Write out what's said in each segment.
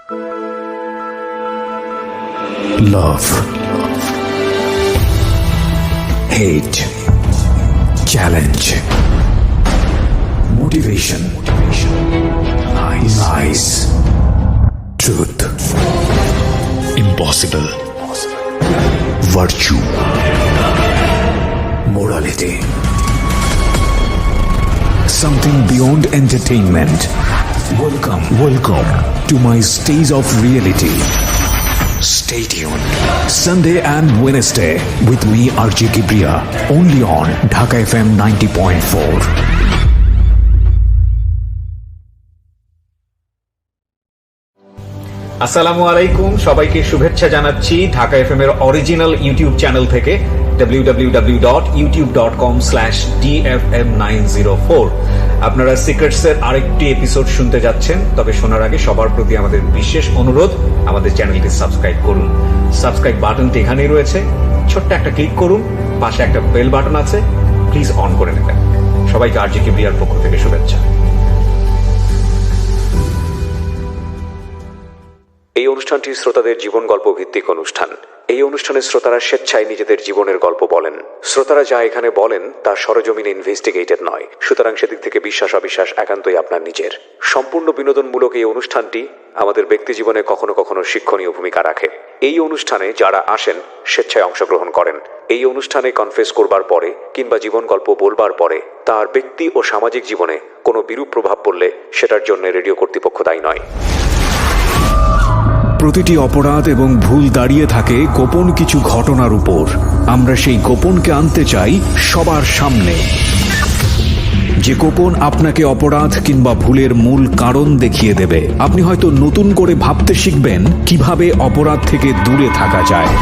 Love, hate, challenge, motivation, lies, truth, impossible, virtue, morality, something beyond entertainment. Welcome to my stage of reality. Stay tuned. Sunday and Wednesday with me, RJ Kibriya, only on Dhaka FM 90.4. আসসালামু আলাইকুম, সবাইকে শুভেচ্ছা জানাচ্ছি Dhaka FM এর original YouTube channel থেকে www.youtube.com/dfm904। আপনারা সিক্রেটসের আরেকটি episode শুনতে যাচ্ছেন, তবে শোনার আগে সবার প্রতি আমাদের বিশেষ অনুরোধ, আমাদের চ্যানেলটি সাবস্ক্রাইব করুন। সাবস্ক্রাইব বাটনটি এখানেই রয়েছে, ছোট্ট একটা ক্লিক করুন, পাশে একটা বেল বাটন আছে, প্লিজ অন করে নেবেন। সবাইকে আরজে কিবরিয়ার পক্ষ থেকে শুভেচ্ছা। এই অনুষ্ঠানটি শ্রোতাদের জীবন গল্প ভিত্তিক অনুষ্ঠান। এই অনুষ্ঠানে শ্রোতারা স্বেচ্ছায় নিজেদের জীবনের গল্প বলেন। শ্রোতারা যা এখানে বলেন তা সরজমিনে ইনভেস্টিগেটেড নয়, সুতরাং সেদিক থেকে বিশ্বাস অবিশ্বাস একান্তই আপনার নিজের। সম্পূর্ণ বিনোদনমূলক এই অনুষ্ঠানটি আমাদের ব্যক্তি জীবনে কখনো কখনো শিক্ষণীয় ভূমিকা রাখে। এই অনুষ্ঠানে যারা আসেন স্বেচ্ছায় অংশগ্রহণ করেন। এই অনুষ্ঠানে কনফেস করবার পরে কিংবা জীবন গল্প বলবার পরে তার ব্যক্তি ও সামাজিক জীবনে কোনো বিরূপ প্রভাব পড়লে সেটার জন্য রেডিও কর্তৃপক্ষ দায়ী নয়। প্রতিটি অপরাধ এবং ভুল দাঁড়িয়ে থাকে গোপন কিছু ঘটনার উপর। আমরা সেই গোপনকে আনতে চাই সবার সামনে, যে গোপন আপনাকে অপরাধ কিংবা ভুলের মূল কারণ দেখিয়ে দেবে। আপনি হয়তো নতুন করে ভাবতে শিখবেন কিভাবে অপরাধ থেকে দূরে থাকা যায়।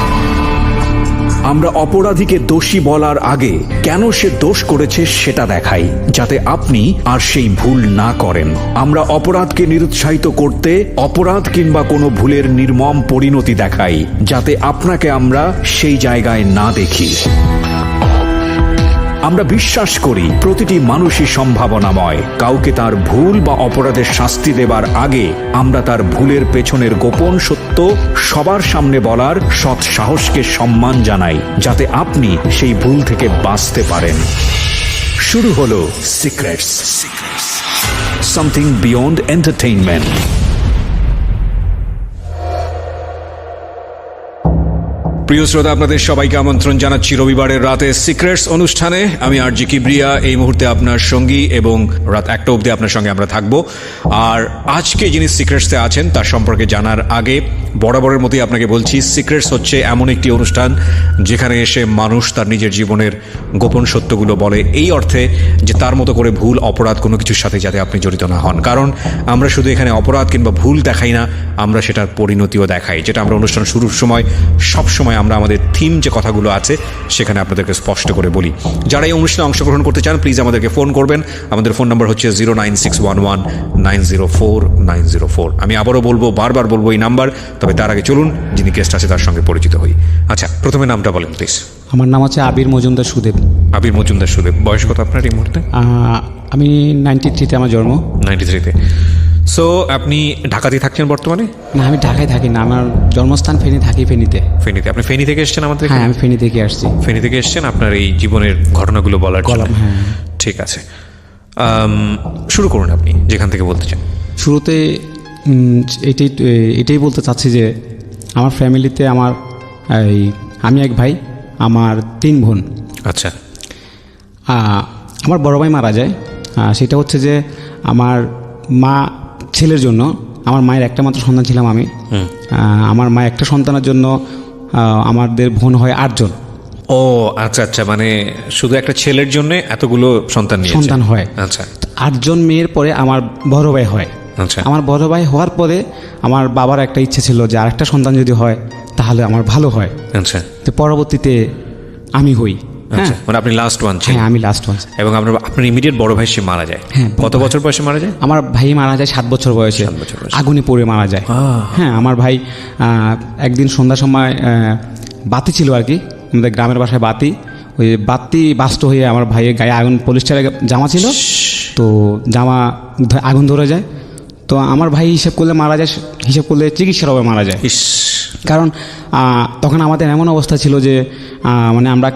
আমরা অপরাধীকে দোষী বলার আগে কেন সে দোষ করেছে সেটা দেখাই, যাতে আপনি আর সেই ভুল না করেন। আমরা অপরাধকে নিরুৎসাহিত করতে অপরাধ কিংবা কোনো ভুলের নির্মম পরিণতি দেখাই, যাতে আপনাকে আমরা সেই জায়গায় না দেখি। আমরা বিশ্বাস করি প্রতিটি মানুষই সম্ভাবনাময়। কাউকে তার ভুল বা অপরাধের শাস্তি দেবার আগে আমরা তার ভুলের পেছনের গোপন সত্য সবার সামনে বলার সৎ সাহসকে সম্মান জানাই, যাতে আপনি সেই ভুল থেকে বাঁচতে পারেন। শুরু হলো সিক্রেটস, সামথিং বিয়ন্ড এন্টারটেইনমেন্ট। প্রিয় শ্রোতা, আপনাদের সবাইকে আমন্ত্রণ জানাচ্ছি রবিবারের রাতে সিক্রেটস অনুষ্ঠানে। আমি আরজি কিবরিয়া এই মুহূর্তে আপনার সঙ্গী, এবং রাত 1টা অবধি আপনার সঙ্গে আমরা থাকবো। আর আজকে যিনি সিক্রেটসে আছেন তার সম্পর্কে জানার আগে বরাবরের মতোই আপনাকে বলছি, সিক্রেটস হচ্ছে এমন একটি অনুষ্ঠান যেখানে এসে মানুষ তার নিজের জীবনের গোপন সত্যগুলো বলে, এই অর্থে যে তার মতো করে ভুল অপরাধ কোনো কিছুর সাথে যাতে আপনি জড়িত না হন। কারণ আমরা শুধু এখানে অপরাধ কিংবা ভুল দেখাই না, আমরা সেটার পরিণতিও দেখাই, যেটা আমরা অনুষ্ঠান শুরুর সময় সবসময় আমরা আমাদের থিম যে কথাগুলো আছে সেখানে আপনাদেরকে স্পষ্ট করে বলি। যারা এই অনুষ্ঠানে অংশগ্রহণ করতে চান প্লিজ আমাদেরকে ফোন করবেন। আমাদের ফোন নাম্বার হচ্ছে 09611904904। আমি আবারও বলবো, বারবার বলবো এই নাম্বার। তবে তার আগে চলুন যিনি গেস্ট আছে তার সঙ্গে পরিচিত হই। আচ্ছা, প্রথমে নামটা বলেন প্লিজ। আমার নাম হচ্ছে আবির মজুমদার সুদেব। আবির মজুমদার সুদেব, বয়স কত আপনার এই মুহূর্তে? আমি 93-তে আমার জন্ম। 93-তে। সো আপনি ঢাকাতেই থাকছেন বর্তমানে? না, আমি ঢাকায় থাকি না, আমার জন্মস্থান ফেনী, থাকি ফেনীতে। ফেনীতে? আপনি ফেনী থেকে এসেছেন আমাদের? হ্যাঁ, আমি ফেনী থেকে আসছি। ফেনী থেকে এসেছেন আপনার এই জীবনের ঘটনাগুলো বলার জন্য? হ্যাঁ, ঠিক আছে, শুরু করুন আপনি যেখান থেকে বলতে চান। শুরুতে এটাই বলতে চাচ্ছি যে আমার ফ্যামিলিতে আমি এক ভাই, আমার 3 বোন। আচ্ছা। আমার বড় ভাই মারা যায়। সেটা হচ্ছে যে আমার মা ছেলের জন্য, আমার মায়ের একটা মাত্র সন্তান ছিলাম আমি। আমার মা একটা সন্তানের জন্য আমাদের বোন হয় 8 জন। ও আচ্ছা আচ্ছা, মানে শুধু একটা ছেলের জন্য এতগুলো সন্তান হয়। আচ্ছা, 8 জন মেয়ের পরে আমার বড় ভাই হয়। আচ্ছা। আমার বড় ভাই হওয়ার পরে আমার বাবার একটা ইচ্ছে ছিল যে আরেকটা সন্তান যদি হয় তাহলে আমার ভালো হয়। আচ্ছা। তো পরবর্তীতে আমি হই। আচ্ছা, মানে আপনি লাস্ট ওয়ান ছিলেন? হ্যাঁ, আমি লাস্ট ওয়ান। এবং আপনার ইমিডিয়েট বড় ভাই সে মারা যায়? হ্যাঁ। কত বছর বয়সে মারা যায়? আমার ভাই মারা যায় 7 বছর বয়সে, আগুনে পড়ে মারা যায়। হ্যাঁ, আমার ভাই একদিন সন্ধ্যার সময় বাতি ছিল আর কি, আমাদের গ্রামের বাসায় বাতি, ওই বাতি বাস্ট হয়ে আমার ভাইয়ের গায়ে আগুন, পলিস্টারের জামা ছিল তো জামা আগুন ধরে যায়। তো আমার ভাই হিসাব করলে মারা যায়, হিসাব করলে চিকিৎসার অভাবে মারা যায়। ইস, কারণ তখন আমাদের এমন অবস্থা ছিল যে মানে আমরা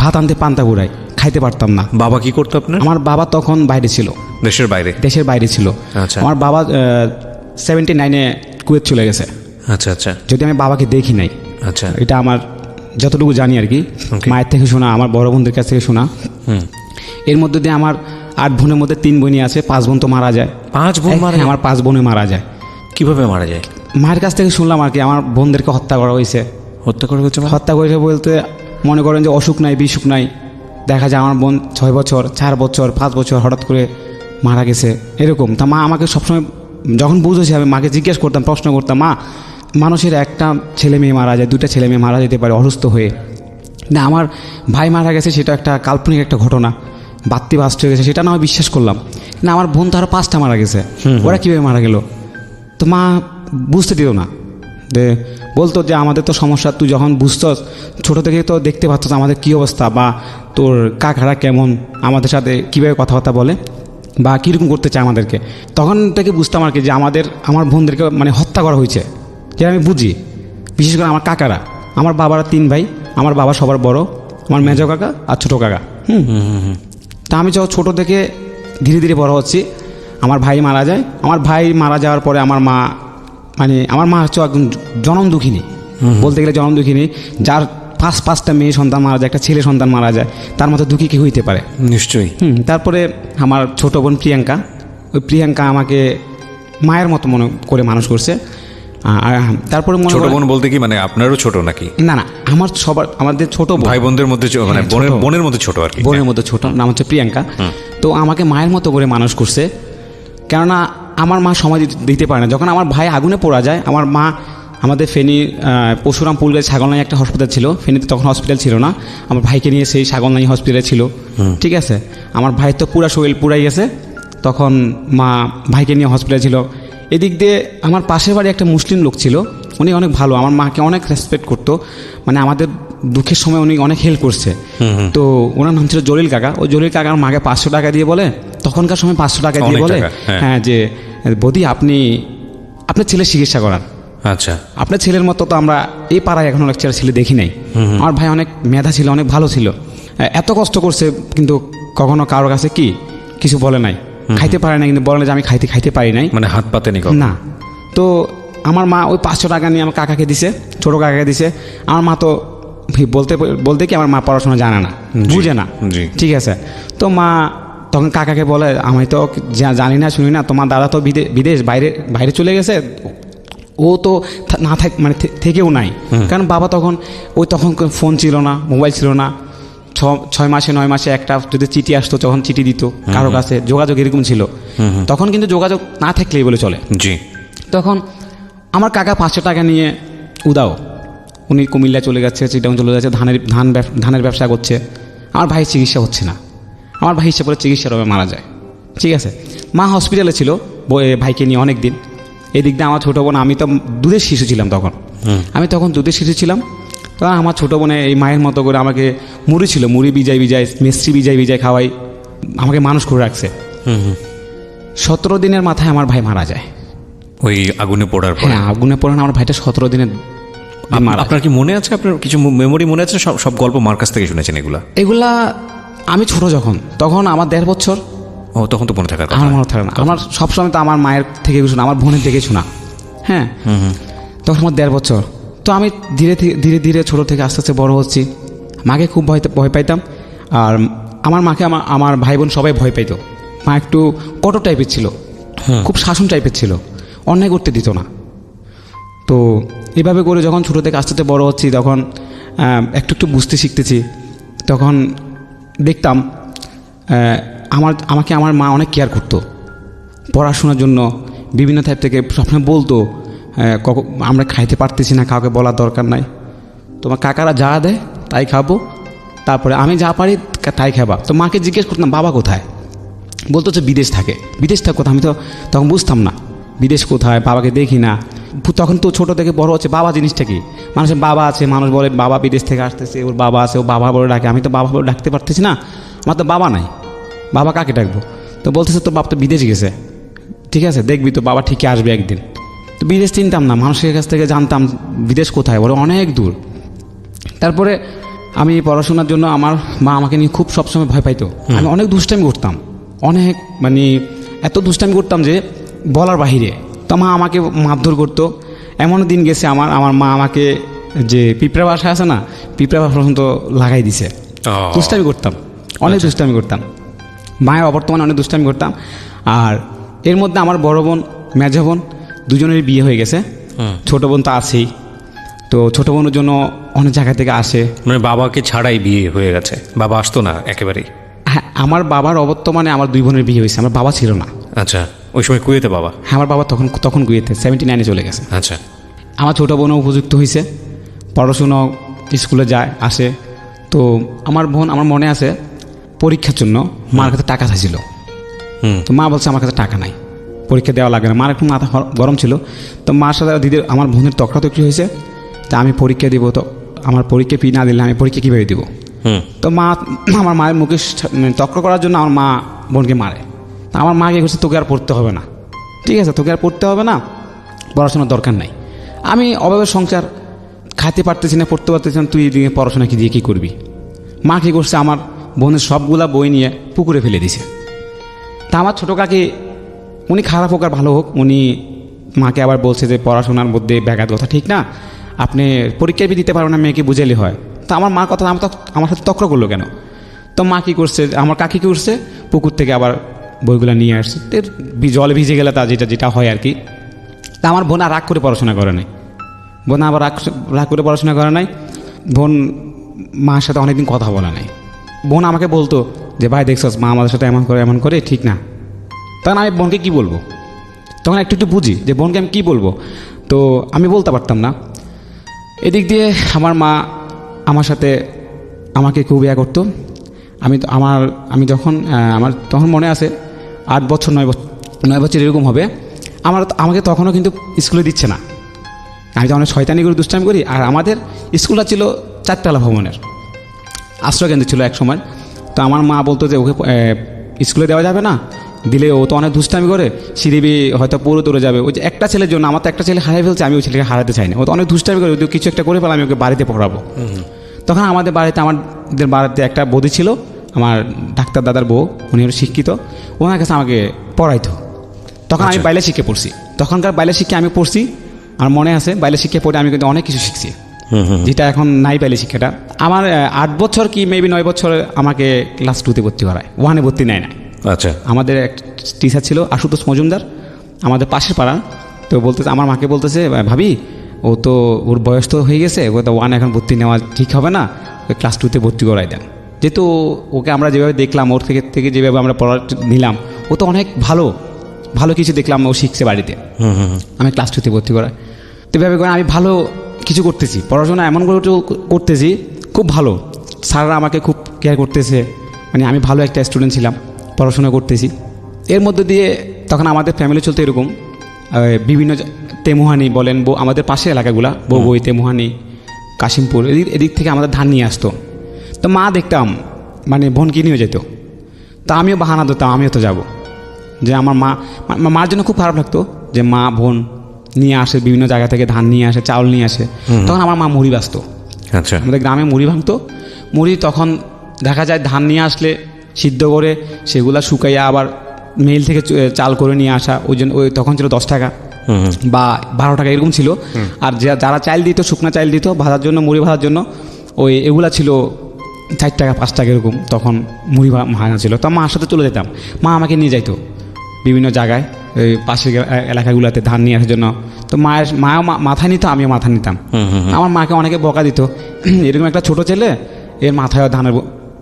ভাত আনতে পান্তা ঘুরাই, খাইতে পারতাম না। বাবা কি করতো আপনার? আমার বাবা তখন বাইরে ছিল, দেশের বাইরে? দেশের বাইরে ছিল। আচ্ছা। আমার বাবা 79-এ কুয়েত চলে গেছে। আচ্ছা আচ্ছা যদি আমি বাবাকে দেখি নাই, আচ্ছা। এটা আমার যতটুকু জানি আর কি, মায়ের থেকে শোনা, আমার বড় বোনদের কাছ থেকে শোনা। এর মধ্যে দিয়ে আমার 8 বোনের মধ্যে 3 বোনই আছে, 5 বোন তো মারা যায়। 5 বোন মারা যায়? আমার 5 বোনে মারা যায়। কিভাবে মারা যায়? মায়ের কাছ থেকে শুনলাম আর কি, আমার বোনদেরকে হত্যা করা হয়েছে। হত্যা করা হচ্ছে? হত্যা করেছে বলতে মনে করেন যে অসুখ নাই বিসুখ নাই, দেখা যায় আমার বোন 6 বছর 4 বছর 5 বছর হঠাৎ করে মারা গেছে এরকম। তা মা আমাকে সবসময় যখন বুঝেছি আমি মাকে জিজ্ঞেস করতাম, প্রশ্ন করতাম, মা মানুষের একটা ছেলে মেয়ে মারা যায়, 2টা ছেলে মেয়ে মারা যেতে পারে অসুস্থ হয়ে, না আমার ভাই মারা গেছে সেটা একটা কাল্পনিক একটা ঘটনা, বাত্তি বাস্ট হয়ে গেছে সেটা না আমি বিশ্বাস করলাম, না আমার বোন তো আরও 5টা মারা গেছে, ওরা কীভাবে মারা গেল? তো মা বুঝতে দিল না, বলতো যে আমাদের তো সমস্যা, তুই যখন বুঝতস ছোটো থেকে তো দেখতে পাচ্ছস আমাদের কী অবস্থা, বা তোর কাকারা কেমন আমাদের সাথে কীভাবে কথাবার্তা বলে বা কীরকম করতে চায় আমাদেরকে, তখন থেকে বুঝতাম আর কি যে আমার বোনদেরকে মানে হত্যা করা হয়েছে, যেটা আমি বুঝি। বিশেষ করে আমার কাকারা, আমার বাবারা 3 ভাই, আমার বাবা সবার বড়, আমার মেজো কাকা আর ছোটো কাকা। তা আমি যখন ছোটো থেকে ধীরে ধীরে বড় হচ্ছি, আমার ভাই মারা যায়। আমার ভাই মারা যাওয়ার পরে আমার মা, মানে আমার মা হচ্ছে একজন জনম দুঃখিনী, বলতে গেলে জনম দুঃখিনী, যার 5টা মেয়ে সন্তান মারা যায়, একটা ছেলে সন্তান মারা যায়, তার মতো দুঃখী কি হইতে পারে? নিশ্চয়ই। তারপরে আমার ছোটো বোন প্রিয়াঙ্কা, ওই প্রিয়াঙ্কা আমাকে মায়ের মতো মনে করে মানুষ করছে। আর তারপরে ছোট বোন বলতে কি মানে আপনারও ছোট নাকি? না না, আমার আমাদের ছোট ভাই বোনদের মধ্যে মানে বোনের মধ্যে ছোট আর কি। বোনের মধ্যে ছোট, নাম হচ্ছে প্রিয়াঙ্কা। তো আমাকে মায়ের মতো করে মানুষ করছে, কেননা আমার মা সময় দিতে পারে না। যখন আমার ভাই আগুনে পোড়া যায়, আমার মা আমাদের ফেনী পরশুরাম পুলগাছি ছাগলনাই একটা হসপিটাল ছিল, ফেনীতে তখন হসপিটাল ছিল না, আমার ভাইকে নিয়ে সেই ছাগলনাই হসপিটালে ছিল। ঠিক আছে, আমার ভাই তো পুরা শরীর পুরাই গেছে, তখন মা ভাইকে নিয়ে হসপিটালে ছিল। এদিক দিয়ে আমার পাশের বাড়ি একটা মুসলিম লোক ছিল, উনি অনেক ভালো, আমার মাকে অনেক রেসপেক্ট করতো, মানে আমাদের দুঃখের সময় উনি অনেক হেল্প করছে। তো ওনার নাম ছিল জলিল কাকা। ওই জলিল কাকা আমার মাকে 500 টাকা দিয়ে বলে, তখনকার সময় 500 টাকা দিয়ে বলে, হ্যাঁ যে বৌদি আপনি আপনার ছেলের চিকিৎসা করান। আচ্ছা। আপনার ছেলের মতো তো আমরা এই পাড়ায় এখন অনেক ছেলে দেখি নাই। আমার ভাই অনেক মেধা ছিল, অনেক ভালো ছিল, এত কষ্ট করছে, কিন্তু কখনো কারোর কাছে কি কিছু বলে নাই, খাইতে পারে না, কিন্তু বলে না যে আমি খাইতে পারি নাই, মানে হাত পাতে না। তো আমার মা ওই 500 টাকা নিয়ে আমার কাকাকে দিছে, ছোটো কাকাকে দিছে। আমার মা তো বলতে কি আমার মা পড়াশোনা জানে না, বুঝে না, ঠিক আছে। তো মা তখন কাকাকে বলে, আমি তো জানি না শুনি না, তোমার দাদা তো বিদেশ বাইরে চলে গেছে, ও তো না মানে থেকেও নাই, কারণ বাবা তখন ফোন ছিল না, মোবাইল ছিল না, 6 মাসে 9 মাসে একটা যদি চিঠি আসতো তখন চিঠি দিত কারো কাছে, যোগাযোগ এরকম ছিল। তখন কিন্তু যোগাযোগ না থাকলেই বলে চলে। জি। তখন আমার কাকা 500 টাকা নিয়ে উদাও, উনি কুমিল্লা চলে যাচ্ছে, চিটাগং চলে যাচ্ছে, ধানের ব্যবসা করছে। আমার ভাই চিকিৎসা হচ্ছে না, আমার ভাই হিসেবে চিকিৎসার অভাবে মারা যায়। ঠিক আছে, মা হসপিটালে ছিল ভাইকে নিয়ে অনেক দিন। এদিক দিয়ে আমার ছোটো বোন, আমি তো দুধের শিশু ছিলাম তখন, দুধের শিশু ছিলাম। তো আমার ছোটো বোনে এই মায়ের মতো করে আমাকে মুড়ি বিজাই মিষ্টি বিজাই খাওয়াই আমাকে মানুষ করে রাখছে। 17 দিনের মাথায় আমার ভাই মারা যায় ওই আগুনে পোড়ার পর। হ্যাঁ, আগুনে পোড়ানো আমার ভাইটা 17 দিনের। আপনার কি মনে আছে, আপনার কিছু মেমোরি মনে আছে? সব গল্প মার কাছ থেকে শুনেছেন এগুলা? আমি ছোট তখন আমার 1.5 বছর। ও, তখন তো মনে থাকার কথা। আমার মনে থাকে না, আমার সবসময় তো আমার মায়ের থেকে শোনা, আমার বোনের থেকে শোনা। হ্যাঁ, তখন আমার 1.5 বছর। তো আমি ধীরে ধীরে ছোটো থেকে আস্তে আস্তে বড় হচ্ছি। মাকে খুব ভয় পাইতাম, আর আমার মাকে আমার ভাই বোন সবাই ভয় পাইতো। মা একটু কঠোর টাইপের ছিল, খুব শাসন টাইপের ছিল, অন্যায় করতে দিত না। তো এভাবে করে যখন ছোটো থেকে আস্তে আস্তে বড় হচ্ছি, তখন একটু বুঝতে শিখতেছি, তখন দেখতাম আমাকে আমার মা অনেক কেয়ার করতো পড়াশোনার জন্য, বিভিন্ন টাইপ থেকে সবসময় বলতো আমরা খাইতে পারতেছি না, কাউকে বলার দরকার নাই, তোমার কাকারা যা দেয় তাই খাবো, তারপরে আমি যা পারি তাই খাবা। তো মাকে জিজ্ঞেস করতাম বাবা কোথায়, বলতো যে বিদেশটা কোথায়। আমি তো তখন বুঝতাম না বিদেশ কোথায়, বাবাকে দেখি না। তখন তো ছোটো থেকে বড় হচ্ছে, বাবা জিনিসটা কি, মানুষের বাবা আছে, মানুষ বলে বাবা বিদেশ থেকে আসতেছে, ওর বাবা আছে, ও বাবা বলে ডাকে। আমি তো বাবা বলে ডাকতে পারতেছি না, আমার তো বাবা নাই, বাবা কাকে ডাকবো? তো বলতেছে তোর বাপ তো বিদেশ গেছে, ঠিক আছে, দেখবি তো বাবা ঠিকই আসবে একদিন। তো বিদেশ চিনতাম না, মানুষের কাছ থেকে জানতাম বিদেশ কোথায়, বলে অনেক দূর। তারপরে আমি পড়াশোনার জন্য আমার মা আমাকে নিয়ে খুব সবসময় ভয় পাইতো। আমি অনেক দুষ্টামি করতাম, অনেক মানে এত দুষ্টামি করতাম যে বলার বাহিরে। তো মা আমাকে মারধর করতো। এমন দিন গেছে আমার মা আমাকে যে পিঁপড়া বাসা আছে না, পিঁপড়া বাসা পর্যন্ত লাগাই দিছে। দুষ্টামি করতাম, অনেক দুষ্টামি করতাম, মায়ের অবর্তমানে অনেক দুষ্টামি করতাম। আর এর মধ্যে আমার বড় বোন মেজো বোন দুজনেরই বিয়ে হয়ে গেছে, ছোটো বোন তো আছেই। তো ছোটো বোনের জন্য অনেক জায়গা থেকে আসে। মানে বাবাকে ছাড়াই বিয়ে হয়ে গেছে, বাবা আসতো না একেবারেই? হ্যাঁ, আমার বাবার অবর্তমানে আমার 2 বোনের বিয়ে হয়েছে, আমার বাবা ছিল না। আচ্ছা, ওই সময় কুয়েতে বাবা? হ্যাঁ, আমার বাবা তখন কুয়েতে 79-এ চলে গেছে। আচ্ছা। আমার ছোটো বোনও উপযুক্ত হয়েছে, পড়াশুনো স্কুলে যায় আসে। তো আমার বোন, আমার মনে আছে, পরীক্ষার জন্য মার কাছে টাকা চাইছিল। তো মা বলছে আমার কাছে টাকা নাই, পরীক্ষা দেওয়া লাগে না। মার একটু মাথা গরম ছিল। তো মার সাথে দিদির, আমার বোনের তকরাতকরি হয়েছে। তা আমি পরীক্ষা দিব, তো আমার পরীক্ষা ফি না দিলে আমি পরীক্ষা কীভাবে দিব? তো মা, আমার মায়ের মুখে তক্র করার জন্য আমার মা বোনকে মারে। তা আমার মাকে বলছে তোকে আর পড়তে হবে না, ঠিক আছে, তোকে আর পড়তে হবে না, পড়াশোনার দরকার নাই। আমি অভাবের সংসার, খাইতে পারতেছি না, পড়তে পারতেছি না, তুই দিয়ে পড়াশোনা কি দিয়ে কী করবি? মা কী করছে, আমার বোনের সবগুলা বই নিয়ে পুকুরে ফেলে দিছে। তা আমার ছোটো কাকি, উনি খারাপ হোক আর ভালো হোক, উনি মাকে আবার বলছে যে পড়াশোনার মধ্যে ব্যাঘাত কথা ঠিক না, আপনি পরীক্ষায় বি দিতে পারবেন না, মেয়েকে বুঝালে হয়। তো আমার মা কথা আমার সাথে তক্র করলো কেন? তো মা কী করছে, আমার কাকি কী করছে, পুকুর থেকে আবার বইগুলো নিয়ে আসছে। জলে ভিজে গেলে তা যেটা হয় আর কি। তা আমার বোন আর রাগ করে পড়াশোনা করে নাই, বোন আবার রাগ করে পড়াশোনা করে নাই। বোন মার সাথে অনেকদিন কথা বলে নাই। বোন আমাকে বলতো যে ভাই দেখছস মা আমাদের সাথে এমন করে ঠিক না। তখন আমি বোনকে কী বলবো, তখন একটু বুঝি যে বোনকে আমি কী বলবো। তো আমি বলতে পারতাম না। এদিক দিয়ে আমার মা আমার সাথে আমাকে খুব ইয়া করতো। আমি যখন আমার তখন মনে আছে 8 বছর 9 বছর এরকম হবে, আমাকে তখনও কিন্তু স্কুলে দিচ্ছে না। আমি তো অনেক শয়তানি করে দুষ্টামি করি। আর আমাদের স্কুলটা ছিল 4তলা ভবনের, আশ্রয়কেন্দ্র ছিল এক সময়। তো আমার মা বলতো যে ওকে স্কুলে দেওয়া যাবে না, দিলে ও তো অনেক দুষ্টামি করে, সিঁড়ি হয়তো পুরো তোরে যাবে। ওই যে একটা ছেলের জন্য, আমার তো একটা ছেলে হারিয়ে ফেলছে, আমি ওই ছেলেকে হারাতে চাই না। ও তো অনেক দুষ্টামি করে, যদি কিছু একটা করে ফেলে আমি ওকে বাড়িতে পড়াবো। তখন আমাদের বাড়িতে একটা বৌদি ছিল, আমার ডাক্তার দাদার বউ, উনি হলো শিক্ষিত, ওনার কাছে আমাকে পড়াইতো। তখন আমি বাইলে শিখে পড়ছি, তখনকার বাইলে শিক্ষা আমি পড়ছি। আর মনে আছে বাইলে শিক্ষা পড়ে আমি কিন্তু অনেক কিছু শিখছি, যেটা এখন নাই বাইলে শিক্ষাটা। আমার 8 বছর কি মেবি 9 বছর আমাকে ক্লাস 2তে ভর্তি করায়, 1-এ ভর্তি নেয় না। আচ্ছা। আমাদের এক টিচার ছিল আশুতোষ মজুমদার, আমাদের পাশের পাড়া। তো বলতেছে, আমার মাকে বলতেছে, ভাবি ও তো ওর বয়স তো হয়ে গেছে, ও তো 1 এখন ভর্তি নেওয়া ঠিক হবে না, ওই ক্লাস 2তে ভর্তি করাই দেন। যেহেতু ওকে আমরা যেভাবে দেখলাম, ওর থেকে যেভাবে আমরা পড়া নিলাম, ও তো অনেক ভালো কিছু দেখলাম ও শিখছে বাড়িতে, আমি ক্লাস 2তে ভর্তি করাই। তো এভাবে করে আমি ভালো কিছু করতেছি, পড়াশোনা এমন করে করতেছি খুব ভালো। স্যাররা আমাকে খুব কেয়ার করতেছে, মানে আমি ভালো একটা স্টুডেন্ট ছিলাম, পড়াশোনা করতেছি। এর মধ্যে দিয়ে তখন আমাদের ফ্যামিলি চলতে এরকম, বিভিন্ন তেমুহানি বলেন, আমাদের পাশের এলাকাগুলা বই, তেমুহানি, কাশিমপুর, এদিক থেকে আমাদের ধান নিয়ে আসতো। তো মা দেখতাম মানে বোনকে নিয়ে যেত, তা আমিও বাহানা দিতাম আমিও তো যাব। যে আমার মার জন্য খুব খারাপ লাগতো যে মা বোন নিয়ে আসে, বিভিন্ন জায়গা থেকে ধান নিয়ে আসে, চাউল নিয়ে আসে। তখন আমার মা মুড়ি বাঁচত। আচ্ছা। আমাদের গ্রামে মুড়ি ভাঙতো, মুড়ি তখন দেখা যায় ধান নিয়ে আসলে সিদ্ধ করে সেগুলা শুকাইয়া আবার মিল থেকে চাল করে নিয়ে আসা, ওই তখন ছিল 10 টাকা বা 12 টাকা এরকম ছিল। আর যারা চাল দিত, শুকনা চাল দিত ভাজার জন্য, মুড়ি ভাজার জন্য, এগুলা ছিল 4 টাকা 5 টাকা এরকম তখন মুড়ি ভাঙা ছিল। তো মার সাথে চলে যেতাম, মা আমাকে নিয়ে যাইতো বিভিন্ন জায়গায়, ওই পাশের এলাকাগুলোতে ধান নিয়ে আসার জন্য। তো মাও মাথায় নিত, আমিও মাথা নিতাম। আমার মাকে অনেকে বকা দিত, এরকম একটা ছোট ছেলে, এর মাথায় ধানের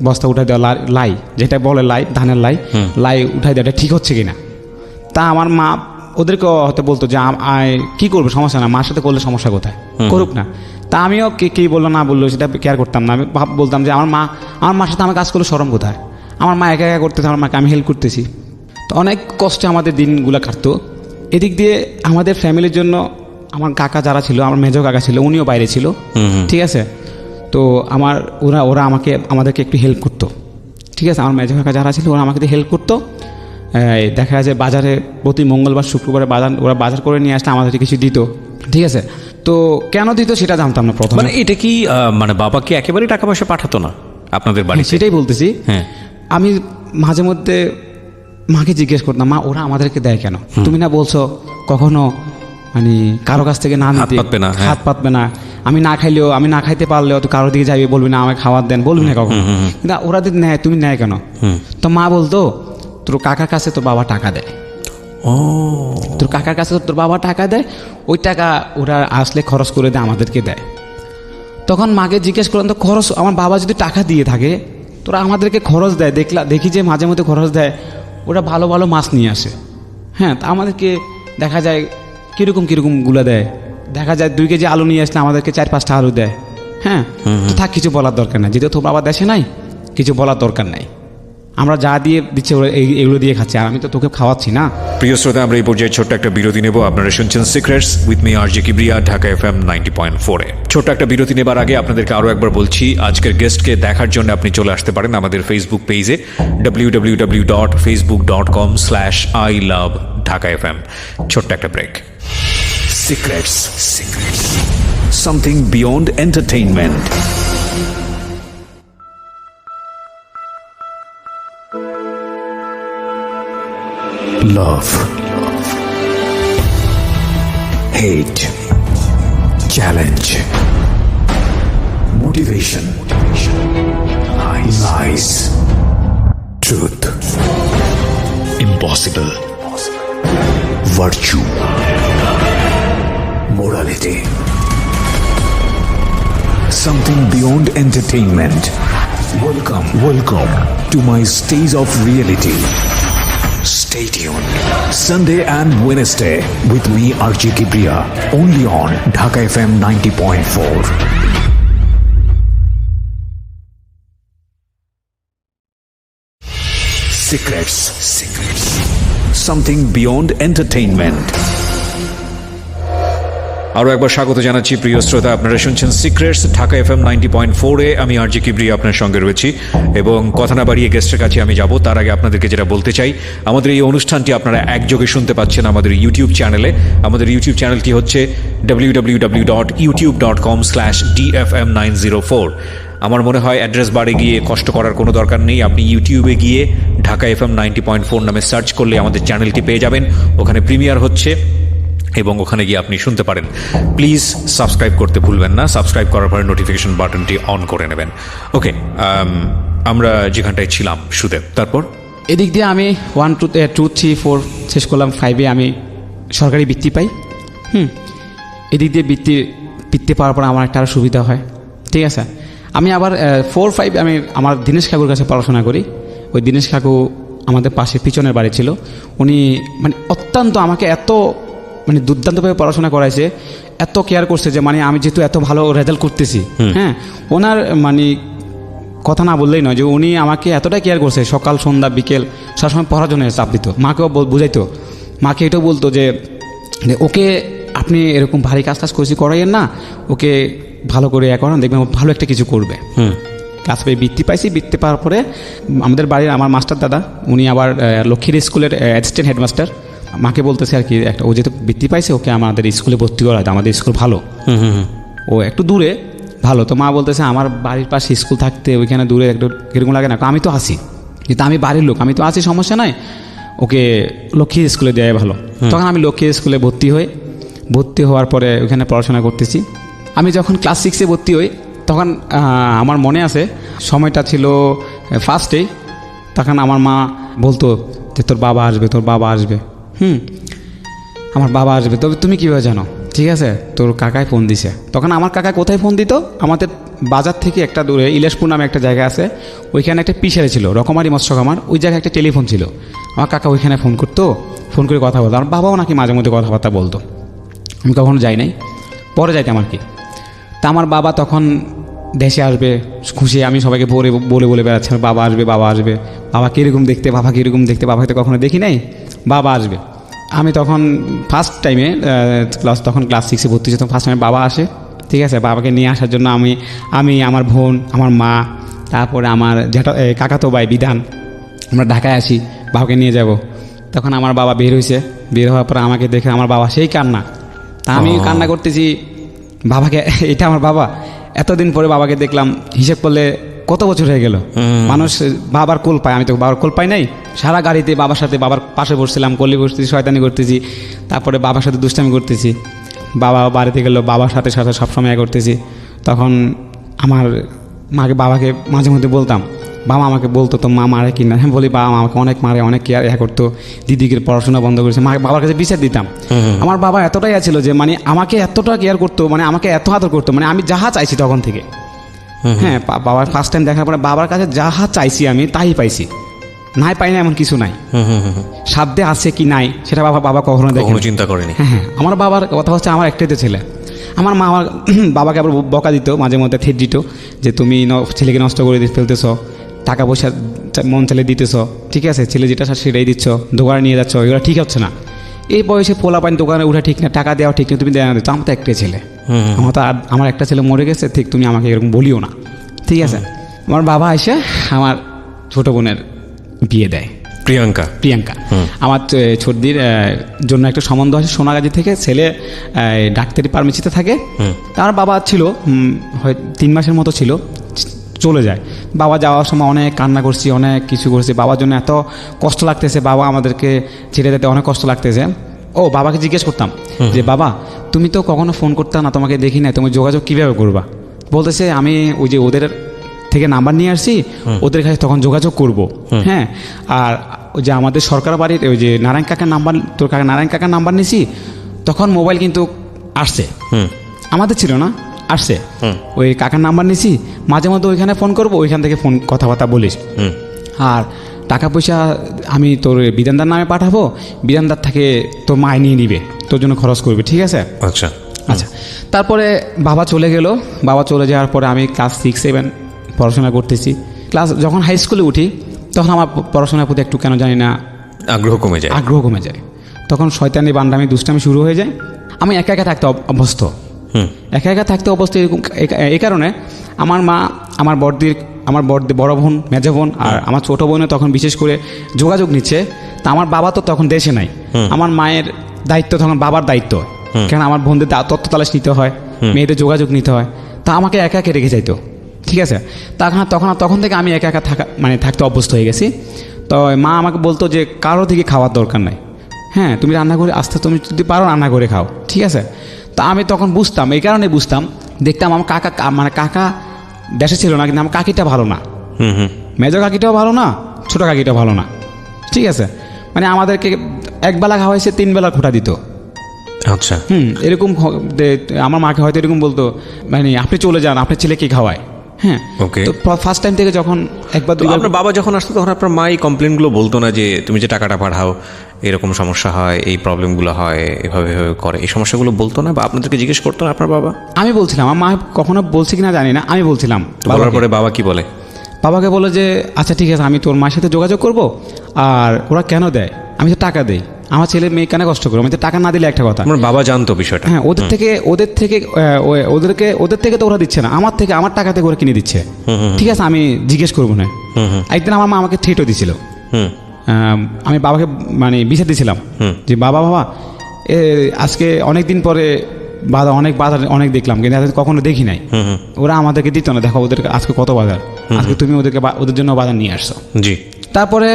বস্তা উঠাই দেওয়া, লাই যেটা বলে ধানের লাই উঠাই দেওয়া, এটা ঠিক হচ্ছে কিনা। তা আমার মা ওদেরকে হয়তো বলতো যে কী করবে, সমস্যা না, মার সাথে করলে সমস্যা কোথায়, করুক না। তা আমিও কী বললো না বললো সেটা কেয়ার করতাম না। আমি বলতাম যে আমার মার সাথে আমার কাজ করলে শরম কোথায়, আমার মা একা করতেছে, আমার মাকে আমি হেল্প করতেছি। তো অনেক কষ্টে আমাদের দিনগুলো কাটতো। এদিক দিয়ে আমাদের ফ্যামিলির জন্য আমার কাকা যারা ছিল, আমার মেজো কাকা ছিল, উনিও বাইরে ছিল, ঠিক আছে। তো ওরা আমাদেরকে একটু হেল্প করতো, ঠিক আছে। আমার মেজো কাকা যারা ছিল ওরা আমাকে হেল্প করতো। দেখা যায় বাজারে প্রতি মঙ্গলবার শুক্রবারে ওরা বাজার করে নিয়ে আসলে আমাদের কিছু দিত, ঠিক আছে। তো কেন দিত সেটা জানতাম না প্রথমে। মানে এটা কি মানে বাবা কি একেবারে টাকা পয়সা পাঠাতো না আপনাদের বাড়ি? সেটাই বলতেছি। হ্যাঁ, আমি মাঝে মধ্যে মাকে জিজ্ঞেস করতাম, মা ওরা আমাদেরকে দেয় কেন? তুমি না বলছো কখনো মানে কারো কাছ থেকে না নিতে, হাত পাতবে না। আমি না খাইলেও, আমি না খাইতে পারলেও তো কারোর দিকে যাইবে, বলবি না আমাকে খাবার দেন, বলবি না কখনো। কিন্তু ওরা যদি নেয়, তুমি নেয় কেন? তো মা বলতো তোর কাকার কাছে তোর বাবা টাকা দেয়। ও, তোর কাকার কাছে তোর বাবা টাকা দেয়, ওই টাকা ওরা আসলে খরচ করে দেয়, আমাদেরকে দেয়। তখন মাকে জিজ্ঞেস করলাম, তো খরচ আমার বাবা যদি টাকা দিয়ে থাকে তোরা আমাদেরকে খরচ দেয়, দেখি যে মাঝে মধ্যে খরচ দেয়, ওরা ভালো ভালো মাছ নিয়ে আসে। হ্যাঁ, তা আমাদেরকে দেখা যায় কীরকমগুলো দেয়, দেখা যায় 2 কেজি আলু নিয়ে আসলে আমাদেরকে 4-5টা আলু দেয়। হ্যাঁ, তো থাক, কিছু বলার দরকার নাই, যেহেতু তোর বাবা দেশে নাই, কিছু বলার দরকার নাই, আমরা যা দিয়ে দিচ্ছে ওরা এগুলো দিয়ে খাচ্ছি, আর আমি তো তোকে খাওয়াচ্ছি না। প্রিয় শ্রোতা, আমরা এই পর্যায়ে ছোট্ট একটা বিরতি নেব। আপনারা শুনছেন secrets with me RJ Kibria, Dhaka FM 90.4 এ। ছোট্ট একটা বিরতি নেবার আগে আপনাদেরকে আরও একবার বলছি, আজকের গেস্টকে দেখার জন্য আপনি চলে আসতে পারেন আমাদের ফেসবুক পেজে www.facebook.com/ilovedhakafm। ছোট্ট একটা break. Secrets, something beyond entertainment. Love, hate, challenge, motivation, lies, truth, impossible, virtue, morality, something beyond entertainment. Welcome to my stage of reality. Stay tuned. Sunday and Wednesday with me RJ Kibriya, only on Dhaka FM 90.4. Secrets. Something beyond entertainment. আরও একবার স্বাগত জানাচ্ছি প্রিয় শ্রোতা, আপনারা শুনছেন secrets Dhaka FM 90.4 এ। আমি RJ Kibria আপনার সঙ্গে রয়েছি, এবং কথা না বাড়িয়ে গেস্টের কাছে আমি যাব। তার আগে আপনাদেরকে যেটা বলতে চাই, আমাদের এই অনুষ্ঠানটি আপনারা একযোগে শুনতে পাচ্ছেন আমাদের ইউটিউব চ্যানেলে। আমাদের ইউটিউব চ্যানেলটি হচ্ছে www.youtube.com/dfm904। আমার মনে হয় অ্যাড্রেস বারে গিয়ে কষ্ট করার কোনো দরকার নেই, আপনি ইউটিউবে গিয়ে ঢাকা FM 90.4 নামে সার্চ করলে আমাদের চ্যানেলটি পেয়ে যাবেন। ওখানে প্রিমিয়ার হচ্ছে এবং ওখানে গিয়ে আপনি শুনতে পারেন। প্লিজ সাবস্ক্রাইব করতে ভুলবেন না, সাবস্ক্রাইব করার পরে নোটিফিকেশন বাটনটি অন করে নেবেন। ওকে, আমরা যেখানটায় ছিলাম সুদেব, তারপর এদিক দিয়ে আমি 1 2 3 4 শেষ করলাম, 5-এ আমি সরকারি বৃত্তি পাই। এদিক দিয়ে বৃত্তি পাওয়ার পর আমার একটা আরও সুবিধা হয়, ঠিক আছে। আমি আবার 4-5 আমি আমার দীনেশ কাকুর কাছে পড়াশোনা করি। ওই দীনেশ কাকু আমাদের পাশে পিছনের বাড়ি ছিল, উনি মানে অত্যন্ত আমাকে এত মানে দুর্দান্তভাবে পড়াশোনা করাইছে, এত কেয়ার করছে যে মানে আমি যেহেতু এত ভালো রেজাল্ট করতেছি, হ্যাঁ, ওনার মানে কথা না বললেই নয় যে উনি আমাকে এতটাই কেয়ার করছে, সকাল সন্ধ্যা বিকেল সবসময় পড়ার জন্য চাপ দিত। মাকেও বুঝাইতো, মাকে এটাও বলতো যে ওকে আপনি এরকম ভারী কাজ করাইয়েন না, ওকে ভালো করে করান, দেখবেন ভালো একটা কিছু করবে। ক্লাস পেয়ে বৃত্তি পাইছি। বৃত্তি পাওয়ার পরে আমাদের বাড়ির আমার মাস্টার দাদা, উনি আবার লক্ষ্মীর স্কুলের অ্যাসিস্ট্যান্ট হেডমাস্টার, মাকে বলতেছে আর কি, একটা ও যেহেতু বৃত্তি পাইছে ওকে আমাদের স্কুলে ভর্তি করা হয়, আমাদের স্কুল ভালো, ও একটু দূরে ভালো। তো মা বলতেছে আমার বাড়ির পাশে স্কুল থাকতে ওইখানে দূরে একটু কিরকম লাগে না, আমি তো আসি, কিন্তু আমি বাড়ির লোক, আমি তো আসি, সমস্যা নাই, ওকে লক্ষ্মী স্কুলে দেওয়াই ভালো। তখন আমি লক্ষ্মী স্কুলে ভর্তি হওয়ার পরে ওইখানে পড়াশোনা করতেছি। আমি যখন ক্লাস 6-এ ভর্তি হই তখন আমার মনে আছে সময়টা ছিল ফার্স্টে, তখন আমার মা বলতো যে তোর বাবা আসবে আমার বাবা আসবে। তবে তুমি কীভাবে জানো? ঠিক আছে, তোর কাকায় ফোন দিছে। তখন আমার কাকা কোথায় ফোন দিত? আমাদের বাজার থেকে একটা দূরে ইলেশপুর নামে একটা জায়গা আছে, ওইখানে একটা পিসারে ছিল, রকমারি মৎস্য খামার, ওই জায়গায় একটা টেলিফোন ছিল। আমার কাকা ওইখানে ফোন করতো, ফোন করে কথা বলতো। আমার বাবাও নাকি মাঝে মধ্যে কথাবার্তা বলতো, আমি কখনো যাই নাই, পরে যাইতাম আর কি। তা আমার বাবা তখন দেশে আসবে খুশি, আমি সবাইকে বলে বেড়াচ্ছি বাবা আসবে, বাবা কীরকম দেখতে, বাবাকে তো কখনো দেখি নাই, বাবা আসবে। আমি তখন ফার্স্ট টাইমে তখন ক্লাস 6-এ ভর্তি হয়েছি, তখন ফার্স্ট টাইমে বাবা আসে, ঠিক আছে। বাবাকে নিয়ে আসার জন্য আমি আমার বোন, আমার মা, তারপরে আমার কাকাতো ভাই বিধান, আমরা ঢাকায় আসি, বাবাকে নিয়ে যাব। তখন আমার বাবা বের হয়েছে, বের হওয়ার পর আমাকে দেখে আমার বাবা সেই কান্না। তা আমি কান্না করতেছি বাবাকে, এটা আমার বাবা, এতদিন পরে বাবাকে দেখলাম, হিসেব করলে কত বছর হয়ে গেল। মানুষ বাবার কোল পায়, আমি তো বাবার কোল পাই নাই। সারা গাড়িতে বাবার সাথে, বাবার পাশে বসছিলাম, কোলে বসতেছি, শয়তানি করতেছি, তারপরে বাবার সাথে দুষ্টামি করতেছি। বাবা বাড়িতে গেল, বাবার সাথে সাথে সবসময় করতেছি। তখন আমার বাবাকে মাঝে মধ্যে বলতাম, বাবা আমাকে বলতো তো মা মারে কিনা, হ্যাঁ বলি বাবা আমাকে অনেক মারে, অনেক কেয়ার করতো, দিদিকে পড়াশোনা বন্ধ করেছে, মাকে বাবার কাছে বিচার দিতাম। আমার বাবা এতটাই ছিল যে মানে আমাকে এতটা কেয়ার করতো, মানে আমাকে এত আদর করতো, মানে আমি যাহা চাইছি তখন থেকে। হ্যাঁ, বাবার ফার্স্ট টাইম দেখার পরে বাবার কাছে যাহা চাইছি আমি তাই পাইছি, নাই পাই না এমন কিছু নাই। সাধ্যে আছে কি নাই সেটা বাবা কখনো দেখে চিন্তা করেনি। হ্যাঁ, আমার বাবার কথা হচ্ছে আমার একটাই তো ছেলে। আমার মা আমার বাবাকে আবার বকা দিত, মাঝে মধ্যে থেট দিত যে তুমি ছেলেকে নষ্ট করে ফেলতেছ, টাকা পয়সা মন চালে দিতেছ, ঠিক আছে, ছেলে যেটা সেটাই দিচ্ছ, দোকানে নিয়ে যাচ্ছ, এগুলো ঠিক হচ্ছে না। এই বয়সে পোলা পানি দোকানে উঠা ঠিক না, টাকা দেওয়া ঠিক না, তুমি দেওয়া দিচ্ছ। আমার তো একটাই ছেলে, আমার একটা ছেলে মরে গেছে, ঠিক তুমি আমাকে এরকম বলিও না, ঠিক আছে। আমার বাবা এসে আমার ছোট বোনের বিয়ে দেয়, প্রিয়াঙ্কা। আমার ছোটদির জন্য একটা সম্বন্ধ আছে সোনাগাজী থেকে, ছেলে ডাক্তারি ফার্মেসিতে থাকে। তার বাবা ছিল হয় 3 মাসের মতো ছিল, চলে যায়। বাবা যাওয়ার সময় অনেক কান্না করছি, অনেক কিছু করছি, বাবার জন্য এত কষ্ট লাগতেছে, বাবা আমাদেরকে ছেড়ে যেতে অনেক কষ্ট লাগতেছে। ও বাবাকে জিজ্ঞেস করতাম যে বাবা তুমি তো কখনো ফোন করতাম না, তোমাকে দেখি না, তুমি যোগাযোগ কীভাবে করবা? বলতেছে আমি ওই যে ওদের থেকে নাম্বার নিয়ে আসছি, ওদের কাছে তখন যোগাযোগ করব। হ্যাঁ, আর ওই যে আমাদের সরকার বাড়ির ওই যে নারায়ণ কাকার নাম্বার, তোর কাকা নারায়ণ কাকার নাম্বার নিয়েছি, তখন মোবাইল কিন্তু আসছে, আমাদের ছিল না, আসছে। ওই কাকার নাম্বার নিয়েছি, মাঝে মধ্যে ওইখানে ফোন করবো, ওইখান থেকে ফোন কথাবার্তা বলিস। আর টাকা পয়সা আমি তোর বিধানদার নামে পাঠাবো, বিধানদার থেকে তোর মায় নিয়ে নিবে, তোর জন্য খরচ করবে, ঠিক আছে? আচ্ছা। তারপরে বাবা চলে গেল। বাবা চলে যাওয়ার পরে আমি ক্লাস 6-7 পড়াশোনা করতেছি। যখন হাই স্কুলে উঠি তখন আমার পড়াশোনার প্রতি একটু কেন জানি না আগ্রহ কমে যায়। তখন শয়তানি বান্ডামি দুষ্টামি শুরু হয়ে যায়। আমি একা একা থাকতে অভ্যস্ত, এরকম এই কারণে আমার মা আমার বড় বোন, মেজো বোন আর আমার ছোটো বোনে তখন বিশেষ করে যোগাযোগ নিচ্ছে। তা আমার বাবা তো তখন দেশে নাই, আমার মায়ের দায়িত্ব তখন বাবার দায়িত্ব, কেন আমার বোনদের তত্ত্ব তালাশ নিতে হয়, মেয়েদের যোগাযোগ নিতে হয়। তা আমাকে একা একা রেখে যাইতো, ঠিক আছে। তখন থেকে আমি একা একা থাকতে অভ্যস্ত হয়ে গেছি। তো মা আমাকে বলতো যে কারো থেকে খাওয়ার দরকার নাই, হ্যাঁ তুমি রান্না করে আসতে, তুমি যদি পারো রান্না করে খাও, ঠিক আছে। তা আমি তখন বুঝতাম, এই কারণে বুঝতাম, দেখতাম আমার কাকা দেশে ছিল না, কিন্তু আমার কাকিটা ভালো না, মেজো কাকিটাও ভালো না, ছোটো কাকিটাও ভালো না, ঠিক আছে। মানে আমাদেরকে একবেলা খাওয়াইছে, 3 বেলা খোটা দিত। আচ্ছা। এরকম আমার মাকে হয়তো এরকম বলতো, মানে আপনি চলে যান, আপনার ছেলেকে খাওয়ায়। হ্যাঁ, ওকে। তো ফার্স্ট টাইম থেকে যখন একবার আপনার বাবা যখন আসতো তখন আপনার মা এই কমপ্লেনগুলো বলতো না যে তুমি যে টাকাটা পাঠাও এরকম সমস্যা হয়, এই প্রবলেমগুলো হয়, এভাবে করে, এই সমস্যাগুলো বলতো না বা আপনাদেরকে জিজ্ঞেস করতো না আপনার বাবা? আমি বলছিলাম, আমার মা কখনো বলছে কিনা জানি না, আমি বলছিলাম। বলার পরে বাবা কি বলে? বাবাকে বলে যে আচ্ছা ঠিক আছে, আমি তোর মায়ের সাথে যোগাযোগ করব। আর ওরা কেন দেয়? আমি তো টাকা দেই, আমার ছেলে মেয়ে কেন কষ্ট করবো? আমি তো টাকা না দিলে একটা কথা। আমার বাবা জানতো বিষয়টা। হ্যাঁ, ওদের থেকে তো ওরা দিচ্ছে না, আমার থেকে, আমার টাকা থেকে ওরা কিনে দিচ্ছে, ঠিক আছে, আমি জিজ্ঞেস করবো না। একদিন আমার মা আমাকে থ্রেটও দিছিল। আমি বাবাকে মানে বিচার দিয়েছিলাম যে বাবা আজকে অনেক দিন পরে বাজার অনেক দেখলাম, কিন্তু কখনো দেখি নাই, ওরা আমাদেরকে দিত না, দেখো ওদের আজকে কত বাজার, আজকে তুমি ওদের জন্য বাজার নিয়ে আসছো। জি। তারপরে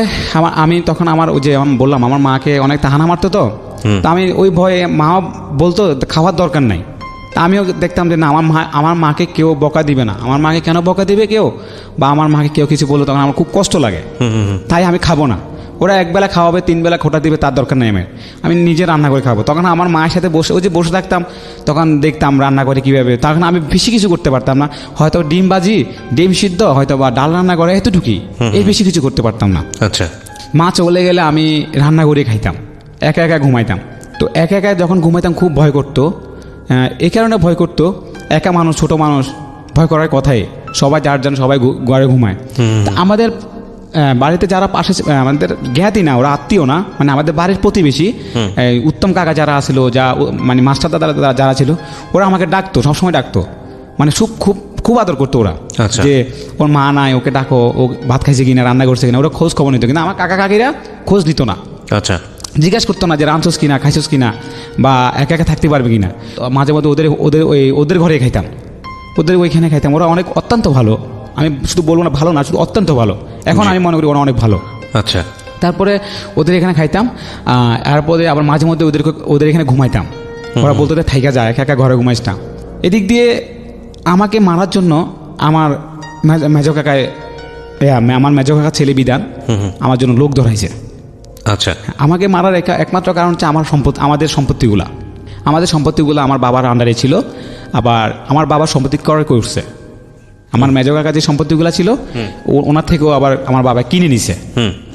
আমি তখন আমার ওই যে আমি বললাম আমার মাকে অনেক তাহানা মারতো, তো আমি ওই ভয়ে, মা বলতো খাওয়ার দরকার নাই, তা আমিও দেখতাম যে না, আমার মাকে কেউ বকা দিবে না, আমার মাকে কেন বকা দিবে কেউ, বা আমার মাকে কেউ কিছু বললো তখন আমার খুব কষ্ট লাগে, তাই আমি খাবো না। ওরা একবেলা খাওয়াবে, 3 বেলা খোটা দিবে, তার দরকার নেই, আমি নিজে রান্না করে খাবো। তখন আমার মায়ের সাথে বসে থাকতাম, তখন দেখতাম রান্না করে কীভাবে। তখন আমি বেশি কিছু করতে পারতাম না, হয়তো ডিম সিদ্ধ, হয়তো বা ডাল রান্না করে, এতটুকুই, এই বেশি কিছু করতে পারতাম না। আচ্ছা। মা চলে গেলে আমি রান্না করে খাইতাম, একা একা ঘুমাইতাম। তো একা একা যখন ঘুমাইতাম খুব ভয় করতো। এই কারণে ভয় করতো, একা মানুষ, ছোট মানুষ, ভয় করার কথাই, সবাই সবাই ঘরে ঘুমায়। আমাদের বাড়িতে যারা পাশে, আমাদের জ্ঞাতি না, ওরা আত্মীয় না, মানে আমাদের বাড়ির প্রতিবেশী উত্তম কাকা যারা আসলো, মানে মাস্টার দাদা যারা ছিল, ওরা আমাকে ডাকতো, সবসময় ডাকতো, মানে খুব আদর করতো ওরা, যে ওর মা নাই, ওকে ডাকো, ও ভাত খাইছে কিনা, রান্না করছে কিনা, ওরা খোঁজ খবর নিত। কিন্তু আমার কাকা কাকিরা খোঁজ নিত না, আচ্ছা। জিজ্ঞাসা করতো না যে রাঁধছোস কিনা, খাইছোস কিনা, বা একা একা থাকতে পারবে কিনা। মাঝে মধ্যে ওদের ঘরে খাইতাম, ওদের ওইখানে খাইতাম। ওরা অনেক অত্যন্ত ভালো, আমি শুধু বলবো না ভালো না, শুধু অত্যন্ত ভালো। এখন আমি মনে করি ওরা অনেক ভালো। আচ্ছা। তারপরে ওদের এখানে খাইতাম, এরপরে আবার মাঝে মধ্যে ওদের এখানে ঘুমাইতাম। ওরা বলতো যে থাইকা যায়, একা একা ঘরে ঘুমাইস না। এদিক দিয়ে আমাকে মারার জন্য আমার মেজো কাকায়, আমার মেজো কাকা ছেলে বিধান আমার জন্য লোক ধরাইছে। আচ্ছা। আমাকে মারার একমাত্র কারণ হচ্ছে আমাদের সম্পত্তিগুলো আমার বাবার আন্ডারে ছিল। আবার আমার বাবার সম্পত্তি ক্রয় করছে, আমার মেজো কাকা যে সম্পত্তিগুলো ছিল ওনার থেকেও আবার আমার বাবা কিনে নিছে।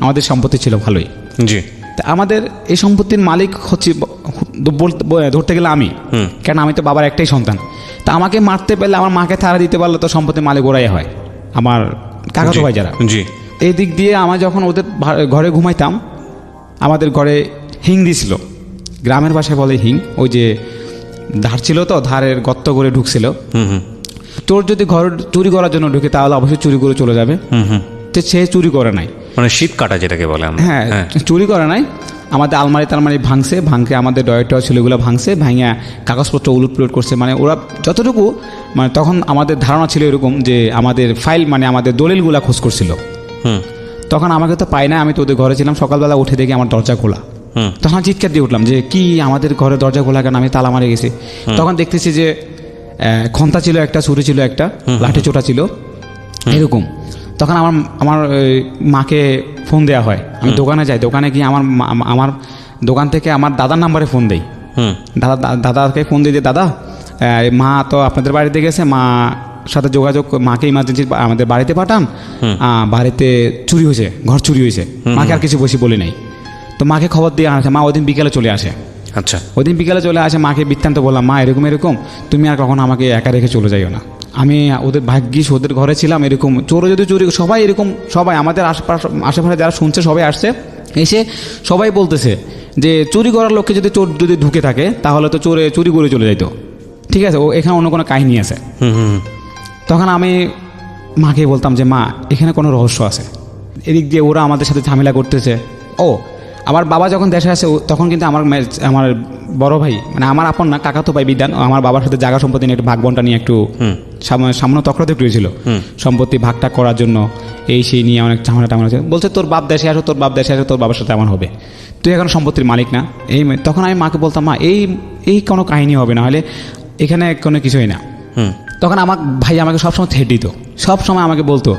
আমাদের সম্পত্তি ছিল ভালোই। জি। তা আমাদের এই সম্পত্তির মালিক হচ্ছে ধরতে গেলে আমি, কারণ আমি তো বাবার একটাই সন্তান। তা আমাকে মারতে পারলে, আমার মাকে তাড়া দিতে পারলে তো সম্পত্তির মালিক ওরাই হয়, আমার কাকাতো ভাই যারা। জি। এই দিক দিয়ে আমার যখন ওদের ঘরে ঘুমাইতাম, আমাদের ঘরে হিং দিছিল, গ্রামের ভাষায় বলে হিং। ওই যে ধার ছিল তো, ধারের গর্ত করে ঢুকছিল। তোর যদি ঘর চুরি করার জন্য ঢুকে তাহলে অবশ্যই চুরি করে চলে যাবে। তো সে চুরি করে নাই, মানে শীত কাটা যেটাকে বলে আমরা। হ্যাঁ, চুরি করে নাই। আমাদের আলমারি ভাঙছে, আমাদের ডয়ের ছিল, এগুলো ভাঙছে, ভাঙিয়া কাগজপত্র উলটপুলট করছে। মানে ওরা যতটুকু, মানে তখন আমাদের ধারণা ছিল এরকম যে আমাদের ফাইল, মানে আমাদের দলিলগুলা খোঁজ করছিল। তখন আমাকে তো পাই না, আমি তো ওদের ঘরে ছিলাম। সকালবেলা উঠে দেখি আমার দরজা খোলা। তখন চিৎকার দিয়ে উঠলাম যে কি আমাদের ঘরে দরজা খোলা কেন, আমি তালা মারে গেছি। তখন দেখতেছি যে খন্তা ছিল একটা, ছুরি ছিল একটা, লাঠি চোটা ছিল এরকম। তখন আমার মাকে ফোন দেওয়া হয়। আমি দোকানে যাই, দোকানে গিয়ে আমার দোকান থেকে আমার দাদার নাম্বারে ফোন দেই। দাদাকে ফোন দিয়ে, দাদা মা তো আপনাদের বাড়িতে গেছে, মা সাথে যোগাযোগ, মাকে ইমার্জেন্সি আমাদের বাড়িতে পাঠান, বাড়িতে চুরি হয়েছে, ঘর চুরি হয়েছে। মাকে আর কিছু বেশি বলি নাই। তো মাকে খবর দিয়ে আনছে, মা ওদিন বিকেলে চলে আসে। আচ্ছা। ওদিন বিকেলে চলে আসে, মাকে বৃত্তান্ত বললাম, মা এরকম এরকম, তুমি আর কখনো আমাকে একা রেখে চলে যাইও না। আমি ওদের ভাগ্যিস ওদের ঘরে ছিলাম। এরকম চোরও যদি চুরি, সবাই এরকম, সবাই আমাদের আশেপাশে যারা শুনছে সবাই আসছে, এসে সবাই বলতেছে যে চুরি করার লোককে যদি চোর যদি ঢুকে থাকে তাহলে তো চুরি করে চলে যাইতো। ঠিক আছে, ও এখানে অন্য কোনো কাহিনী আছে। তখন আমি মাকে বলতাম যে মা এখানে কোনো রহস্য আছে। এদিক দিয়ে ওরা আমাদের সাথে ঝামেলা করতেছে। আমার বাবা যখন দেশে আসে তখন কিন্তু আমার বড় ভাই, মানে আমার আপন না, কাকাতো ভাই বিধান, আমার বাবার সাথে জায়গা সম্পত্তি নিয়ে একটু ভাগ বন্টন নিয়ে একটু সামনে তক্রাতে হয়েছিল সম্পত্তি ভাগটা করার জন্য। এই সেই নিয়ে অনেক ঝামেলা হচ্ছে। বলছে তোর বাপ দেশে আসো, তোর বাবার সাথে এমন হবে, তুই এখন সম্পত্তির মালিক না। তখন আমি মাকে বলতাম, মা এই কোনো কাহিনী হবে না, হলে এখানে কোনো কিছুই না। তখন আমার ভাই আমাকে সবসময় থ্রেট দিত, সবসময় আমাকে বলতো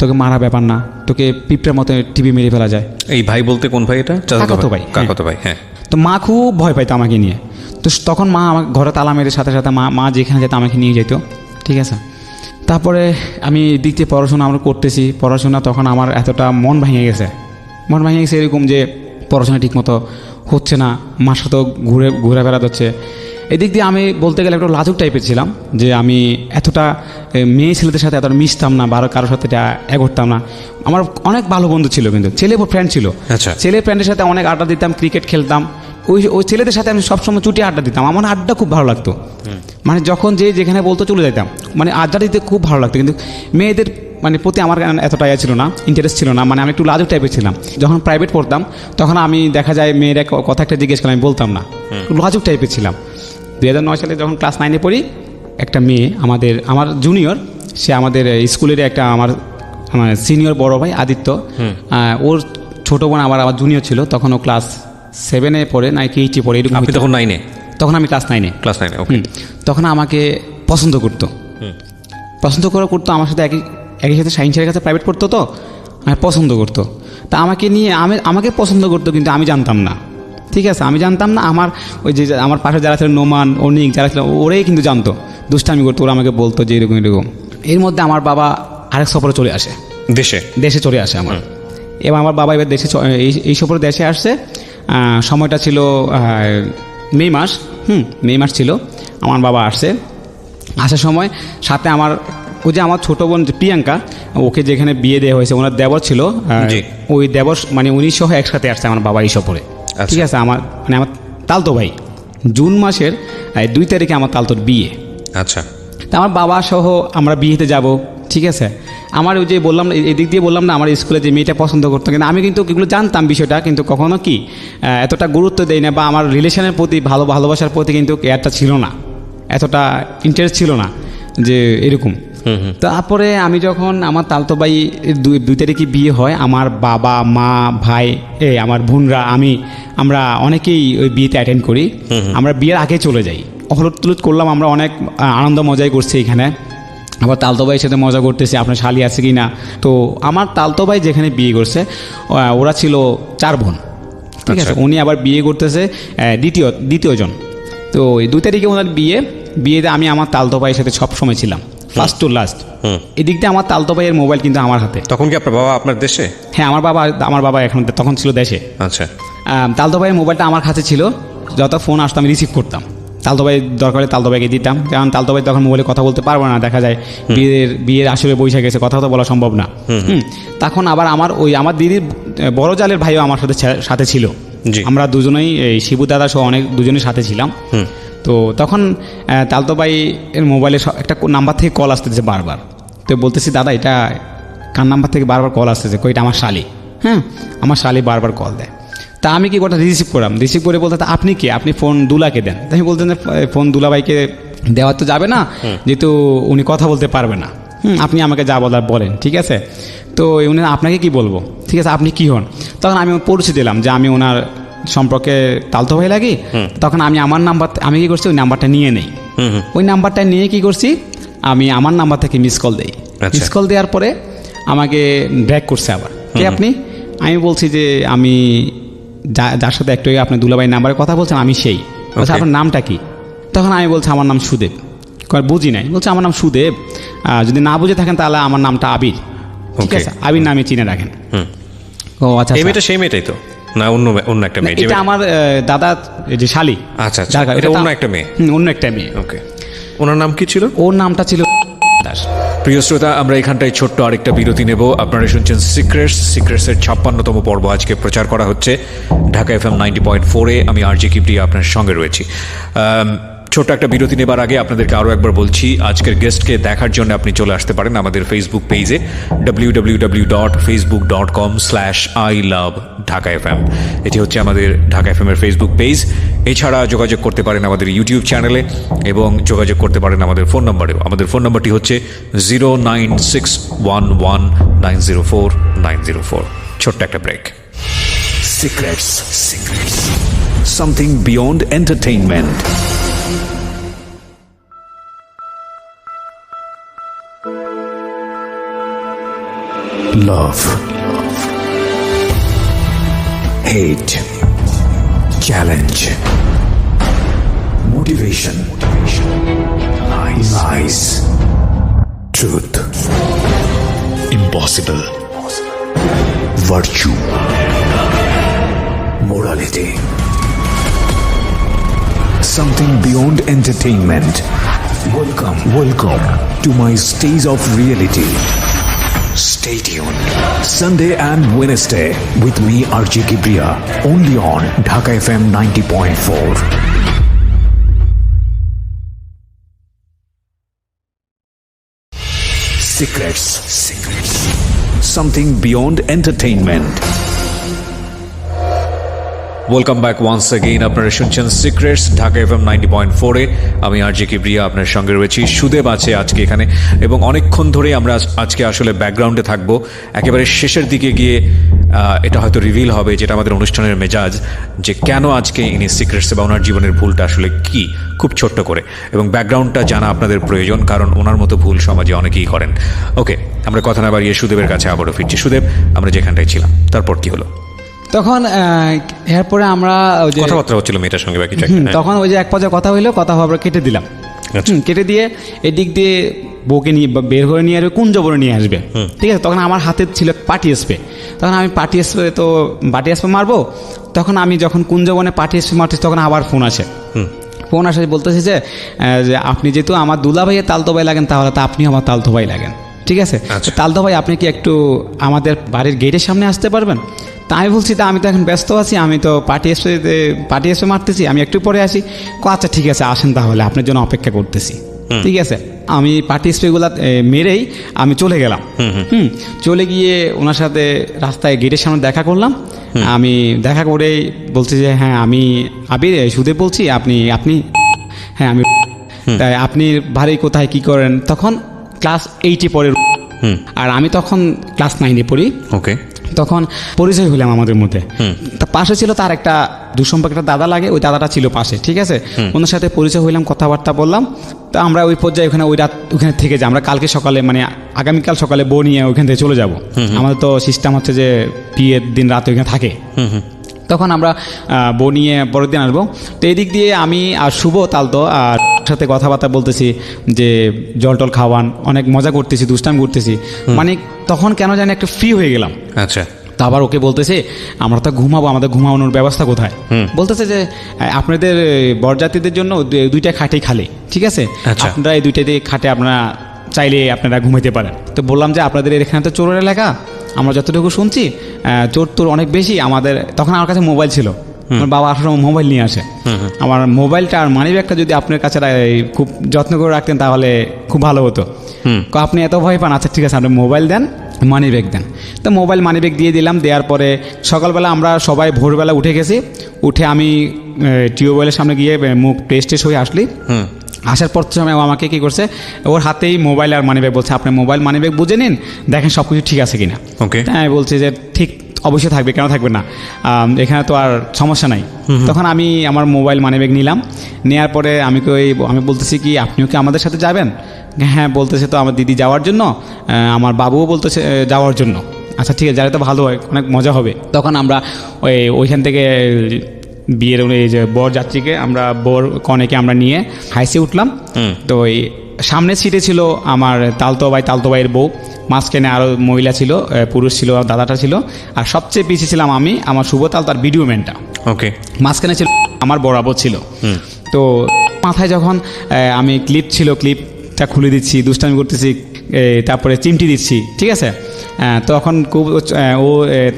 তোকে মারা ব্যাপার না, তোকে পিঁপড়ের মতো টিভি মেরে ফেলা যায়। এই ভাই বলতে কোন ভাই এটা? কাকাতো ভাই। কাকাতো ভাই, হ্যাঁ। তো মা খুব ভয় পাইতো আমাকে নিয়ে। তো তখন মা আমার ঘরে তালা মেরে সাথে সাথে মা যেখানে যেত আমাকে নিয়ে যেত। ঠিক আছে, তারপরে আমি দিক দিয়ে পড়াশোনা আমরা করতেছি, পড়াশোনা তখন আমার এতটা মন ভেঙে গেছে এরকম যে পড়াশোনা ঠিকমতো হচ্ছে না, মার সাথেও ঘুরে বেড়াতে হচ্ছে। এদিক দিয়ে আমি বলতে গেলে একটু লাজুক টাইপের ছিলাম, যে আমি এতটা মেয়ে ছেলেদের সাথে এতটা মিশতাম না, কারোর সাথে করতাম না। আমার অনেক ভালো বন্ধু ছিল, কিন্তু ছেলে ফ্রেন্ড ছিল। আচ্ছা। ছেলে ফ্রেন্ডের সাথে অনেক আড্ডা দিতাম, ক্রিকেট খেলতাম। ওই ছেলেদের সাথে আমি সবসময় চুটি আড্ডা দিতাম। আমার আড্ডা খুব ভালো লাগতো, মানে যখন যেখানে বলতো চলে যেতাম, মানে আড্ডা দিতে খুব ভালো লাগতো। কিন্তু মেয়েদের মানে প্রতি আমার এতটা ছিল না, ইন্টারেস্ট ছিল না, মানে আমি একটু লাজুক টাইপের ছিলাম। যখন প্রাইভেট পড়তাম তখন আমি দেখা যায় মেয়েরা কথা একটা জিজ্ঞেস করলাম, আমি বলতাম না, লাজুক টাইপের ছিলাম। 2009 সালে যখন ক্লাস 9-এ পড়ি, একটা মেয়ে আমার জুনিয়র, সে আমাদের স্কুলের একটা আমার সিনিয়র বড় ভাই আদিত্য, ওর ছোট বোন আমার জুনিয়র ছিল। তখন ও ক্লাস 7-এ পড়ে, নাকি 8-এ পড়ে এরকম। আপনি তখন 9-এ? তখন আমি ক্লাস 9-এ। ওকে। তখন আমাকে পছন্দ করতো আমার সাথে একই সাথে সায়েন্সের কাছে প্রাইভেট পড়তো, তো আমি পছন্দ করতো। তা আমাকে পছন্দ করতো, কিন্তু আমি জানতাম না। ঠিক আছে, আমি জানতাম না। আমার ওই যে আমার পাশে যারা ছিল, নোমান, অনিক যারা ছিল, ওরাই কিন্তু জানতো, দুষ্টামি করতো। ওরা আমাকে বলতো যে এরকম। এর মধ্যে আমার বাবা আরেক সফরে চলে আসে, দেশে চলে আসে আমার। এবং আমার বাবা এবার এই সফরে দেশে আসছে। সময়টা ছিল মে মাস ছিল। আমার বাবা আসছে, আসার সময় সাথে আমার আমার ছোট বোন প্রিয়াঙ্কা, ওকে যেখানে বিয়ে দেওয়া হয়েছে, ওনার দেবর ছিল। ওই দেবর মানে 19 একসাথে আসছে আমার বাবা এই সফরে। ঠিক আছে, আমার তালতো ভাই, জুন মাসের 2 তারিখে আমার তালতোর বিয়ে। আচ্ছা। তা আমার বাবা সহ আমরা বিয়েতে যাব। ঠিক আছে, আমার ওই যে বললাম এদিক দিয়ে বললাম না আমার স্কুলে যে মেয়েটা পছন্দ করতো, কিন্তু আমি কিন্তু এগুলো জানতাম বিষয়টা, কিন্তু কখনো কি এতটা গুরুত্ব দেই না, বা আমার রিলেশনের প্রতি ভালোবাসার প্রতি কিন্তু কেয়ারটা ছিল না, এতটা ইন্টারেস্ট ছিল না যে এরকম। তারপরে আমি যখন আমার তালতো ভাই 2 তারিখে বিয়ে হয়, আমার বাবা মা ভাই আমার বোনরা আমরা অনেকেই ওই বিয়েতে অ্যাটেন্ড করি। আমরা বিয়ের আগে চলে যাই, হলুদ তুলুদ করলাম, আমরা অনেক আনন্দ মজাই করছি এখানে। আবার তালতো ভাইয়ের সাথে মজা করতেছি, আপনার শালি আছে কি না। তো আমার তালতো ভাই যেখানে বিয়ে করছে ওরা ছিল 4 বোন, ঠিক আছে। উনি আবার বিয়ে করতেছে দ্বিতীয়জন। তো এই 2 তারিখে ওনার বিয়েতে আমি আমার তালতো ভাইয়ের সাথে সব সময় ছিলাম, ফার্স্ট টু লাস্ট। এদিক দিয়ে আমার তালতো ভাইয়ের মোবাইল কিন্তু আমার হাতে। তখন কি আপনার বাবা আপনার দেশে? হ্যাঁ, আমার বাবা এখন তখন ছিল দেশে। আচ্ছা। তালতো ভাইয়ের মোবাইলটা আমার কাছে ছিল, যত ফোন আসতো আমি রিসিভ করতাম। তালতো ভাই দরকার হলে তালতো ভাইকে দিতাম, কারণ তালতো ভাই তখন মোবাইলে কথা বলতে পারবো না, দেখা যায় বিয়ের আসলে বৈশাখ গেছে, কথা তো বলা সম্ভব না। তখন আবার আমার দিদির বড় জালের ভাইও আমার সাথে ছিল। আমরা দুজনেই এই শিবু দাদা সহ দুজনের সাথে ছিলাম। তো তখন তালতো ভাই এর মোবাইলে একটা নাম্বার থেকে কল আসতেছে বারবার। তো বলতেছি, দাদা এটা কার নাম্বার থেকে বারবার কল আসতেছে? এটা আমার শালি। হ্যাঁ, আমার শালি বারবার কল দেয়। তা আমি কি কথা রিসিভ করে বলতে, আপনি কি, আপনি ফোন দুলাকে দেন। তাই আমি বলতেন যে ফোন দুলাভাইকে দেওয়া তো যাবে না, যেহেতু উনি কথা বলতে পারবে না। আপনি আমাকে যা বলার বলেন, ঠিক আছে। তো উনি, আপনাকে কি বলবো, ঠিক আছে, আপনি কি হন? তখন আমি পরিচয় দিলাম যে আমি ওনার সম্পর্কে তালতো ভাই লাগি। তখন আমি কি করছি, ওই নাম্বারটা নিয়ে নেই। ওই নাম্বারটা নিয়ে কি করছি, আমি আমার নাম্বার থেকে মিস কল দেই। মিস কল দেওয়ার পরে আমাকে ব্যাক করছে আবার, কে আপনি? আমি বলছি যে আমি যার সাথে একটু আপনার দুলাভাই নাম্বারে কথা বলছেন আমি সেই। বলছে আপনার নামটা কি? তখন আমি বলছি আমার নাম সুদেব। বুঝি নাই। বলছে আমার নাম সুদেব, যদি না বুঝে থাকেন তাহলে আমার নামটা আবির, ঠিক আছে, আবির নামে চিনে রাখেন। ও আচ্ছা, এই মেয়েটা সেই মেয়েটাই তো না? অন্য একটা মেয়ে? এটা আমার দাদা যে শালি। আচ্ছা, এটা অন্য একটা মেয়ে? অন্য একটা মেয়ে। ওকে। ওনার নাম কি ছিল? ওর নামটা ছিল দাস। প্রিয় শ্রোতা, আমরা এখানটায় ছোট্ট আরেকটা বিরতি নেব। আপনারা শুনছেন সিক্রেটসের 56তম পর্ব আজকে প্রচার করা হচ্ছে ঢাকা FM 90.4-এ। আমি আরজে কিবরিয়া আপনার সঙ্গে রয়েছি। ছোট্ট একটা বিরতি নেবার আগে আপনাদেরকে আরও একবার বলছি, আজকের গেস্টকে দেখার জন্য আপনি চলে আসতে পারেন আমাদের ফেসবুক পেজে www.facebook.com/iloveDhakaFM। এটি হচ্ছে আমাদের ঢাকা FM এর ফেসবুক পেজ। এছাড়া যোগাযোগ করতে পারেন আমাদের ইউটিউব চ্যানেলে এবং যোগাযোগ করতে পারেন আমাদের ফোন নম্বরেও। আমাদের ফোন নম্বরটি হচ্ছে 09611904904। ছোট্ট একটা break. Secrets. Something beyond entertainment. Love. Hate. Challenge. Motivation. Lies. Truth. Impossible. Virtue. Morality. Something beyond entertainment. Welcome to my stage of reality. Stay tuned. Sunday and Wednesday with me RJ Kibriya, only on Dhaka FM 90.4. Secrets. Something beyond entertainment. Welcome back once again. আপনারা শুনছেন secrets Dhaka FM 90.4-এ। আমি RJ Kibria আপনার সঙ্গে রয়েছি। সুদেব আছে আজকে এখানে এবং অনেকক্ষণ ধরে আমরা আজকে আসলে ব্যাকগ্রাউন্ডে থাকবো। একেবারে শেষের দিকে গিয়ে এটা হয়তো রিভিল হবে, যেটা আমাদের অনুষ্ঠানের মেজাজ, যে কেন আজকে ইনি সিক্রেটসে বা ওনার জীবনের ভুলটা আসলে কি, খুব ছোট্ট করে। এবং ব্যাকগ্রাউন্ডটা জানা আপনাদের প্রয়োজন, কারণ ওনার মতো ভুল সমাজে অনেকেই করেন। ওকে, আমরা কথা না বাড়িয়ে সুদেবের কাছে আবারও ফিরছি। সুদেব, আমরা যেখানটায় ছিলাম তারপর কি হলো? তখন এরপরে আমরা কথাবার্তা হচ্ছিল মেয়েটার সঙ্গে বাকি। তখন ওই যে এক পর্যায়ে কথা হইলো, কথা হওয়ার কেটে দিলাম। কেটে দিয়ে এদিক দিয়ে বউকে নিয়ে বের করে নিয়ে আসবে, কুঞ্জবরে নিয়ে আসবে, ঠিক আছে। তখন আমার হাতে ছিল পার্টি স্প্রে। তখন আমি পার্টি স্প্রে মারবো। তখন আমি যখন কুঞ্জবনে পার্টি স্প্রে মারছি, তখন আবার ফোন আসে বলতেছে যে আপনি যেহেতু আমার দুলা ভাইয়ের তালতো ভাই লাগেন, তাহলে তো আপনিও আমার তালতো ভাই লাগেন, ঠিক আছে। তালতো ভাই, আপনি কি একটু আমাদের বাড়ির গেটের সামনে আসতে পারবেন? তা আমি বলছি, তা আমি তো এখন ব্যস্ত আছি, আমি তো পার্টি স্প্রে মারতেছি, আমি একটু পরে আসি। আচ্ছা ঠিক আছে, আসেন তাহলে, আপনার জন্য অপেক্ষা করতেছি। ঠিক আছে, আমি পার্টি স্প্রেগুলো মেরেই আমি চলে গেলাম। চলে গিয়ে ওনার সাথে রাস্তায় গেটের সামনে দেখা করলাম। আমি দেখা করে বলছি যে হ্যাঁ আমি আবির সুদেব বলছি, আপনি হ্যাঁ আমি, তাই আপনি বাড়ি কোথায় কি করেন? তখন ক্লাস 8-এ পড়ে আর আমি তখন ক্লাস 9-এ পড়ি। ওকে। তখন পরিচয় হইলাম আমাদের মধ্যে। তার পাশে ছিল তার একটা দুঃসম্পর্ক একটা দাদা লাগে, ওই দাদাটা ছিল পাশে। ঠিক আছে, ওনার সাথে পরিচয় হইলাম, কথাবার্তা বললাম। তো আমরা ওই পর্যায়ে ওই রাত ওখানে থেকে যাই। আমরা কালকে সকালে মানে আগামীকাল সকালে বউ নিয়ে ওইখান থেকে চলে যাব। আমাদের তো সিস্টেম হচ্ছে যে বিয়ের দিন রাতে ওইখানে থাকে। তখন আমরা বউ নিয়ে পরের দিন আসবো। তো এই দিক দিয়ে আমি আর শুভ তালতো আর সাথে কথাবার্তা বলতেছি যে জল টল খাওয়ান, অনেক মজা করতেছি, দুষ্টামি করতেছি। মানে তখন কেন জানি একটু ফ্রি হয়ে গেলাম। আচ্ছা। তো আবার ওকে বলতেছে আমরা তো ঘুমাবো, আমাদের ঘুমানোর ব্যবস্থা কোথায়? বলতেছে যে আপনাদের বরযাত্রীদের জন্য 2টা খাটেই খালি, ঠিক আছে, আপনারা এই 2টা দিয়ে খাটে আপনারা চাইলে আপনারা ঘুমাইতে পারেন। তো বললাম যে আপনাদের এখানে তো চোরের এলাকা, আমরা যতটুকু শুনছি চোর তোর অনেক বেশি। আমাদের তখন আমার কাছে মোবাইল ছিল, আমার বাবা আসার সময় মোবাইল নিয়ে আসে। আমার মোবাইলটা আর মানি ব্যাগটা যদি আপনার কাছে খুব যত্ন করে রাখতেন তাহলে খুব ভালো হতো। আপনি এত ভয় পান, আচ্ছা ঠিক আছে আপনি মোবাইল দেন, মানি ব্যাগ দেন। তো মোবাইল মানি ব্যাগ দিয়ে দিলাম। দেওয়ার পরে সকালবেলা আমরা সবাই ভোরবেলা উঠে গেছি। উঠে আমি টিউবওয়েলের সামনে গিয়ে মুখ টেস্ট হয়ে আসলি। আসার পর সময় আমাকে কী করছে, ওর হাতেই মোবাইল আর মানি ব্যাগ, বলছে আপনি মোবাইল মানি ব্যাগ বুঝে নিন, দেখেন সব কিছু ঠিক আছে কিনা। ওকে। হ্যাঁ বলছে যে ঠিক অবশ্যই থাকবে, কেন থাকবে না, এখানে তো আর সমস্যা নাই। তখন আমি আমার মোবাইল মানি ব্যাগ নিলাম। নেওয়ার পরে আমি বলতেছি কি আপনিও কি আমাদের সাথে যাবেন? হ্যাঁ বলতেছে তো আমার দিদি যাওয়ার জন্য, আমার বাবুও বলতেছে যাওয়ার জন্য। আচ্ছা ঠিক আছে, যারা তো ভালো হয়, অনেক মজা হবে। তখন আমরা ওইখান থেকে বিয়ের এই যে বর যাত্রীকে আমরা কনেকে আমরা নিয়ে হাইসে উঠলাম। তো ওই সামনের সিটে ছিল আমার তালতো ভাইয়ের বউ, মাঝখানে আরও মহিলা ছিল, পুরুষ ছিল, দাদাটা ছিল, আর সবচেয়ে পিছিয়ে ছিলাম আমি, আমার শুভ তালতো আর ভিডিও ম্যানটা। ওকে। মাঝখানে ছিল আমার বরাবর ছিল। তো মাথায় যখন আমি ক্লিপটা খুলে দিচ্ছি, দুষ্টামি করতেছি, তারপরে চিমটি দিচ্ছি, ঠিক আছে, তখন খুব ও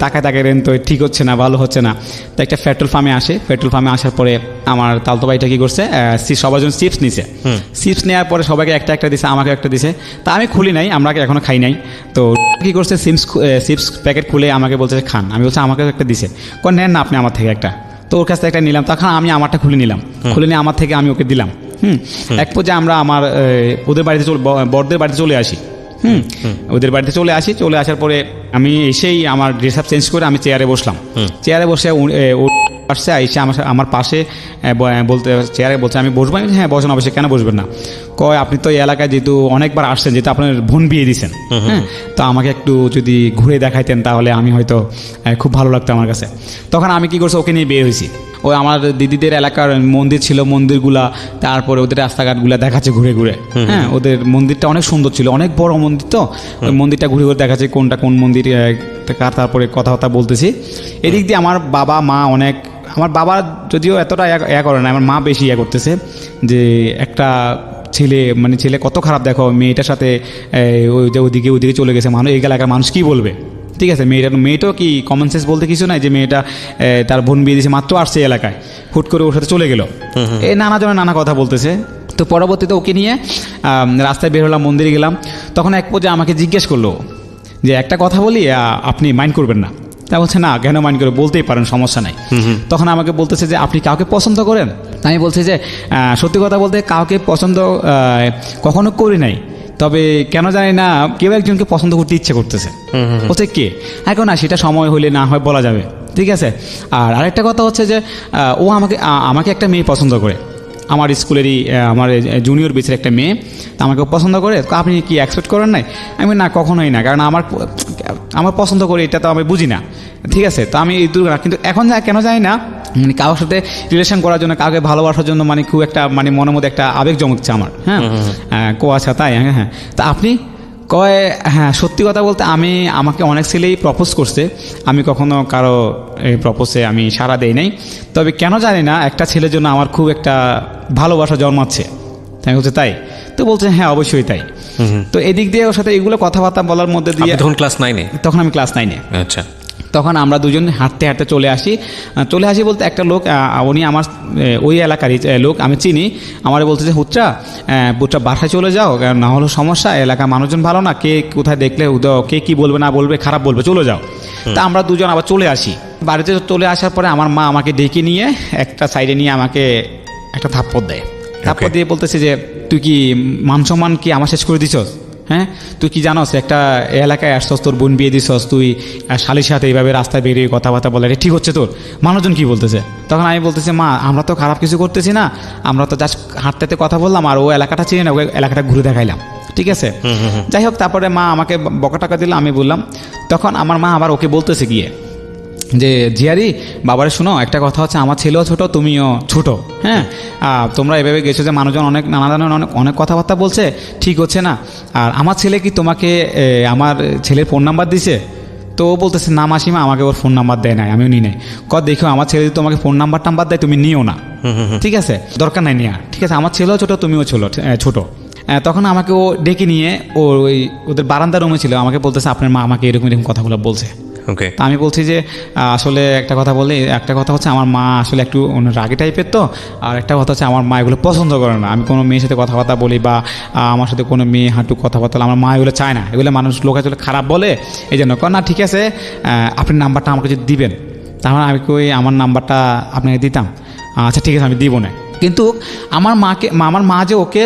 তাকায় রেন, তো ঠিক হচ্ছে না, ভালো হচ্ছে না। তো একটা পেট্রোল পাম্পে আসে। পেট্রোল পাম্পে আসার পরে আমার তালতো ভাইটা কী করছে, সবার জন্য চিপস নিছে। চিপস নেওয়ার পরে সবাইকে একটা দিছে, আমাকে একটা দিছে। তা আমি খুলি নাই, আমরা এখনও খাই নাই। তো কী করছে, চিপস প্যাকেট খুলে আমাকে বলছে খান। আমি বলছি আমাকে একটা দিছে, নেন না আপনি আমার থেকে একটা। তো ওর কাছ থেকে একটা নিলাম। তখন আমি আমারটা খুলে নিলাম, খুলে নিয়ে আমার থেকে আমি ওকে দিলাম। এক পর্যায়ে আমরা ওদের বাড়িতে বড়দের বাড়িতে চলে আসি। ওদের বাড়িতে চলে আসার পরে আমি এসেই আমার ড্রেস আপ চেঞ্জ করে আমি চেয়ারে বসলাম। চেয়ারে বসে আসছে, এসে আমার পাশে চেয়ারে বলছে আমি বসবো। হ্যাঁ বসেন, অবশ্যই, কেন বসবেন না। কয় আপনি তো এই এলাকায় যেহেতু অনেকবার আসছেন, যেহেতু আপনার বোন বিয়ে দিয়েছেন, হ্যাঁ, তো আমাকে একটু যদি ঘুরে দেখাইতেন তাহলে আমি হয়তো খুব ভালো লাগতো আমার কাছে। তখন আমি কি করছি, ওকে নিয়ে বের হয়েছি। ওই আমার দিদিদের এলাকার মন্দির ছিল, মন্দিরগুলা, তারপরে ওদের রাস্তাঘাটগুলা দেখাচ্ছে ঘুরে ঘুরে। হ্যাঁ, ওদের মন্দিরটা অনেক সুন্দর ছিল, অনেক বড় মন্দির। তো ওই মন্দিরটা ঘুরে ঘুরে দেখাচ্ছে কোনটা কোন মন্দির, তারপরে কথাবার্তা বলতেছি। এদিক দিয়ে আমার বাবা মা আমার বাবা যদিও এতটা করে না, আমার মা বেশি করতেছে যে একটা ছেলে কত খারাপ, দেখো মেয়েটার সাথে ওদিকে চলে গেছে, এই এলাকার মানুষ কি বলবে। ঠিক আছে, মেয়েটাও কি কমন সেন্স বলতে কিছু নাই যে মেয়েটা তার বোন বিয়ে দিয়েছে, মাত্র আসছে এলাকায়, হুট করে ওর সাথে চলে গেল। এই নানা জনের নানা কথা বলতেছে। তো পরবর্তীতে ওকে নিয়ে রাস্তায় বের হলাম, মন্দিরে গেলাম। তখন এক পর্যায়ে আমাকে জিজ্ঞেস করলো যে একটা কথা বলি, আপনি মাইন্ড করবেন না? তা বলছে না, কেন মাইন্ড করে, বলতেই পারেন, সমস্যা নাই। তখন আমাকে বলতেছে যে আপনি কাউকে পছন্দ করেন? আমি বলছি যে সত্যি কথা বলতে কাউকে পছন্দ কখনো করি নাই, তবে কেন জানি না কেউ একজনকে পছন্দ করতে ইচ্ছে করতেছে। বলছে কে? এখন না, সেটা সময় হলে না হয় বলা যাবে, ঠিক আছে। আর আরেকটা কথা হচ্ছে যে ও আমাকে একটা মেয়ে পছন্দ করে, আমার স্কুলেরই আমার জুনিয়র বেচের একটা মেয়ে, আমাকে পছন্দ করে। আপনি কি এক্সপেক্ট করেন নাই? আমি না, কখনোই না, কারণ আমার পছন্দ করে এটা তো আমি বুঝি না, ঠিক আছে। তো আমি কিন্তু এখন কেন জানি না, কারোর সাথে রিলেশন করার জন্য, কাউকে ভালোবাসার জন্য খুব একটা মনের মধ্যে একটা আবেগ জমকছে আমার। হ্যাঁ, আচ্ছা তাই? হ্যাঁ। তা আপনি? কয় হ্যাঁ, সত্যি কথা বলতে আমাকে অনেক ছেলেই প্রপোজ করছে, আমি কখনো কারো প্রপোজে আমি সাড়া দেই নাই, তবে কেন জানি না একটা ছেলের জন্য আমার খুব একটা ভালোবাসা জন্মাচ্ছে। তাই বলছে তাই? তো বলছে হ্যাঁ অবশ্যই তাই। তো এদিক দিয়ে ওর সাথে এগুলো কথাবার্তা বলার মধ্যে দিয়ে তখন ক্লাস 9-এ? তখন আমি ক্লাস 9-এ। আচ্ছা। তখন আমরা দুজন হাঁটতে হাঁটতে চলে আসি বলতে একটা লোক উনি আমার ওই এলাকারই লোক, আমি চিনি। আমার বলতে যে বুটরা বাসায় চলে যাও, না হলো সমস্যা, এলাকার মানুষজন ভালো না, কে কোথায় দেখলে কে কী বলবে না বলবে, খারাপ বলবে, চলে যাও। তা আমরা দুজন আবার চলে আসি। বাড়িতে চলে আসার পরে আমার মা আমাকে ডেকে নিয়ে একটা সাইডে নিয়ে আমাকে একটা থাপ্পড় দেয়। থাপ্পড় দিয়ে বলতেছে যে তুই কি মান সম্মান কি আমার শেষ করে দিছস? হ্যাঁ, তুই কি জানোস একটা এলাকায় আসছস, তোর বোন বিয়ে দিছস, তুই শালির সাথে এইভাবে রাস্তায় বেরিয়ে কথাবার্তা বলে, এটা ঠিক হচ্ছে তোর? মানুষজন কি বলতেছে? তখন আমি বলতেছি, মা আমরা তো খারাপ কিছু করতেছি না, আমরা তো জাস্ট হাঁটতে কথা বললাম, আর ও এলাকাটা চিনি না, ওই এলাকাটা ঘুরে দেখাইলাম, ঠিক আছে? যাই হোক, তারপরে মা আমাকে বকা টাকা দিল, আমি বললাম। তখন আমার মা আবার ওকে বলতেছে গিয়ে যে জিয়ারি বাবারে শোনো, একটা কথা হচ্ছে আমার ছেলেও ছোট, তুমিও ছোট, হ্যাঁ, তোমরা এভাবে গেছো যে মানুষজন নানা ধরনের অনেক কথাবার্তা বলছে, ঠিক হচ্ছে না। আর আমার ছেলে কি তোমাকে আমার ছেলের ফোন নাম্বার দিছে? তো ও বলতেছে না মাসিমা, আমাকে ওর ফোন নাম্বার দেয় নাই, আমিও নিই নাই। দেখো আমার ছেলে যদি তোমাকে ফোন নাম্বার দেয় তুমি নিও না, ঠিক আছে? দরকার নাই নেওয়া, ঠিক আছে? আমার ছেলেও ছোট, তুমিও ছোট। তখন আমাকে ও ডেকে নিয়ে ওদের বারান্দা রুমে ছিল, আমাকে বলতেছে আপনার মা আমাকে এরকম কথাগুলো বলছে। তা আমি বলছি যে আসলে একটা কথা হচ্ছে আমার মা আসলে একটু রাগী টাইপের, তো আর একটা কথা হচ্ছে আমার মা এগুলো পছন্দ করে না, আমি কোনো মেয়ের সাথে কথাবার্তা বলি বা আমার সাথে কোনো মেয়ে হাঁটু কথাবার্তা, আমার মা এগুলো চায় না, এগুলো লোক আসলে খারাপ বলে, এই জন্য। না ঠিক আছে, আপনি নাম্বারটা আমাকে যদি দিবেন তাহলে আমি আমার নাম্বারটা আপনাকে দিতাম। আচ্ছা ঠিক আছে, আমি দিব না। কিন্তু আমার মা যে ওকে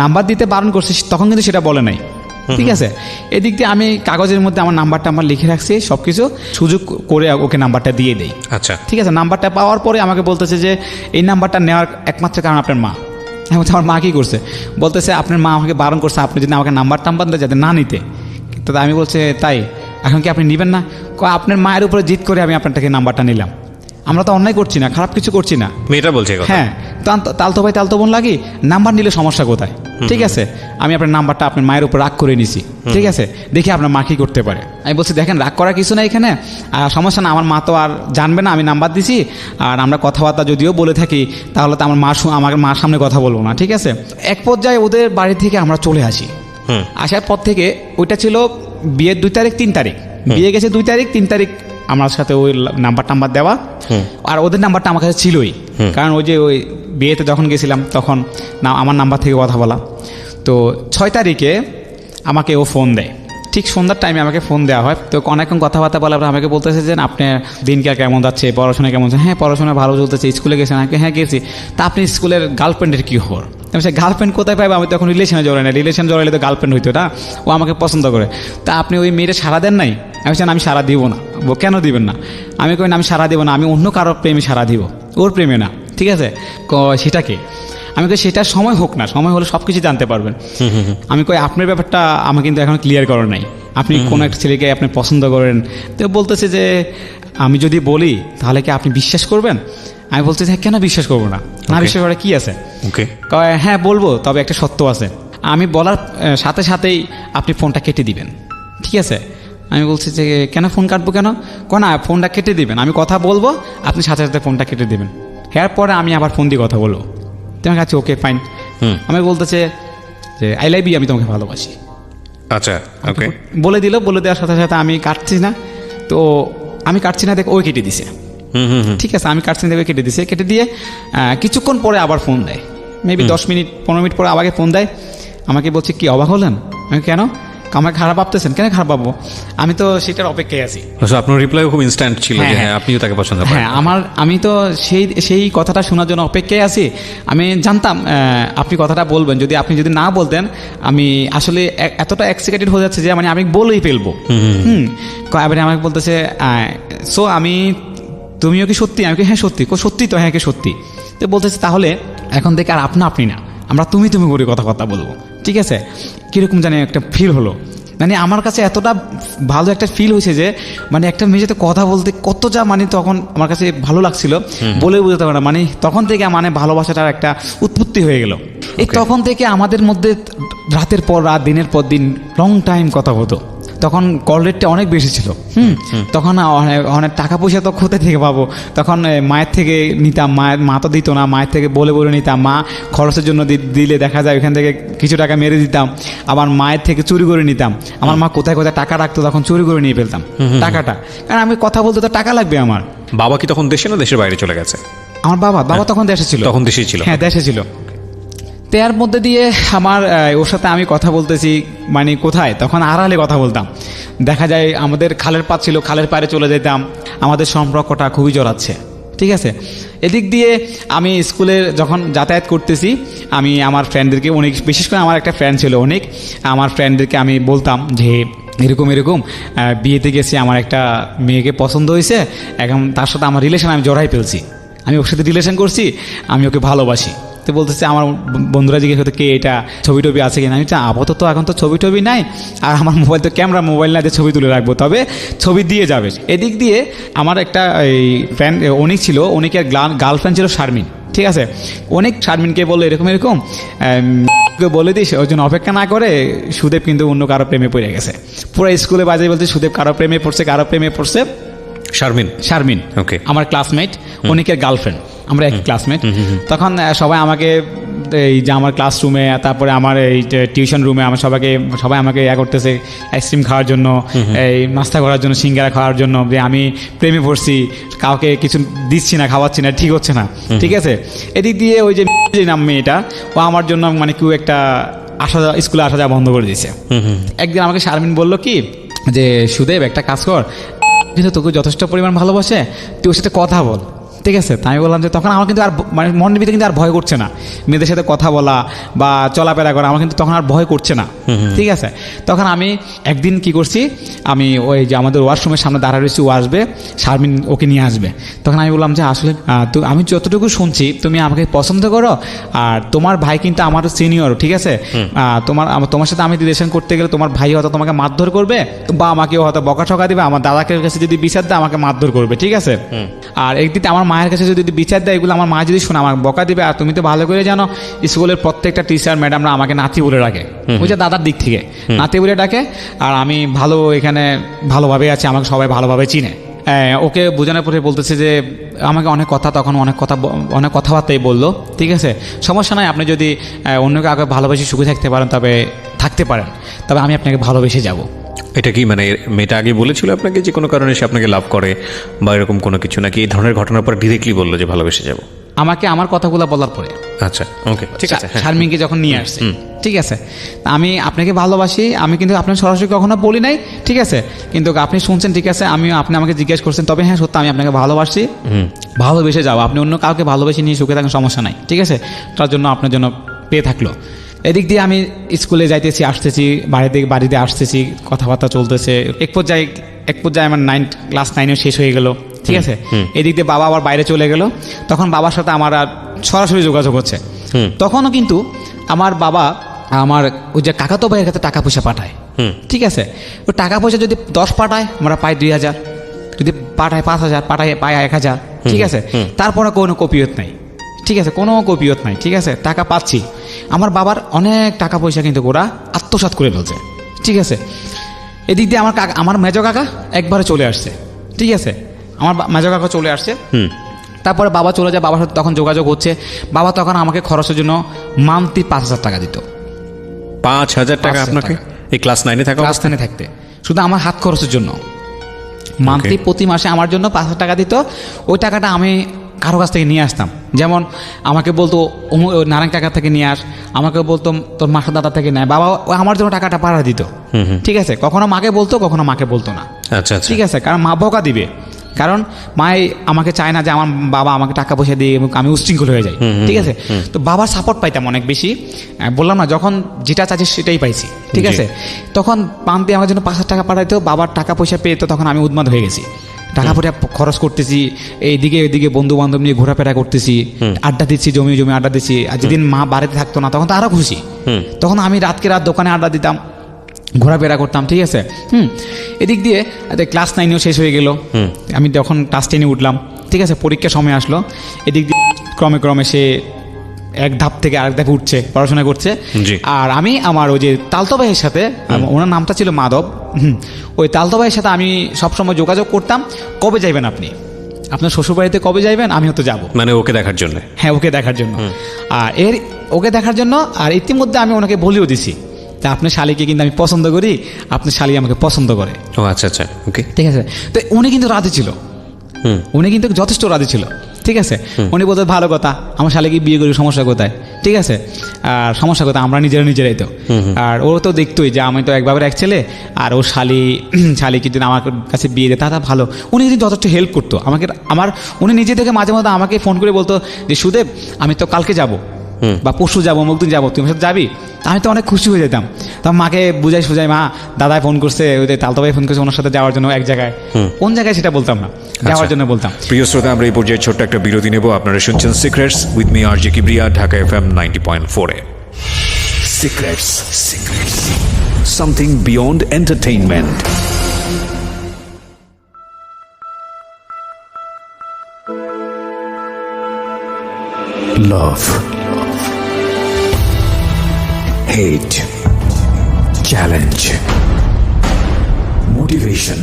নাম্বার দিতে বারণ করছে, তখন কিন্তু সেটা বলে নাই, ঠিক আছে? এদিক দিয়ে আমি কাগজের মধ্যে আমার নাম্বারটা লিখে রাখছি, সব কিছু সুযোগ করে ওকে নাম্বারটা দিয়ে দেই। আচ্ছা, ঠিক আছে। নাম্বারটা পাওয়ার পরে আমাকে বলতেছে যে এই নাম্বারটা নেওয়ার একমাত্র কারণ আপনার মা। আমি বলছি আমার মা কী করছে? বলতেছে আপনার মা আমাকে বারণ করছে আপনি যদি আমাকে নাম্বার দেয় যাতে না নিতে। তো আমি বলছি তাই, এখন কি আপনি নেবেন না? আপনার মায়ের উপরে জিদ করে আমি আপনারটাকে নাম্বারটা নিলাম, আমরা তো অন্যায় করছি না, খারাপ কিছু করছি না। মেয়েটা বলছে হ্যাঁ, তালতো ভাই তালতো বোন লাগি, নাম্বার নিলে সমস্যা কোথায়? ঠিক আছে, আমি আপনার নাম্বারটা আপনার মায়ের উপর রাগ করে নিছি, ঠিক আছে? দেখি আপনার মা কি করতে পারে। আমি বলছি দেখেন রাগ করার কিছু না এখানে, আর সমস্যা না, আমার মা তো আর জানবে না আমি নাম্বার দিছি, আর আমরা কথাবার্তা যদিও বলে থাকি তাহলে তো আমার মার সামনে কথা বলবো না, ঠিক আছে? এক পর্যায়ে ওদের বাড়ি থেকে আমরা চলে আসি। আসার পর থেকে ওইটা ছিল বিয়ের 2 তারিখ 3 তারিখ, বিয়ে গেছে 2 তারিখ 3 তারিখ আমার সাথে ওই নাম্বার দেওয়া, আর ওদের নাম্বারটা আমার কাছে ছিলই, কারণ ওই বিয়েতে যখন গেছিলাম তখন আমার নাম্বার থেকে কথা বলা। তো 6 তারিখে আমাকে ও ফোন দেয়, ঠিক সন্ধ্যার টাইমে আমাকে ফোন দেওয়া হয়। তো অনেকক্ষণ কথাবার্তা বলার পর আমাকে বলতেছে যে আপনার দিনকাল কেমন যাচ্ছে, পড়াশোনা কেমন যাচ্ছে? হ্যাঁ পড়াশোনা ভালো চলতেছে। স্কুলে গেছেন? হ্যাঁ গেছি। তা আপনি স্কুলের গার্লফ্রেন্ডের কী খবর? সে গার্লফ্রেন্ড কোথায় পাইবে? আমি তখন রিলেশনে জড়াই না, রিলেশন জড়াইলে তো গার্লফ্রেন্ড হইতো না, ও আমাকে পছন্দ করে। তা আপনি ওই মেয়েটা সারা দেন নাই? আমি বলছেন আমি সারা দিব না। কেন দিবেন না? আমি কই না আমি সারা দিব না, আমি অন্য কারোর প্রেমে সারা দিব, ওর প্রেমে না, ঠিক আছে? সেটা কি? আমি কই সেটার সময় হোক না, সময় হলে সব কিছু জানতে পারবেন। আমি কই আপনার ব্যাপারটা আমি কিন্তু এখন ক্লিয়ার করার নাই, আপনি কোনো একটা ছেলেকে আপনি পছন্দ করেন। তো বলতেছে যে আমি যদি বলি তাহলে কি আপনি বিশ্বাস করবেন? আমি বলতে হ্যাঁ কেন বিশ্বাস করবো না, না বিশ্বাস করার কি আছে? হ্যাঁ বলবো, তবে একটা সত্য আছে, আমি বলার সাথে সাথেই আপনি ফোনটা কেটে দিবেন, ঠিক আছে? আমি বলছি যে কেন ফোন কাটবো কেন? না ফোনটা কেটে দিবেন, আমি কথা বলবো, আপনি সাথে সাথে ফোনটা কেটে দিবেন, এরপরে আমি আবার ফোন দিয়ে কথা বলবো। তোমার কাছে ওকে ফাইন। আমি বলতেছে যে আই লাভ ইউ, আমি তোমাকে ভালোবাসি। আচ্ছা ওকে বলে দেওয়ার সাথে সাথে আমি কাটছি না, তো আমি কাটছি না দেখে ওই কেটে দিছে, ঠিক আছে? আমি কাটছি না দেখে কেটে দিছে। কেটে দিয়ে কিছুক্ষণ পরে আবার ফোন দেয়, মেবি 10 মিনিট 15 মিনিট পরে আমাকে ফোন দেয়। আমাকে বলছে কি অবাক হলেন? আমি কেন? আমাকে খারাপ ভাবতেছেন? কেন খারাপ ভাববো? আমি তো সেটার অপেক্ষায় আছি। আপনার রিপ্লাই খুব ইনস্ট্যান্ট ছিল যে হ্যাঁ আপনিও তাকে পছন্দ করেন। হ্যাঁ, আমি তো সেই কথাটা শোনার জন্য অপেক্ষায় আছি। আমি জানতাম আপনি কথাটা বলবেন, আপনি যদি না বলতেন আমি আসলে এতটা এক্সাইটেড হয়ে যাচ্ছে যে আমি বলেই ফেলবো। এবারে আমাকে বলতেছে সো তুমিও কি সত্যি? আমি কি হ্যাঁ সত্যি। সত্যি তো? হ্যাঁ কি সত্যি। তো বলতেছে তাহলে এখন থেকে আর আপনি না, আমরা তুমি করে কথাবার্তা বলবো, ঠিক আছে? কীরকম জানি একটা ফিল হলো, আমার কাছে এতটা ভালো একটা ফিল হয়েছে যে একটা মেয়ের সাথে কথা বলতে কত যা তখন আমার কাছে ভালো লাগছিল, বলে বুঝতে পারে না। তখন থেকে ভালোবাসাটার একটা উৎপত্তি হয়ে গেল। এই তখন থেকে আমাদের মধ্যে রাতের পর রাত দিনের পর দিন লং টাইম কথা হতো। তখন কল রেটটা অনেক বেশি ছিল। তখন অনেক টাকা পয়সা তো কোথা থেকে পাবো, তখন মায়ের থেকে নিতাম, মা তো দিত না, মায়ের থেকে বলে বলে নিতাম, মা খরচের জন্য দিলে দেখা যায় ওইখান থেকে কিছু টাকা মেরে দিতাম, আবার মায়ের থেকে চুরি করে নিতাম। আমার মা কোথায় কোথায় টাকা রাখতো তখন চুরি করে নিয়ে ফেলতাম টাকাটা, কারণ আমি কথা বলতে তো টাকা লাগবে আমার। বাবা কি তখন দেশে না দেশের বাইরে চলে গেছে? আমার বাবা তখন দেশে ছিল। তখন দেশেই ছিল? হ্যাঁ, দেশে ছিল। তার মধ্যে দিয়ে আমার ওর সাথে আমি কথা বলতেছি, মানে কোথায়, তখন আড়ালে কথা বলতাম। দেখা যায় আমাদের খালের পাড় ছিল, খালের পাড়ে চলে যেতাম, আমাদের সম্পর্কটা খুবই জড়াচ্ছে। ঠিক আছে, এদিক দিয়ে আমি স্কুলে যখন যাতায়াত করতেছি, আমি আমার ফ্রেন্ডদেরকে অনেক, বিশেষ করে আমার একটা ফ্রেন্ড ছিল অনেক, আমার ফ্রেন্ডদেরকে আমি বলতাম যে এরকম বিয়েতে গেছি, আমার একটা মেয়েকে পছন্দ হয়েছে, এখন তার সাথে আমার রিলেশন আমি জড়াই ফেলছি, আমি ওর সাথে রিলেশন করছি, আমি ওকে ভালোবাসি। তো বলতেছে, আমার বন্ধুরা জিজ্ঞেস করতে, কে এটা, ছবি টবি আছে কিনা? আমি আপাতত এখন তো ছবি টবি নাই, আর আমার মোবাইল তো ক্যামেরা মোবাইল না যে ছবি তুলে রাখবো, তবে ছবি দিয়ে যাবে। এদিক দিয়ে আমার একটা এই ফ্রেন্ড অনেক ছিল, অনেকের গার্লফ্রেন্ড ছিল শারমিন। ঠিক আছে, অনেক শারমিনকে বললো এরকম বলে দিস, ওই জন্য অপেক্ষা না করে সুদেব কিন্তু অন্য কারো প্রেমে পড়ে গেছে। পুরো স্কুলে বাজে বলতে সুদেব কারো প্রেমে পড়ছে। শারমিন ওকে, আমার ক্লাসমেট, অনেকের গার্লফ্রেন্ড, আমরা এক ক্লাসমেট। তখন সবাই আমাকে এই যে আমার ক্লাসরুমে, তারপরে আমার এই টিউশন রুমে সবাই আমাকে করতেছে আইসক্রিম খাওয়ার জন্য, এই নাস্তা করার জন্য, সিঙ্গারা খাওয়ার জন্য, যে আমি প্রেমে পড়ছি, কাউকে কিছু দিচ্ছি না, খাওয়াচ্ছি না, ঠিক হচ্ছে না। ঠিক আছে, এদিক দিয়ে ওই যে নাম মেয়েটা, ও আমার জন্য মানে কেউ একটা স্কুলে আসা যাওয়া বন্ধ করে দিয়েছে। একদিন আমাকে শারমিন বলল কি যে, সুদেব একটা কাজ কর, কিন্তু তোকে যথেষ্ট পরিমাণ ভালোবাসে, তুই ওর সাথে কথা বল। ঠিক আছে, তাই আমি বললাম যে তখন আমার কিন্তু আর মানে মনের ভিতরে কিন্তু আর ভয় করছে না, মেয়েদের সাথে কথা বলা বা চলাফেরা করা আমার কিন্তু তখন আর ভয় করছে না। ঠিক আছে, তখন আমি একদিন কি করছি, আমি ওই যে আমাদের ওয়াশরুমের সামনে দাঁড়া রয়েছি, ও আসবে, শারমিন ওকে নিয়ে আসবে। তখন আমি বললাম যে আসলে আমি যতটুকু শুনছি তুমি আমাকে পছন্দ করো, আর তোমার ভাই কিন্তু আমার সিনিয়র। ঠিক আছে, তোমার সাথে আমি রিলেশন করতে গেলে তোমার ভাই হয়তো তোমাকে মারধর করবে, বা আমাকে হয়তো বকাঠকা দিবে, আমার দাদাকে কাছে যদি বিচার দেয় আমাকে মারধর করবে। ঠিক আছে, আর একদিকে আমার মায়ের কাছে যদি বিচার দেয়, এগুলো আমার মা যদি শোনা আমাকে বকা দিবে। আর তুমি তো ভালো করে জানো, স্কুলের প্রত্যেকটা টিচার ম্যাডামরা আমাকে নাতি বলে ডাকে, ওই যে দাদার দিক থেকে নাতি বলে ডাকে। আর আমি এখানে ভালোভাবে আছি, আমাকে সবাই ভালোভাবে চিনে। ওকে বোঝানোর পরে বলতেছে যে আমাকে অনেক কথাবার্তাই বললো। ঠিক আছে, সমস্যা নাই, আপনি যদি অন্য কাউকে ভালোবেসে সুখে থাকতে পারেন তবে থাকতে পারেন, তবে আমি আপনাকে ভালোবেসে যাব। এটা কি মানে মেয়েটা আগে বলেছিল আপনাকে যে কোনো কারণে সে আপনাকে লাভ করে বা এরকম কোনো কিছু, নাকি এই ধরনের ঘটনার পর ডিরেক্টলি বললো যে ভালোবেসে যাব? আমাকে আমার কথাগুলো বলার পরে। আচ্ছা, ওকে, ঠিক আছে। শারমিনকে যখন নিয়ে আসছে, ঠিক আছে, আমি আপনাকে ভালোবাসি, আমি কিন্তু আপনার সরাসরি কখনো বলি নাই। ঠিক আছে, কিন্তু আপনি শুনছেন, ঠিক আছে, আপনি আমাকে জিজ্ঞেস করছেন, তবে হ্যাঁ সত্যি আমি আপনাকে ভালোবাসি, ভালোবেসে যাবো, আপনি অন্য কাউকে ভালোবেসে নিয়ে সুখে থাকেন, সমস্যা নাই। ঠিক আছে, তার জন্য আপনার জন্য পেয়ে থাকলো। এদিক দিয়ে আমি স্কুলে যাইতেছি, আসতেছি, বাড়িতে আসতেছি, কথাবার্তা চলতেছে। এক পর্যায়ে আমার ক্লাস 9 শেষ হয়ে গেল। ঠিক আছে, এদিক দিয়ে বাবা আবার বাইরে চলে গেল। তখন বাবার সাথে আমার আর সরাসরি যোগাযোগ হচ্ছে। তখনও কিন্তু আমার বাবা আমার ওই যে কাকাতো ভাইয়ের কাছে টাকা পয়সা পাঠায়। ঠিক আছে, ওই টাকা পয়সা যদি 10 পাঠায়, আমরা পাই 2000, যদি পাঠায় 5000, পাই 1000। ঠিক আছে, তারপরে কোনো কপিয়ত নাই। ঠিক আছে, কোনো কপিয়ত নাই। ঠিক আছে, টাকা পাচ্ছি। আমার বাবার অনেক টাকা পয়সা কিন্তু ওরা আত্মসাৎ করে ফেলছে। ঠিক আছে, এদিক দিয়ে আমার মেজো কাকা একবারে চলে আসছে। ঠিক আছে, আমার মেজো কাকা চলে আসছে। তারপরে বাবা চলে যায়, বাবার সাথে তখন যোগাযোগ হচ্ছে। বাবা তখন আমাকে খরচের জন্য মান্থলি 5000 টাকা দিত। 5000 টাকা আপনাকে এই ক্লাস 9-এ থাকতে শুধু আমার হাত খরচের জন্য মান্থলি প্রতি মাসে আমার জন্য 5000 টাকা দিত। ওই টাকাটা আমি কারো কাছ থেকে নিয়ে আসতাম। যেমন আমাকে বলতো নারায়ণ কাকা থেকে নিয়ে আস, আমাকে বলতো তোর মাসা দাদা থেকে নেয়। বাবা আমার জন্য টাকাটা পাড়া দিত। ঠিক আছে, কখনো মাকে বলতো, কখনো মাকে বলতো না। আচ্ছা, ঠিক আছে, কারণ মা বকা দিবে, কারণ মাই আমাকে চায় না যে আমার বাবা আমাকে টাকা পয়সা দিয়ে আমি উশৃঙ্খল হয়ে যাই। ঠিক আছে, তো বাবার সাপোর্ট পাইতাম অনেক বেশি। বললাম না, যখন যেটা চাইছি সেটাই পাইছি। ঠিক আছে, তখন পান্তি আমার জন্য 5000 টাকা পাঠাইতো, বাবার টাকা পয়সা পেয়ে তো তখন আমি উন্মাদ হয়ে গেছি। টাকা পয়সা খরচ করতেছি, এইদিকে বন্ধু বান্ধব নিয়ে ঘোরাফেরা করতেছি, আড্ডা দিচ্ছি, জমি আড্ডা দিচ্ছি। আর যেদিন মা বাড়িতে থাকতো না তখন তো আরো খুশি। তখন আমি রাত দোকানে আড্ডা দিতাম, ঘোরাফেরা করতাম। ঠিক আছে, এদিক দিয়ে ক্লাস 9-ও শেষ হয়ে গেল। আমি যখন ক্লাস 10-এ উঠলাম, ঠিক আছে, পরীক্ষার সময় আসলো। এদিক দিয়ে ক্রমে সে এক ধাপ থেকে আরেক ধাপে উঠছে, পড়াশোনা করছে। আর আমি আমার ওই যে তালতো ভাইয়ের সাথে, ওনার নামটা ছিল ওই তালতো ভাইয়ের সাথে আমি সবসময় যোগাযোগ করতাম, কবে যাইবেন আপনি, আপনার শ্বশুরবাড়িতে কবে যাইবেন, আমিও তো যাবো। মানে ওকে দেখার জন্য? হ্যাঁ, ওকে দেখার জন্য। আর ওকে দেখার জন্য, আর ইতিমধ্যে আমি ওনাকে বলেও দিছি তা আপনার শালিকে কিন্তু আমি পছন্দ করি, আপনার শালি আমাকে পছন্দ করে। ও আচ্ছা আচ্ছা, ওকে, ঠিক আছে। তো উনি কিন্তু রাজি ছিল, উনি কিন্তু যথেষ্ট রাজি ছিল। ঠিক আছে, উনি বলতে ভালো কথা, আমার শালিকে বিয়ে করি, সমস্যা কোথায়? ঠিক আছে, আর সমস্যা কোথায়, আমরা নিজেরাই তো। আর ও তো দেখতোই যে আমি তো এক বাবার এক ছেলে, আর ওর শালি কিন্তু আমার কাছে বিয়ে দেয়, তা ভালো। উনি কিন্তু যথেষ্ট হেল্প করতো আমাকে। উনি নিজে থেকে মাঝে মাঝে আমাকে ফোন করে বলতো যে সুদেব, আমি তো কালকে যাব বা পরশু যাবো, অমুকদিন যাবো, তুমি সাথে যাবি? আমি তো অনেক খুশি হয়ে যেতাম। তখন মাকে বুঝাই মা, দাদাই ফোন করছে, ওই তালতো ভাই ফোন করছে ওনার সাথে যাওয়ার জন্য এক জায়গায়। কোন জায়গায় সেটা বলতাম না, যাওয়ার জন্য বলতাম। প্রিয় শ্রোতা, আমরা এই পর্যায়ে ছোট্ট একটা বিরতি নেব। আপনারা শুনছেন secrets with me RJ Kibria, Dhaka FM 90.4 A. Secrets. Something beyond entertainment. Love. Hate. Challenge. Motivation.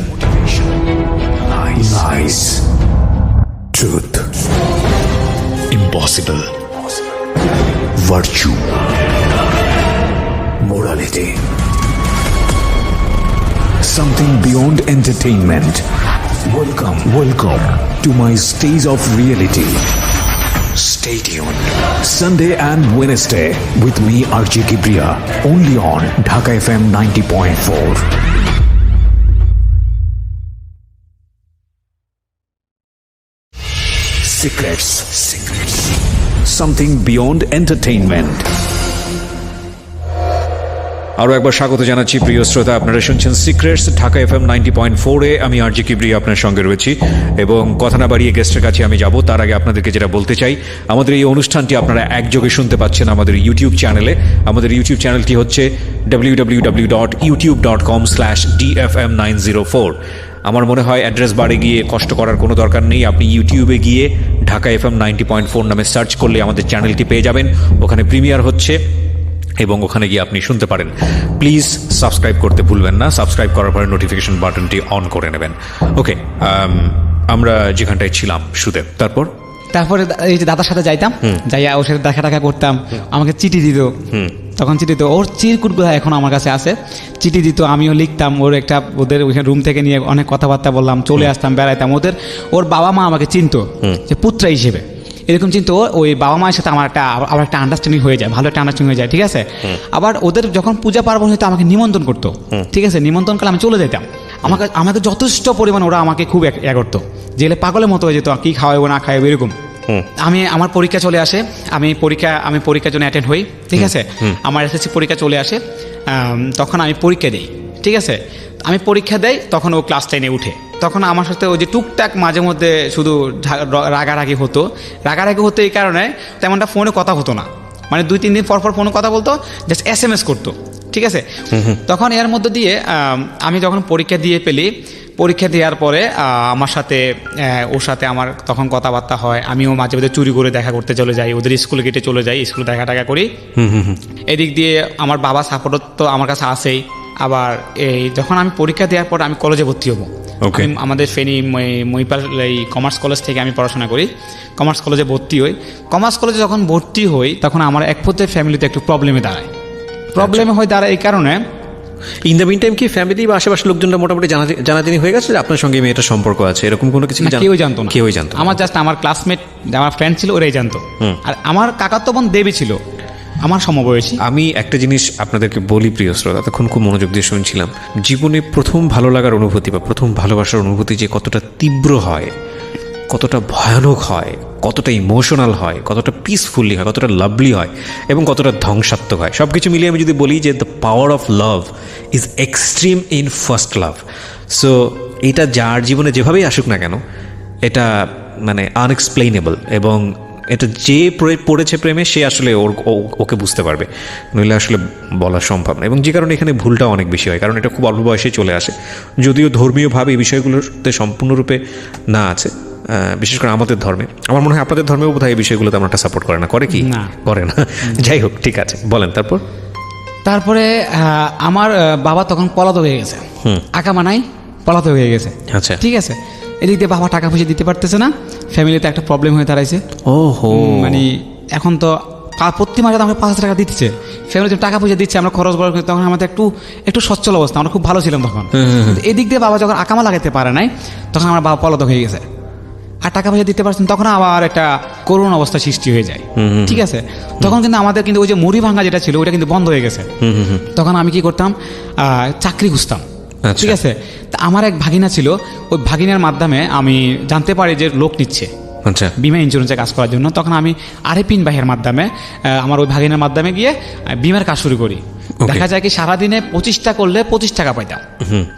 Lies. Truth. Impossible. Virtue. Morality. Something beyond entertainment. Welcome to my stage of reality. Stay tuned. Sunday and Wednesday with me RJ Kibriya, only on Dhaka FM 90.4. Secrets. Something beyond entertainment. আরও একবার স্বাগত জানাচ্ছি প্রিয় শ্রোতা, আপনারা শুনছেন secrets Dhaka FM 90.4 এ। আমি RJ Kibria আপনার সঙ্গে রয়েছি, এবং কথা না বাড়িয়ে গেস্টের কাছে আমি যাব। তার আগে আপনাদেরকে যেটা বলতে চাই, আমাদের এই অনুষ্ঠানটি আপনারা একযোগে শুনতে পাচ্ছেন আমাদের ইউটিউব চ্যানেলে। আমাদের ইউটিউব চ্যানেলটি হচ্ছে www.youtube.com/dfm904। আমার মনে হয় অ্যাড্রেস বারে গিয়ে কষ্ট করার কোনো দরকার নেই, আপনি ইউটিউবে গিয়ে ঢাকা FM 90.4 নামে সার্চ করলে আমাদের চ্যানেলটি পেয়ে যাবেন। ওখানে প্রিমিয়ার হচ্ছে এবং ওখানে গিয়ে আপনি শুনতে পারেন। প্লিজ সাবস্ক্রাইব করতে ভুলবেন না, সাবস্ক্রাইব করার পরে নোটিফিকেশন বাটনটি অন করে নেবেন। ওকে, আমরা যেখানটায় ছিলাম সুদেব, তারপরে এই যে দাদার সাথে যাইতাম, যাইয়া ওর সাথে দেখা করতাম, আমাকে চিঠি দিত। তখন চিঠি দিত, ওর চিরকুটগুলো এখন আমার কাছে আছে। চিঠি দিত, আমিও লিখতাম। ওদের ওইখানে রুম থেকে নিয়ে অনেক কথাবার্তা বললাম, চলে আসতাম, বেড়াইতাম। ওর বাবা মা আমাকে চিনতো যে পুত্রা হিসেবে, এরকম চিন্তা। ওই বাবা মায়ের সাথে আমার একটা আন্ডারস্ট্যান্ডিং হয়ে যায়, ভালো একটা আন্ডারস্ট্যান্ডিং হয়ে যায়। ঠিক আছে, আবার ওদের যখন পূজা পার্বণ হতো আমাকে নিমন্ত্রণ করতো। ঠিক আছে, নিমন্ত্রণ করলে আমি চলে যেতাম। আমাকে যথেষ্ট পরিমাণ ওরা আমাকে খুব করতো, জেলে পাগলের মতো হয়ে যেত, কি খাওয়াবো না খাওয়াবো এরকম। আমার পরীক্ষা চলে আসে, আমি পরীক্ষার জন্য অ্যাটেন্ড হই। ঠিক আছে, আমার SSC পরীক্ষা চলে আসে, তখন আমি পরীক্ষা দিই। ঠিক আছে, আমি পরীক্ষা দেই, তখন ও ক্লাস 10-এ উঠে। তখন আমার সাথে ওই যে টুকটাক মাঝে মধ্যে শুধু রাগারাগি হতো এই কারণে তেমনটা ফোনে কথা হতো না, মানে 2-3 দিন পর ফোনে কথা বলতো, জাস্ট SMS করতো। ঠিক আছে, তখন এর মধ্যে দিয়ে আমি যখন পরীক্ষা দিয়ে পেলি, পরীক্ষা দেওয়ার পরে ওর সাথে আমার তখন কথাবার্তা হয়। আমিও মাঝে মাঝে চুরি করে দেখা করতে চলে যাই, ওদের স্কুল গেটে চলে যাই, স্কুলে দেখা করি। এদিক দিয়ে আমার বাবা সাপোর্ট তো আমার কাছে আসেই। আবার যখন আমি পরীক্ষা দেওয়ার পর আমি কলেজে ভর্তি হবো, আমাদের ফেনী মহিপাল এই কমার্স কলেজ থেকে আমি পড়াশোনা করি। কমার্স কলেজে ভর্তি হই। কমার্স কলেজে যখন ভর্তি হই, তখন আমার এক পর্যায়ে ফ্যামিলিতে একটু প্রবলেমে দাঁড়ায় এই কারণে। ইন দ্য মিন টাইম কি ফ্যামিলি বা আশেপাশের লোকজনরা মোটামুটি জানাজানি হয়ে গেছে যে আপনার সঙ্গে মেয়েটার সম্পর্ক আছে, এরকম কোনো কিছু? কেউই জানতো না। আমার জাস্ট আমার ক্লাসমেট, আমার ফ্রেন্ড ছিল, ওরাই জানতো। আর আমার কাকাতো বোন দেবী ছিল, আমার সমবয়সী। আমি একটা জিনিস আপনাদেরকে বলি প্রিয় শ্রোতা, তখন খুব মনোযোগ দিয়ে শুনছিলাম। জীবনে প্রথম ভালো লাগার অনুভূতি বা প্রথম ভালোবাসার অনুভূতি যে কতটা তীব্র হয়, কতটা ভয়ানক হয়, কতটা ইমোশনাল হয়, কতটা পিসফুলি হয়, কতটা লাভলি হয় এবং কতটা ধ্বংসাত্মক হয়, সব কিছু মিলিয়ে আমি যদি বলি যে the power of love is extreme in first love. So এটা যার জীবনে যেভাবেই আসুক না কেন, এটা মানে আনএক্সপ্লেইনেবল, এবং এটা যে পড়েছে প্রেমে সে আসলে ওকে বুঝতে পারবে, নইলে আসলে বলা সম্ভব না। এবং যে কারণে এখানে ভুলটা অনেক বেশি হয়, কারণ এটা খুব অল্প বয়সে চলে আসে। যদিও ধর্মীয়ভাবে এই বিষয়গুলোতে সম্পূর্ণরূপে না আছে, বিশেষ করে আমাদের ধর্মে। আমার মনে হয় আপনাদের ধর্মেও বোধহয় এই বিষয়গুলো তেমন একটা সাপোর্ট করে না, করে কি? করে না। যাই হোক, ঠিক আছে, বলেন তারপর। তারপরে আমার বাবা তখন পলাতক হয়ে গেছে, আকামা নাই, পলাতক হয়ে গেছে। আচ্ছা। ঠিক আছে, এদিক দিয়ে বাবা টাকা পয়সা দিতে পারতেছে না, ফ্যামিলিতে একটা প্রবলেম হয়ে দাঁড়াইছে। ওহো। মানে এখন তো প্রতি মাসে আমরা 5,000 টাকা দিচ্ছে, ফ্যামিলিতে টাকা পয়সা দিচ্ছে, আমরা খরচ বড় তখন আমাদের একটু সচ্ছল অবস্থা, আমরা খুব ভালো ছিলাম তখন। এদিক দিয়ে বাবা যখন আকামা লাগাতে পারে নাই, তখন আমার বাবা পলাতক হয়ে গেছে, আর টাকা পয়সা দিতে পারছেন, তখন আবার একটা করুণ অবস্থা সৃষ্টি হয়ে যায়। ঠিক আছে, তখন কিন্তু আমাদের কিন্তু ওই যে মুড়ি ভাঙা যেটা ছিল ওটা কিন্তু বন্ধ হয়ে গেছে। তখন আমি কি করতাম, চাকরি খুঁজতাম। ঠিক আছে, তা আমার এক ভাগিনা ছিল, ওই ভাগিনার মাধ্যমে আমি জানতে পারি যে লোক নিচ্ছে আচ্ছা, বিমা ইন্স্যুরেন্সে কাজ করার জন্য। তখন আমি আরেপিন ভাইয়ের মাধ্যমে, আমার ওই ভাগিনের মাধ্যমে গিয়ে বিমার কাজ শুরু করি। দেখা যায় কি সারাদিনে 25টা করলে 25 টাকা পাইতাম।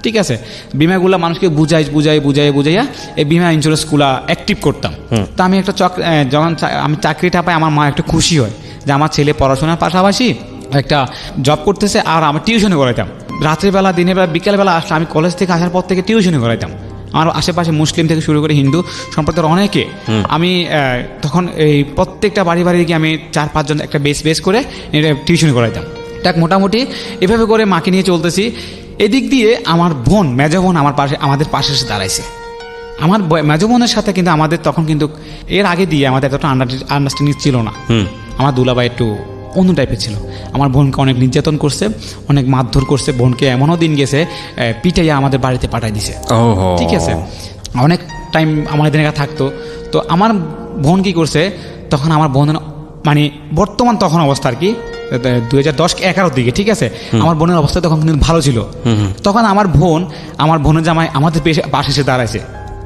ঠিক আছে, বিমাগুলো মানুষকে বুঝাইয়া এই বিমা ইন্স্যুরেন্সগুলো অ্যাক্টিভ করতাম। তা আমি একটা যখন আমি চাকরিটা পাই, আমার মা একটু খুশি হয় যে আমার ছেলে পড়াশোনার পাশাপাশি একটা জব করতেছে, আর আমি টিউশনি করাইতাম রাত্রিবেলা, দিনের বেলা, বিকেলবেলা আসলে আমি কলেজ থেকে আসার পর থেকে টিউশনি করাইতাম। আমার আশেপাশে মুসলিম থেকে শুরু করে হিন্দু সম্প্রদায়ের অনেকে, আমি তখন এই প্রত্যেকটা বাড়ি গিয়ে আমি 4-5 জন একটা বেস করে এটা টিউশনি করাইতাম। তাক মোটামুটি এভাবে করে মাকে নিয়ে চলতেছি। এদিক দিয়ে আমার বোন, মেজো বোন আমাদের পাশে এসে দাঁড়াইছে। আমার মেজো বোনের সাথে কিন্তু আমাদের তখন কিন্তু এর আগে দিয়ে আমাদের এতটা আন্ডারস্ট্যান্ডিং ছিল না। আমার দুলাভাই একটু অন্য টাইপের ছিল, আমার বোনকে অনেক নির্যাতন করছে, অনেক মারধর করছে, বোনকে এমনও দিন গেছে পিটাইয়া আমাদের বাড়িতে পাঠাই দিছে। ঠিক আছে, অনেক টাইম আমাদের এখানে থাকতো। তো আমার বোন কি করছে, তখন আমার বোন মানে বর্তমান তখন অবস্থা আর কি 2010-11 দিকে, ঠিক আছে, আমার বোনের অবস্থা তখন কিন্তু ভালো ছিল। তখন আমার বোনের জামাই আমাদের পাশে এসে দাঁড়াইছে,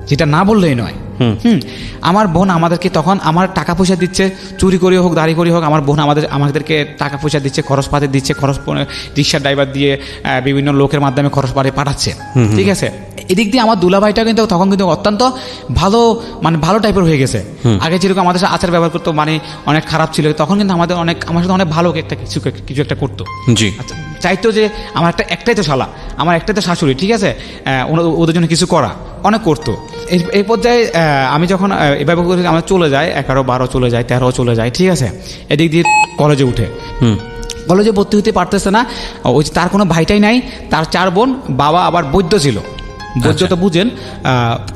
যেটা না বললেই নয়। আমার বোন আমাদেরকে তখন আমার টাকা পয়সা দিচ্ছে, চুরি করে হোক দাঁড়ি করে হোক, আমার বোন আমাদেরকে টাকা পয়সা দিচ্ছে, খরচপাতি দিচ্ছে, রিক্সার ড্রাইভার দিয়ে বিভিন্ন লোকের মাধ্যমে খরচপাতি পাঠাচ্ছে। ঠিক আছে, এদিক দিয়ে আমার দুলাভাইটা কিন্তু তখন কিন্তু অত্যন্ত ভালো টাইপের হয়ে গেছে। আগে যেরকম আমাদের সাথে আচার ব্যবহার করতো, মানে অনেক খারাপ ছিল, তখন কিন্তু আমার সাথে অনেক ভালো কিছু একটা করতো। জি, আচ্ছা, চাইতো যে আমার একটাই তো শালা, আমার একটাই তো শাশুড়ি, ঠিক আছে, ওদের জন্য কিছু করা, অনেক করতো। এই পর্যায়ে আমি যখন এভাবে করে আমরা চলে যাই, 11-12 চলে যায়, 13 চলে যায়, ঠিক আছে, এদিক দিয়ে কলেজে উঠে, কলেজে ভর্তি হতে পারতেছে না। ওই তার কোনো ভাইটাই নাই, তার 4 বোন, বাবা আবার বৈদ্য ছিল। বৈদ্য তো বুঝেন,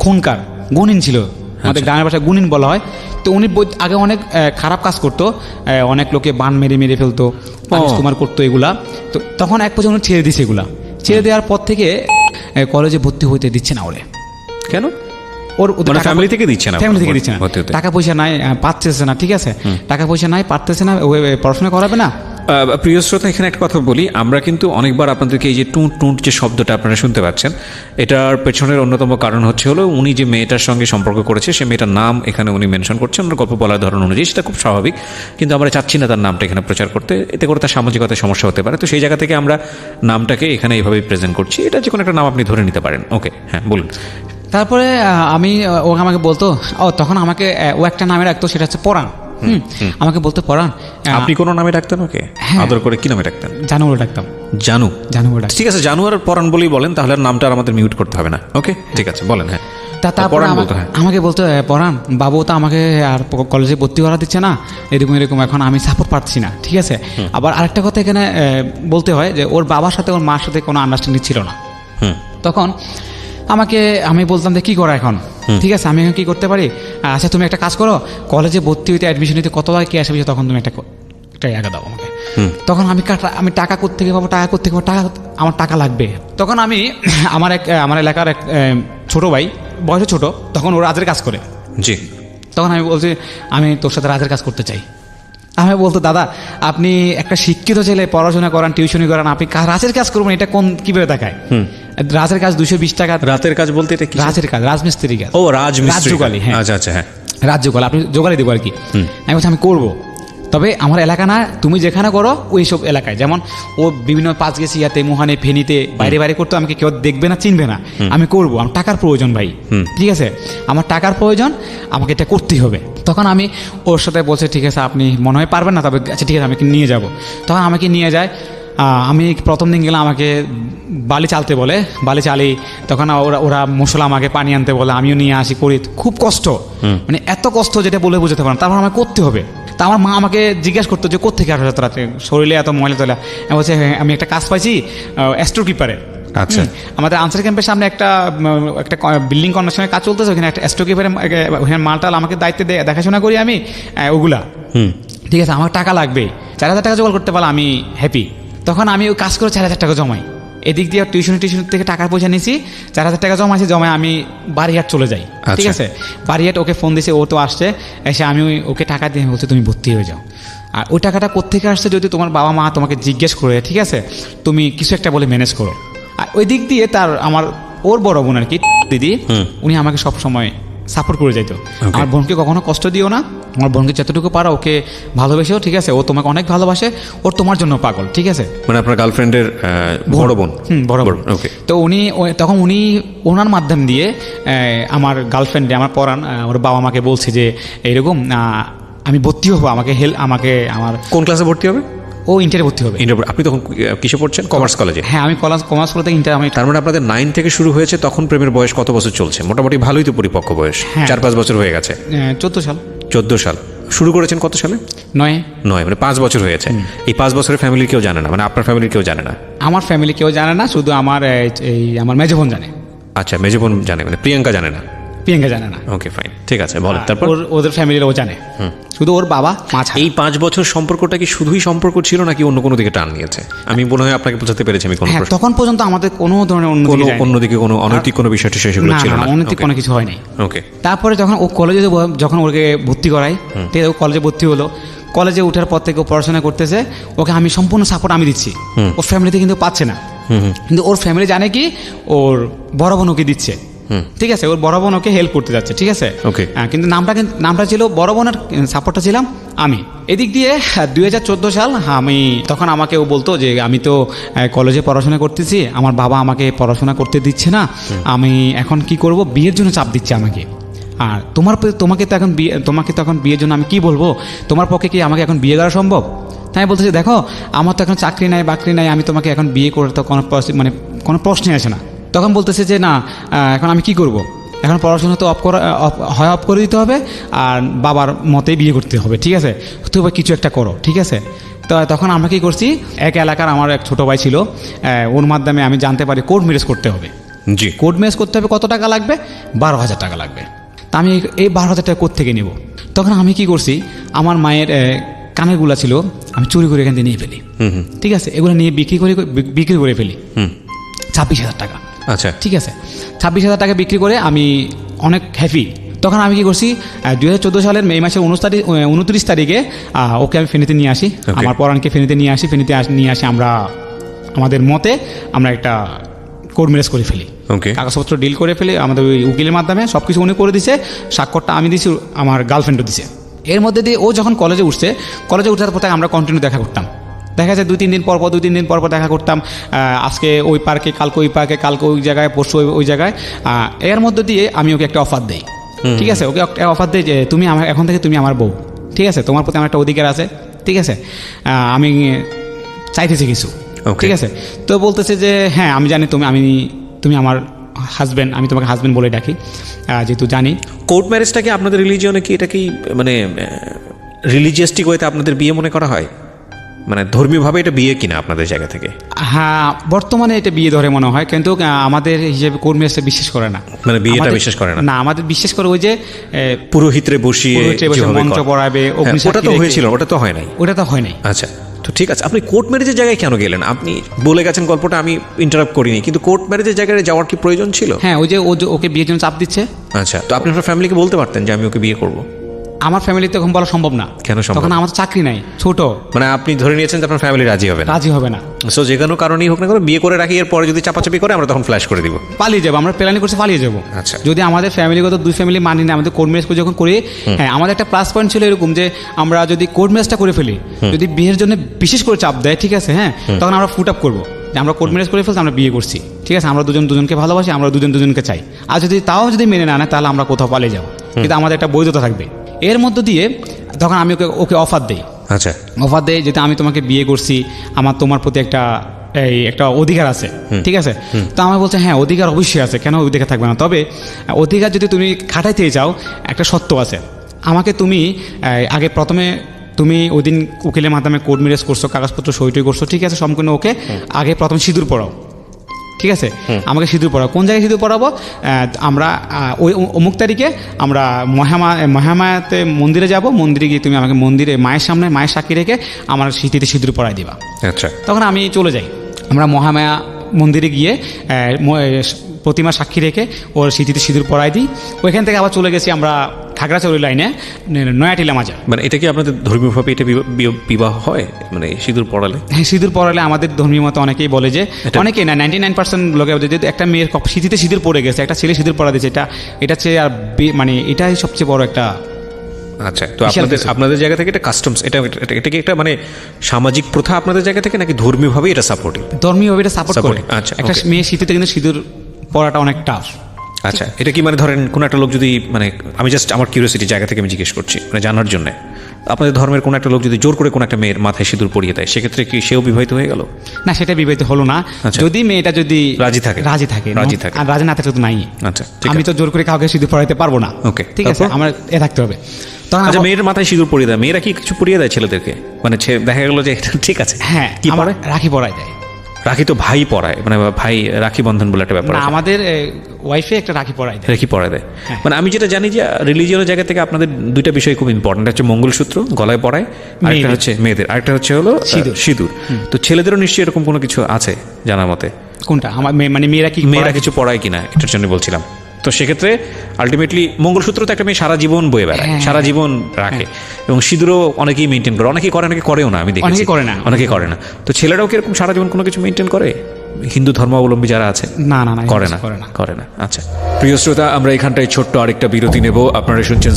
খুনকার, গুণিন ছিল, আমাদের গ্রামের ভাষায় গুণিন বলা হয়। তো উনি আগে অনেক খারাপ কাজ করতো, অনেক লোকে বান মেরে ফেলতো, কুমার করতো এগুলা। তো তখন এক পর্যন্ত ছেড়ে দিছে এগুলা। ছেড়ে দেওয়ার পর থেকে কলেজে ভর্তি হইতে দিচ্ছে না। ওরে কেন? ওর ফ্যামিলি থেকে দিচ্ছে না, টাকা পয়সা নাই, পাচ্ছে না। ঠিক আছে, টাকা পয়সা নাই, পারতেছে না, পড়াশোনা করাবে না। প্রিয় শ্রোতা, এখানে একটা কথা বলি, আমরা কিন্তু অনেকবার আপনাদেরকে এই যে টুঁট যে শব্দটা আপনারা শুনতে পাচ্ছেন, এটার পেছনের অন্যতম কারণ হলো উনি যে মেয়েটার সঙ্গে সম্পর্ক করেছে, সে মেয়েটার নাম এখানে উনি মেনশন করছেন ওনার গল্প বলার ধরন অনুযায়ী, সেটা খুব স্বাভাবিক, কিন্তু আমরা চাচ্ছি না তার নামটা এখানে প্রচার করতে, এতে করে তার সামাজিকতায় সমস্যা হতে পারে। তো সেই জায়গা থেকে আমরা নামটাকে এখানে এইভাবেই প্রেজেন্ট করছি। এটা যে কোনো একটা নাম আপনি ধরে নিতে পারেন। ওকে, হ্যাঁ বলুন। তারপরে ও আমাকে বলতো, তখন আমাকে ও একটা নামে রাখতো, সেটা হচ্ছে পরাণ। আমাকে বলতো পরাণ। আপনি কোনো নামে ডাকতেন ওকে? আদর করে কি নামে ডাকতেন? জানু বলে ডাকতাম। জানু ডাকতাম। ঠিক আছে, জানু আর পরাণ বলেই বলেন, তাহলে নামটা আমাদের মিউট করতে হবে না। ওকে, ঠিক আছে, বলেন। হ্যাঁ, তারপরে আমাকে বলতো, পরাণ বাবু তো আমাকে আর কলেজে ভর্তি করা দিচ্ছে না, এরকম, এখন আমি সাপোর্ট পাচ্ছি না। ঠিক আছে, আবার আরেকটা কথা এখানে বলতে হয় যে ওর বাবার সাথে ওর মার সাথে কোনো আন্ডারস্ট্যান্ডিং ছিল না। তখন আমি বলতাম যে কী করা এখন, ঠিক আছে, আমি এখন কী করতে পারি? আচ্ছা, তুমি একটা কাজ করো, কলেজে ভর্তি হইতে অ্যাডমিশন নিতে কত লাগে কি আসবে, তখন তুমি একটা টাকা দাও আমাকে। তখন আমি টাকা কোত্থেকে পাবো, আমার টাকা লাগবে। তখন আমার এলাকার এক ছোটো ভাই, বয়সে ছোটো, তখন ও রাজের কাজ করে। জি, তখন আমি বলছি আমি তোর সাথে রাজের কাজ করতে চাই। আমি বলতো, দাদা আপনি একটা শিক্ষিত ছেলে, পড়াশোনা করান, টিউশনি করান, আপনি রাজের কাজ করবেন, এটা কিভাবে দেখায়? রাজের কাজ 220 টাকা। রাতের কাজ বলতে এটা কি? রাজের কাজ, রাজমিস্ত্রি কাজ। ও, রাজমিস্ত্রি। হ্যাঁ, আচ্ছা, হ্যাঁ, রাজযোগালি, আপনি যোগালি দেবো আর কি। আমি বলছি আমি করবো, তবে আমার এলাকা না, তুমি যেখানে করো ওই সব এলাকায়, যেমন ও বিভিন্ন পাঁচগেছিয়াতে, মোহানে, ফেনীতে বাইরে করতো, আমাকে কেউ দেখবে না, চিনবে না, আমি করবো, আমার টাকার প্রয়োজন ভাই। ঠিক আছে, আমার টাকার প্রয়োজন, আমাকে এটা করতেই হবে। তখন আমি ওর সাথে বলছি, ঠিক আছে আপনি মনে হয় পারবেন না, তবে আচ্ছা ঠিক আছে আমাকে নিয়ে যাব। তখন আমাকে নিয়ে যায়, আমি প্রথম দিন গেলাম, আমাকে বালি চালতে বলে, বালি চালি, তখন ওরা মশলা আমাকে পানি আনতে বলে, আমিও নিয়ে আসি, করি, খুব কষ্ট, মানে এত কষ্ট যেটা বলে বোঝাতে পারেন। তারপর আমাকে করতে হবে। তা আমার মা আমাকে জিজ্ঞাসা করতো যে কোত্থেকে আসলে তোরা শরীরে এত ময়লা তোলা। আমি বলছি হ্যাঁ আমি একটা কাজ পাইছি স্টোর কিপারে। আচ্ছা। আমাদের আনসার ক্যাম্পের সামনে একটা বিল্ডিং কনস্ট্রাকশনের কাজ চলতেছে, ওখানে একটা স্টোর কিপারে ওখানে মালটাল আমাকে দায়িত্বে দেখাশোনা করি আমি ওগুলা। ঠিক আছে, আমার টাকা লাগবে, 4,000 টাকা জোগাড় করতে পারলে আমি হ্যাপি। তখন আমি ওই কাজ করে 4,000 টাকা জমাই, এদিক দিয়ে টিউশন থেকে টাকার পয়সা নিয়েছি, 4,000 টাকা জমাইছি, জমায় আমি বাড়িহাট চলে যাই। ঠিক আছে, বাড়িহাট ওকে ফোন দিয়েছে, ও তো আসছে, এসে আমি ওকে টাকা দিয়ে বলছি তুমি ভর্তি হয়ে যাও। আর ওই টাকাটা কোত্থেকে আসছে যদি তোমার বাবা মা তোমাকে জিজ্ঞেস করে, ঠিক আছে, তুমি কিছু একটা বলে ম্যানেজ করো। আর ওই দিক দিয়ে ওর বড় বোন আর কি দিদি, উনি আমাকে সব সময় সাপোর্ট করে যাইতো। আমার বোনকে কখনো কষ্ট দিও না, আমার বোনকে যতটুকু পারো ওকে ভালোবেসেও, ঠিক আছে, ও তোমাকে অনেক ভালোবাসে, ওর তোমার জন্য পাগল। ঠিক আছে, মানে আপনার গার্লফ্রেন্ডের বড় বোন? বড় বোন। ওকে। তো তখন উনি ওনার মাধ্যম দিয়ে আমার গার্লফ্রেন্ডে আমার পড়ান আমার বাবা মাকে বলছে যে এইরকম আমি ভর্তি হবো, আমাকে আমার কোন ক্লাসে ভর্তি হবে? ও ইন্টারে ভর্তি হবে। আপনি তখন কিসে পড়ছেন? কমার্স কলেজে? হ্যাঁ, আমি কমার্স কলেজে ইন্টার। আমি তার মানে আপনাদের 9 থেকে শুরু হয়েছে, তখন প্রেমের বয়স কত বছর চলছে? মোটামুটি ভালোই তো পরিপক্ক বয়স, 4-5 বছর হয়ে গেছে। 14 সাল। 14 সাল। শুরু করেছেন কত সালে? 9, মানে 5 বছর হয়েছে। এই 5 বছরের ফ্যামিলির কেউ জানে না, মানে আপনার ফ্যামিলির কেউ জানে না? আমার ফ্যামিলি কেউ জানে না, শুধু আমার আমার মেজো বোন জানে। আচ্ছা, মেজো বোন জানে, মানে প্রিয়াঙ্কা জানে না? প্রিয়াঙ্কা জানে না। ওকে, ফাইন, ঠিক আছে, বলেন তারপর। ওদের ফ্যামিলির ও জানে, শুধু ওর বাবা মা ছাড়া। এই 5 বছর সম্পর্কটা কি শুধুই সম্পর্ক ছিল নাকি অন্য কোনো দিকে টান নিয়েছে? আমি মনে হয় আপনাকে বোঝাতে পেরেছি আমি কোন প্রশ্ন। তখন পর্যন্ত আমাদের কোনো ধরনের অন্যদিকে কোনো অনৈতিক কোনো বিষয় সেগুলো ছিল না? অনৈতিক কোনো কিছু হয় নাই। ওকে। তারপরে যখন ও কলেজে যখন ওকে ভর্তি করাই, ঠিক আছে, ও কলেজে ভর্তি হলো, কলেজে ওঠার পর থেকে ও পড়াশোনা করতেছে, ওকে আমি সম্পূর্ণ সাপোর্ট আমি দিচ্ছি। ওর ফ্যামিলিতে কিন্তু পাচ্ছে না, কিন্তু ওর ফ্যামিলি জানে কি ওর বড় বোন ওকে দিচ্ছে। ঠিক আছে, ওর বড় বোন ওকে হেল্প করতে যাচ্ছে। ঠিক আছে, কিন্তু নামটা ছিল বড় বোনের, সাপোর্টটা ছিলাম আমি। এদিক দিয়ে 2014 সাল আমি তখন আমাকে ও বলতো যে আমি তো কলেজে পড়াশোনা করতেছি, আমার বাবা আমাকে পড়াশোনা করতে দিচ্ছে না, আমি এখন কি করব, বিয়ের জন্য চাপ দিচ্ছে আমাকে। আর তোমাকে তো এখন বিয়ের জন্য আমি কি বলবো, তোমার পক্ষে কি আমাকে এখন বিয়ে করা সম্ভব? তাই বলতেছি দেখো আমার তো এখন চাকরি নাই বাকরি নাই, আমি তোমাকে এখন বিয়ে করে তো কোনো প্রশ্নই আসে না। তখন বলতেছে যে না, এখন আমি কি করব, এখন পড়াশোনা তো অফ করে দিতে হবে, আর বাবার মতেই বিয়ে করতে হবে। ঠিক আছে, তুমি কিছু একটা করো। ঠিক আছে, তো তখন আমরা কী করছি, এক এলাকার আমার এক ছোটো ভাই ছিল, ওর মাধ্যমে আমি জানতে পারি কোর্ট ম্যারেজ করতে হবে। জি। কোর্ট ম্যারেজ করতে হবে, কত টাকা লাগবে? 12,000 টাকা লাগবে। তা আমি এই 12,000 টাকা কোত্থেকে নেব? তখন আমি কি করছি, আমার মায়ের কানেরগুলা ছিল, আমি চুরি করে এখান থেকে নিয়ে ফেলি। ঠিক আছে, এগুলো নিয়ে বিক্রি করে ফেলি 26,000 টাকা। আচ্ছা, ঠিক আছে, 26,000 টাকা বিক্রি করে আমি অনেক হ্যাপি। তখন আমি কি করছি, 2014 সালের মে মাসের 29 তারিখে ওকে আমি ফেনীতে নিয়ে আসি, আমার পরাণকে ফেনীতে নিয়ে আসি আমরা আমাদের মতে আমরা একটা কোর্ট ম্যারেজ করে ফেলি। কাগজপত্র ডিল করে ফেলি আমাদের ওই উকিলের মাধ্যমে, সব কিছু উনি করে দিছে, স্বাক্ষরটা আমি দিছি, আমার গার্লফ্রেন্ডও দিছে। এর মধ্যে দিয়ে ও যখন কলেজে উঠার পর আমরা কন্টিনিউ দেখা করতাম। দেখা যায় 2-3 দিন পর দেখা করতাম, আজকে ওই পার্কে, কালকে ওই পার্কে, কালকে ওই জায়গায়, পরশু ওই জায়গায়। এর মধ্যে দিয়ে আমি ওকে একটা অফার দিই। ঠিক আছে, ওকে একটা অফার দিই যে তুমি এখন থেকে তুমি আমার বউ। ঠিক আছে, তোমার প্রতি আমার একটা অধিকার আছে। ঠিক আছে, আমি চাইতেছি কিছু। ঠিক আছে, তো বলতেছে যে হ্যাঁ আমি জানি তুমি আমার হাজব্যান্ড, আমি তোমাকে হাজব্যান্ড বলে ডাকি, যেহেতু জানি। কোর্ট ম্যারেজটাকে আপনাদের রিলিজিয়নে কি এটা কি মানে রিলিজিয়াসটিক ওয়েতে আপনাদের বিয়ে মনে করা হয়? মানে ধর্মীয়ভাবে এটা বিয়ে কিনা আপনাদের জায়গা থেকে? হ্যাঁ, বর্তমানে এটা বিয়ে ধরে মনে হয়, কিন্তু আমাদের হিসেবে কোর্ট ম্যারেজটা বিশ্বাস করে না। মানে বিয়েটা বিশ্বাস করে না? আমাদের বিশ্বাস করে ওই যে পুরোহিতরে বসিয়ে মন্ত্র পড়াবে, ওটা তো হয়েছিল, ওটা তো হয় নাই। আচ্ছা, তো ঠিক আছে, আপনি কোর্ট ম্যারেজের জায়গায় কেন গেলেন? আপনি বলে গেছেন গল্পটা, আমি ইন্টারাপ্ট করিনি, কিন্তু কোর্ট ম্যারেজের জায়গায় যাওয়ার কি প্রয়োজন ছিল? হ্যাঁ, ওই যে ওকে বিয়ের জন্য চাপ দিচ্ছে। আচ্ছা, তো আপনি আপনার ফ্যামিলিকে বলতে পারতেন যে আমি ওকে বিয়ে করবো? আমার ফ্যামিলি তখন বলা সম্ভব না। কেন সম্ভব? তখন আমার চাকরি নাই, ছোট। মানে আপনি ধরে নিয়েছেন যে আপনার ফ্যামিলি রাজি হবে না। সো যে কোনো কারণেই হোক না কেন বিয়ে করে রাখি, এরপরে যদি চাপাচাপি করে আমরা তখন ফ্ল্যাশ করে দিব, পালিয়ে যাবো। আমরা প্ল্যানিং করছি পালিয়ে যাবো। আচ্ছা, যদি আমাদের ফ্যামিলিগত দুই ফ্যামিলি মানি না, আমাদের কোর্ট ম্যারেজ যখন করি, হ্যাঁ আমাদের একটা প্লাস পয়েন্ট ছিল এরকম যে আমরা যদি কোর্ট ম্যারেজটা করে ফেলি, যদি বিয়ের জন্য বিশেষ করে চাপ দেয়, ঠিক আছে, হ্যাঁ, তখন আমরা ফুট আপ করবো যে আমরা কোর্ট ম্যারেজ করে ফেলছি, আমরা বিয়ে করছি। ঠিক আছে, আমরা দুজনকে ভালোবাসি, আমরা দুজনকে চাই। আর যদি মেনে না নেয়, তাহলে আমরা কোথাও পালিয়ে যাবো, কিন্তু আমাদের একটা বৈধতা থাকবে। এর মধ্য দিয়ে তখন আমি ওকে অফার দিই। আচ্ছা, অফার দেয় যেটা আমি তোমাকে বিয়ে করছি, আমার তোমার প্রতি একটা অধিকার আছে। ঠিক আছে, তো আমার বলছে হ্যাঁ অধিকার অবশ্যই আছে, কেন অধিকার থাকবে না? তবে অধিকার যদি তুমি খাটাইতে চাও, একটা সত্য আছে, আমাকে তুমি আগে প্রথমে তুমি ওই দিন উকিলের মাধ্যমে কোর্ট ম্যারেজ করছো, কাগজপত্র সই করছো, ঠিক আছে, সম্পূর্ণ ওকে। আগে প্রথম সিঁদুর পরাও, ঠিক আছে, আমাকে সিঁদুর পরাও। কোন জায়গায় সিঁদুর পরাবো? আমরা ওই অমুক তারিখে আমরা মহামায়াতে মন্দিরে যাব, মন্দিরে গিয়ে তুমি আমাকে মন্দিরে মায়ের সামনে মায়ের সাক্ষী রেখে আমার স্মৃতিতে সিঁদুর পরাই দিবা। আচ্ছা, তখন আমি চলে যাই। আমরা মহামায়া মন্দিরে গিয়ে প্রতিমা সাক্ষী রেখে ওর স্মৃতিতে সিঁদুর পরাই দিই। ওইখান থেকে আবার চলে গেছি আমরা খাগড়াছড়ি লাইনে নয়াটিলা মাজার। মানে এটা কি আপনাদের ধর্মীয়ভাবে এটা বিবাহ হয়, মানে সিঁদুর পড়ালে? হ্যাঁ, সিঁদুর পরালে আমাদের ধর্মীয় মতো অনেকেই বলে যে, অনেকেই না 99% লোকে বলে যে একটা মেয়ের স্মৃতিতে সিঁদুর পড়ে গেছে, একটা ছেলে সিঁদুর পরা দিয়েছে, এটা হচ্ছে আর মানে এটাই সবচেয়ে বড় একটা। আচ্ছা, তো আপনাদের জায়গা থেকে এটা কাস্টমস, এটা কি একটা মানে সামাজিক প্রথা আপনাদের জায়গা থেকে, নাকি ধর্মীয়ভাবে এটা সাপোর্টিভ? ধর্মীয়ভাবে এটা সাপোর্ট করে। আচ্ছা, একটা মেয়ে স্মৃতিতে কিন্তু সিঁদুর পরাটা অনেক টাফ। আচ্ছা, এটা কি মানে ধরেন কোনো একটা লোক যদি, মানে আমি জাস্ট আমার কিউরিওসিটি জায়গা থেকে আমি জিজ্ঞেস করছি, মানে জানার জন্য, আপনাদের ধর্মের কোনো একটা লোক যদি জোর করে কোনো একটা মেয়ের মাথায় সিঁদুর পরিয়ে দেয়, সেক্ষেত্রে কি সেও বিবাহিত হয়ে গেল? না, সেটা বিবাহিত হলো না। যদি মেয়েটা যদি রাজি থাকে, আর রাজি না থাকে তো নাই। আচ্ছা, আমি তো জোর করে কাউকে সিঁদুর পরাইতে পারবো না। ওকে, ঠিক আছে, আমার থাকতে হবে। তখন আচ্ছা, মেয়ের মাথায় সিঁদুর পরিয়ে দেয়, মেয়েরা কি কিছু পরিয়ে দেয় ছেলেদেরকে? মানে দেখা গেল যে ঠিক আছে, হ্যাঁ, কি পরে? রাখি পরাই দেয়। রাখি তো ভাই পরায়, মানে ভাই রাখি বন্ধন বলে একটা ব্যাপার। আমাদের ওয়াইফে একটা রাখি পরায় দেয়। রাখি পরায় দেয়, মানে আমি যেটা জানি যে রিলিজিয়নের জায়গা থেকে আপনাদের দুইটা বিষয় খুব ইম্পর্টেন্ট, হচ্ছে মঙ্গলসূত্র গলায় পরায়, আরেকটা হচ্ছে মেয়েদের, আরেকটা হচ্ছে হলো সিঁদুর। তো ছেলেদেরও নিশ্চয়ই এরকম কোনো কিছু আছে জানার মতে? কোনটা? আমার মানে মেয়েরা কিছু পড়ায় কিনা, এটার জন্য বলছিলাম। তো সেক্ষেত্রে আলটিমেটলি মঙ্গলসূত্র তো একটা মেয়ে সারা জীবন বয়ে বেড়ায়, সারা জীবন রাখে, এবং সিঁদুরও অনেকেই মেনটেন করে, অনেকেই করে, অনেকে করেও না, আমি দেখেছি অনেকে করে না। তো ছেলেরাও কি এরকম সারা জীবন কোনো কিছু মেনটেন করে? হিন্দু ধর্মাবলম্বী যারা আছে না করে না। আচ্ছা, প্রিয় শ্রোতা, আমরা এখানটায় ছোট্ট আরেকটা বিরতি নেব। আপনারা শুনছেন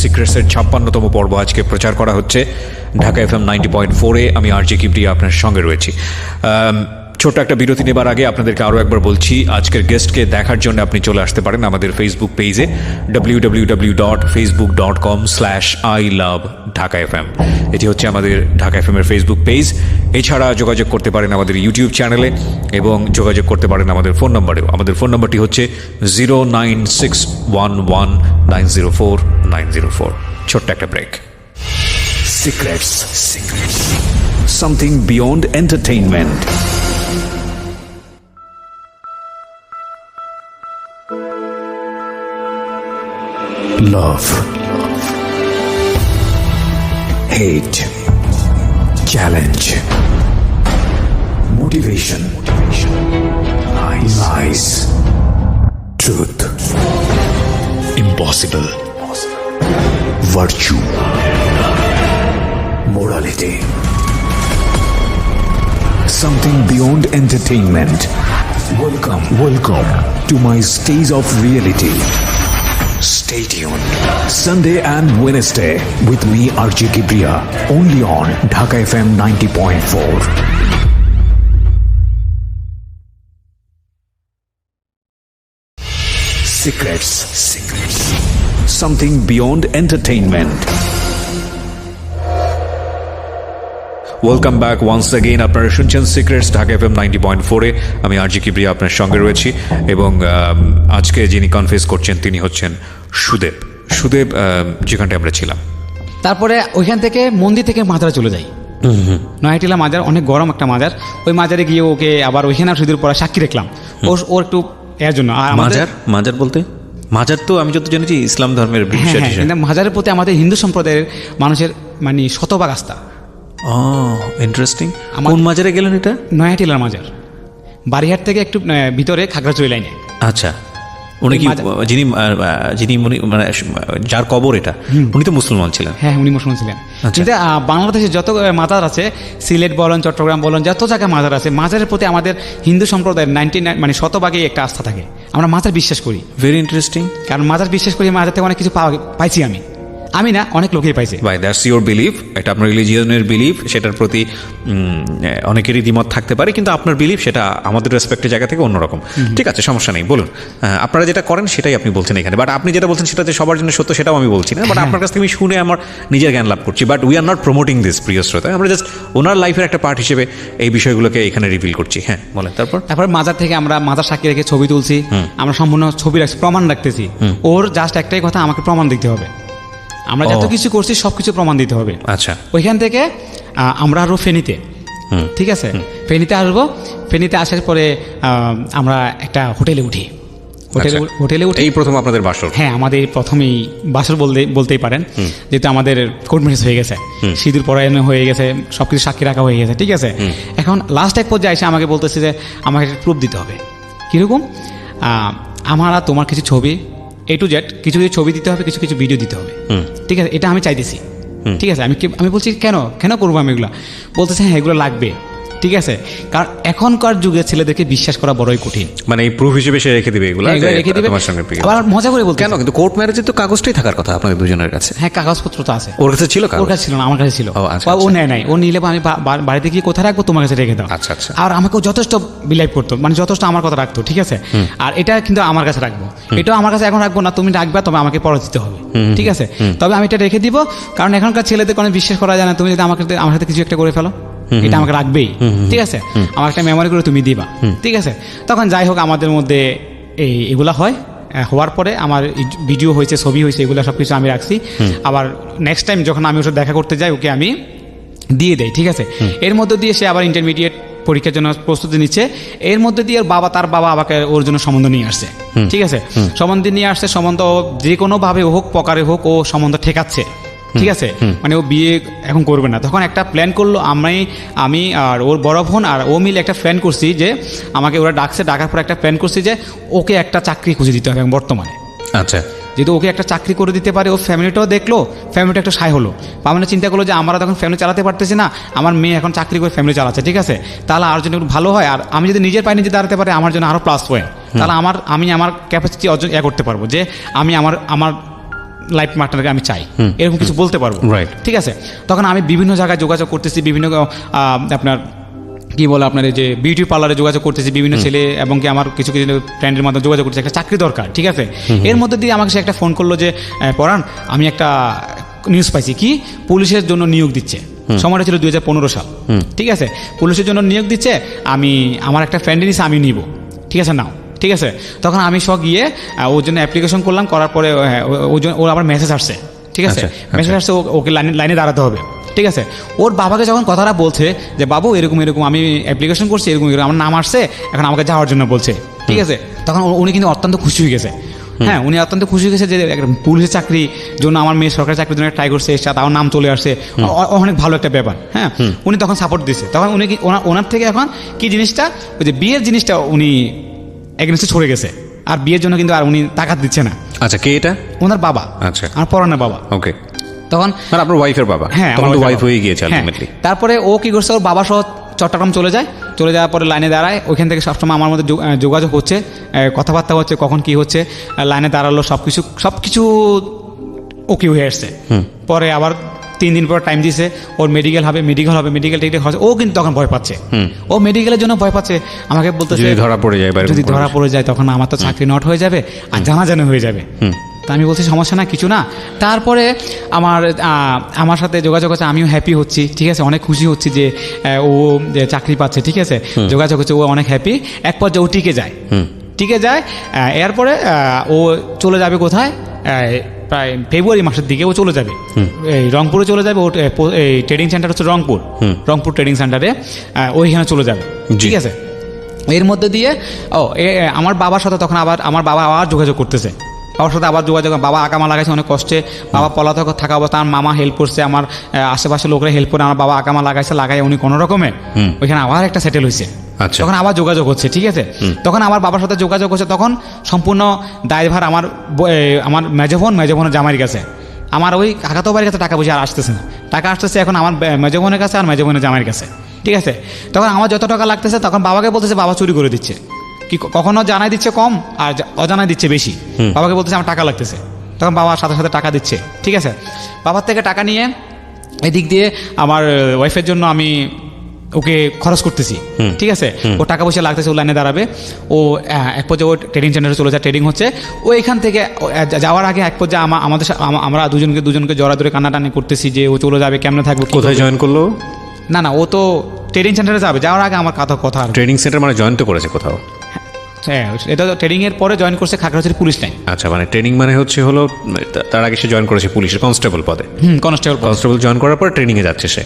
সিক্রেটসের 56তম পর্ব আজকে প্রচার করা হচ্ছে ঢাকা FM 90.4-এ। আমি আরজে কিবরিয়া আপনার সঙ্গে রয়েছি। ছোট্ট একটা বিরতি নেবার আগে আপনাদেরকে আরও একবার বলছি, আজকের গেস্টকে দেখার জন্য আপনি চলে আসতে পারেন আমাদের ফেসবুক পেজে www.facebook.com/iloveDhakaFM। এটি হচ্ছে আমাদের ঢাকা FM এর ফেসবুক পেজ। এছাড়া যোগাযোগ করতে পারেন আমাদের ইউটিউব চ্যানেলে, এবং যোগাযোগ করতে পারেন আমাদের ফোন নম্বরেও। আমাদের ফোন নম্বরটি হচ্ছে 09611904904। ছোট্ট একটা break. Secrets. Something beyond entertainment. Love, hate, challenge, motivation, lies, truth, impossible, virtue, morality. Something beyond entertainment. Welcome to my stage of reality. Stay tuned. Sunday and Wednesday with me, RJ Kibriya, only on Dhaka FM 90.4. Secrets. Something beyond entertainment. Welcome back once again. আপনারা শুনছেন secrets Dhaka FM 90.4-এ। আমি আরজি কিবরিয়া আপনার সঙ্গে রয়েছি, এবং আজকে যিনি confess করছেন তিনি হচ্ছেন সুদেব, যেখানটায় আমরা ছিলাম। তারপরে ওইখান থেকে মন্দির থেকে মাজারে চলে যাই। নয়াটিলা মাজার অনেক গরম একটা মাজার। ওই মাজারে গিয়ে ওকে আবার ওইখানে সিঁদুর পরা সাক্ষী রাখলাম, ওর একটু এর জন্য। আর মাজার বলতে মাজার তো আমি যত জেনেছি ইসলাম ধর্মের মাজারের প্রতি আমাদের হিন্দু সম্প্রদায়ের মানুষের মানে শতভাগ আস্থা। ইন্টারেস্টিং। কোন মাজারে গেলেন? এটা নয়াটিলার মাজার, বাড়িহাট থেকে একটু ভিতরে খাগড়াছড়ি লাইনে। আচ্ছা, উনি কি যিনি মানে যার কবর এটা, উনি তো মুসলমান ছিলেন? হ্যাঁ, উনি মুসলমান ছিলেন। কিন্তু বাংলাদেশে যত মাজার আছে, সিলেট বলেন, চট্টগ্রাম বলেন, যত জায়গায় মাজার আছে, মাজারের প্রতি আমাদের হিন্দু সম্প্রদায়ের 99 মানে শতভাগই একটা আস্থা থাকে। আমরা মাজার বিশ্বাস করি। Very interesting. কারণ মাজার বিশ্বাস করি, মাজার থেকে অনেক কিছু পাইছি। আমি না, অনেক লোকেই পাইছে। ভাই, দ্যাটস ইউর বিলিফ, এটা আপনার রিলিজিয়নের বিলিফ, সেটার প্রতি অনেকেরই দ্বিমত থাকতে পারে, কিন্তু আপনার বিলিফ সেটা আমাদের রেসপেক্টের জায়গা থেকে অন্যরকম। ঠিক আছে, সমস্যা নেই, বলুন। আপনারা যেটা করেন সেটাই আপনি বলছেন এখানে, বাট আপনি যেটা বলছেন সেটা যে সবার জন্য সত্য সেটাও আমি বলছি না, বাট আপনার কাছ থেকে আমি শুনে আমার নিজের জ্ঞান লাভ করছি। But we are not promoting this, প্রিয় শ্রোতা। আমরা জাস্ট ওনার লাইফের একটা পার্ট হিসেবে এই বিষয়গুলোকে এখানে রিভিল করছি। হ্যাঁ, বলেন। তারপর মাজার থেকে আমরা মাজার সাক্ষী রেখে ছবি তুলছি, আমরা সম্পূর্ণ ছবি রাখছি, প্রমাণ রাখতেছি। ওর জাস্ট একটাই কথা, আমাকে প্রমাণ দিতে হবে। আমরা যত কিছু করছি সব কিছু প্রমাণ দিতে হবে। আচ্ছা। ওইখান থেকে আমরা আরও ফেনীতে, ঠিক আছে, ফেনীতে আসবো। ফেনীতে আসার পরে আমরা একটা হোটেলে উঠি। হোটেলে উঠে এই প্রথম আপনাদের বাসর? হ্যাঁ, আমাদের প্রথমেই বাসর বলতেই পারেন, যেহেতু আমাদের কোর্ট ম্যারেজ হয়ে গেছে, সিঁদুর পরায়ণ হয়ে গেছে, সবকিছু সাক্ষী রাখা হয়ে গেছে, ঠিক আছে। এখন লাস্ট এক পর্যায়ে এসে আমাকে বলতেছে যে আমাকে একটা প্রুফ দিতে হবে। কীরকম? আমার আর তোমার কিছু ছবি, A to Z কিছু কিছু ছবি দিতে হবে, কিছু কিছু ভিডিও দিতে হবে, ঠিক আছে, এটা আমি চাইতেছি, ঠিক আছে। আমি বলছি কেন করবো আমি এগুলো? বলতেছে হ্যাঁ এগুলো লাগবে, ঠিক আছে। কারণ এখনকার যুগে ছেলেদেরকে বিশ্বাস করা বড়ই কঠিন। মানে এই প্রুফ হিসেবে সে রেখে দিবে এগুলো, রেখে দিবে। তোমার সঙ্গে প্রিয়। আবার মজা করে বলতে কেন? কিন্তু কোর্ট ম্যারেজে তো কাগজটাই থাকার কথা আপনাদের দুজনের কাছে। হ্যাঁ, কাগজপত্র তো আছে। ওর কাছে ছিল কাগজ? ওর কাছে ছিল না, আমার কাছে ছিল। ও, আচ্ছা, ও নেয় নাই, ও নিলে আমি বাড়িতে গিয়ে কোথায় রাখবো, তোমার কাছে রেখে দাও। আচ্ছা আচ্ছা। আর আমাকেও যথেষ্ট বিলাই করতো, মানে যথেষ্ট আমার কথা রাখতো, ঠিক আছে। আর এটা কিন্তু আমার কাছে রাখবো, এটাও আমার কাছে এখন রাখবো না, তুমি রাখবা, তবে আমাকে পরে দিতে হবে, ঠিক আছে। তবে আমি এটা রেখে দিব, কারণ এখনকার ছেলেদের কোনো বিশ্বাস করা যায় না। তুমি যদি আমার সাথে কিছু একটা করে ফেলো, এটা আমাকে রাখবেই, ঠিক আছে। আমার একটা মেমোরি করে তুমি দিবা, ঠিক আছে। তখন যাই হোক আমাদের মধ্যে এগুলা হয়। হওয়ার পরে আমার ভিডিও হয়েছে, ছবি হয়েছে, এগুলো সব কিছু আমি রাখছি। আবার নেক্সট টাইম যখন আমি ওর সাথে দেখা করতে যাই, ওকে আমি দিয়ে দেই, ঠিক আছে। এর মধ্যে দিয়ে সে আবার ইন্টারমিডিয়েট পরীক্ষার জন্য প্রস্তুতি নিচ্ছে। এর মধ্যে দিয়ে তার বাবা আমাকে ওর জন্য সম্বন্ধ নিয়ে আসছে, ঠিক আছে। সম্বন্ধ নিয়ে আসছে, সম্বন্ধ যে কোনোভাবে হোক, প্রকারে হোক, ও সম্বন্ধ ঠেকাচ্ছে, ঠিক আছে। মানে ও বিয়ে এখন করবে না। তখন একটা প্ল্যান করলো, আমি আর ওর বড় বোন আর ও মিলে একটা প্ল্যান করছি যে আমাকে ওরা ডাকার পর একটা প্ল্যান করছি যে ওকে একটা চাকরি খুঁজে দিতে হবে বর্তমানে। আচ্ছা। যেহেতু ওকে একটা চাকরি করে দিতে পারে, ও ফ্যামিলিটাও দেখলো, ফ্যামিলিটা একটা সায় হলো। আমরা চিন্তা করলো যে আমরা তখন ফ্যামিলি চালাতে পারতেছি না, আমার মেয়ে এখন চাকরি করে ফ্যামিলি চালাচ্ছে, ঠিক আছে। তাহলে আর জন্য একটু ভালো হয়। আর আমি যদি নিজের পায়ে নিজে দাঁড়াতে পারি, আমার জন্য আরও প্লাস পয়েন্ট। তাহলে আমি আমার ক্যাপাসিটি অর্জন করতে পারবো, যে আমি আমার লাইফ পার্টনারকে আমি চাই, এরকম কিছু বলতে পারবো, রাইট, ঠিক আছে। তখন আমি বিভিন্ন জায়গায় যোগাযোগ করতেছি, বিভিন্ন আপনার কি বলে আপনার এই যে বিউটি পার্লারে যোগাযোগ করতেছি, বিভিন্ন ছেলে এবং কি আমার কিছু কিছু ফ্রেন্ডের মাধ্যমে যোগাযোগ করতেছি, একটা চাকরি দরকার, ঠিক আছে। এর মধ্যে দিয়ে আমাকে সে একটা ফোন করলো যে পরাণ, আমি একটা নিউজ পাইছি, কি পুলিশের জন্য নিয়োগ দিচ্ছে। সময়টা ছিল 2015 সাল, ঠিক আছে। পুলিশের জন্য নিয়োগ দিচ্ছে, আমার একটা ফ্রেন্ডের নিচে আমি নিব, ঠিক আছে, নাও, ঠিক আছে। তখন আমি গিয়ে ওর জন্য অ্যাপ্লিকেশন করলাম, করার পরে ওর আবার মেসেজ আসছে, ঠিক আছে। মেসেজ আসছে ওকে লাইনে দাঁড়াতে হবে, ঠিক আছে। ওর বাবাকে যখন কথাটা বলছে যে বাবু এরকম আমি অ্যাপ্লিকেশন করছি, এরকম আমার নাম আসছে, এখন আমাকে যাওয়ার জন্য বলছে, ঠিক আছে। তখন উনি কিন্তু অত্যন্ত খুশি হয়ে গেছে। হ্যাঁ, উনি অত্যন্ত খুশি হয়ে গেছে যে পুলিশের চাকরির জন্য আমার মেয়ে সরকারি চাকরির জন্য ট্রাই করছে, তাও নাম চলে আসছে, অনেক ভালো একটা ব্যাপার। হ্যাঁ, উনি তখন সাপোর্ট দিচ্ছে। তখন উনি ওনার থেকে এখন কি জিনিসটা, ওই যে বিয়ের জিনিসটা উনি এগেন্সে ছড়ে গেছে, আর বিয়ের জন্য কিন্তু আর উনি টাকা দিচ্ছে না। আচ্ছা, কে এটা? ওনার বাবা। আচ্ছা, আর পরানের বাবা। ওকে। তখন আপনার ওয়াইফের বাবা? হ্যাঁ, তখন তো ওয়াইফ হয়ে গিয়েছে আলটিমেটলি। তারপরে ও কি করছে, ওর বাবা সহ চট্টগ্রাম চলে যাওয়ার পরে লাইনে দাঁড়ায়। ওইখান থেকে সবসময় আমার মধ্যে যোগাযোগ হচ্ছে, কথাবার্তা হচ্ছে, কখন কি হচ্ছে, লাইনে দাঁড়ালো, সব কিছু ওকে হয়ে আসছে। পরে আবার 3 দিন পর টাইম দিয়েছে, ওর মেডিকেল টিকেট হচ্ছে। ও কিন্তু তখন ভয় পাচ্ছে, ও মেডিকেলের জন্য ভয় পাচ্ছে। আমাকে বলতেছে যদি ধরা পড়ে যায় তখন আমার তো চাকরি নট হয়ে যাবে, আর জানাজানি হয়ে যাবে। তা আমি বলছি সমস্যা না, কিছু না। তারপরে আমার সাথে যোগাযোগ হচ্ছে, আমিও হ্যাপি হচ্ছি, ঠিক আছে, অনেক খুশি হচ্ছি যে ও চাকরি পাচ্ছে, ঠিক আছে। যোগাযোগ হচ্ছে, ও অনেক হ্যাপি। এক পর্যায়ে ও টিকে যায়। এরপরে ও চলে যাবে কোথায়, প্রায় ফেব্রুয়ারি মাসের দিকে ও চলে যাবে, এই রংপুরে চলে যাবে। ও এই ট্রেডিং সেন্টার হচ্ছে রংপুর ট্রেডিং সেন্টারে, ওইখানে চলে যাবে, ঠিক আছে। এর মধ্যে দিয়ে আমার বাবার সাথে তখন আমার বাবা আবার যোগাযোগ করতেছে, বাবার সাথে আবার যোগাযোগ। বাবা আকামা লাগাইছে অনেক কষ্টে, বাবা পলাতক থাকা অবস্থা, আমার মামা হেল্প করছে, আমার আশেপাশে লোকরা হেল্প করে, আমার বাবা আকামা লাগাই উনি কোনো রকমে ওইখানে আবার একটা সেটেল হয়েছে। তখন আবার যোগাযোগ হচ্ছে, ঠিক আছে। তখন আমার বাবার সাথে যোগাযোগ হচ্ছে, তখন সম্পূর্ণ দায়ভার আমার মেজো বোনের জামাইয়ের কাছে। আমার ওই কাকাতো বাড়ির কাছে টাকা পয়সা আর আসতেছে না, টাকা আসতেছে এখন আমার মেজো বোনের কাছে আর মেজো বোনের জামাইয়ের কাছে, ঠিক আছে। তখন আমার যত টাকা লাগতেছে, তখন বাবাকে বলতেছে বাবা চুরি করে দিচ্ছে, কি কখনো জানাই দিচ্ছে কম আর অজানাই দিচ্ছে বেশি। বাবাকে বলতেছে আমার টাকা লাগতেছে, তখন বাবা সাথে সাথে টাকা দিচ্ছে, ঠিক আছে। বাবার থেকে টাকা নিয়ে এদিক দিয়ে আমার ওয়াইফের জন্য আমি ওকে খরচ করতেছি, ঠিক আছে। ও টাকা পয়সা লাগতেছে, ও লাইনে দাঁড়াবে। ও এক পর্যায়ে ও ট্রেডিং সেন্টারে চলে যায়, ট্রেডিং হচ্ছে। ও এখান থেকে যাওয়ার আগে এক পর্যায়ে আমরা দুজনকে জড়াধরে কান্নাটানি করতেছি যে ও চলে যাবে, কেমনে থাকবো, কোথায় জয়েন করলো? না, ও তো ট্রেডিং সেন্টারে যাওয়ার আগে আমার কথা। ট্রেনিং সেন্টার মানে জয়েন তো করেছে কোথাও? হ্যাঁ, এটা ট্রেনিংয়ের পরে জয়েন করছে খাগড়াছড়ি পুলিশ লাইন। আচ্ছা, মানে ট্রেনিং মানে হলো তার আগে সে জয়েন করেছে পুলিশের কনস্টেবল পদে। কনস্টেবল জয়েন করার পর ট্রেনিংয়ে যাচ্ছে সে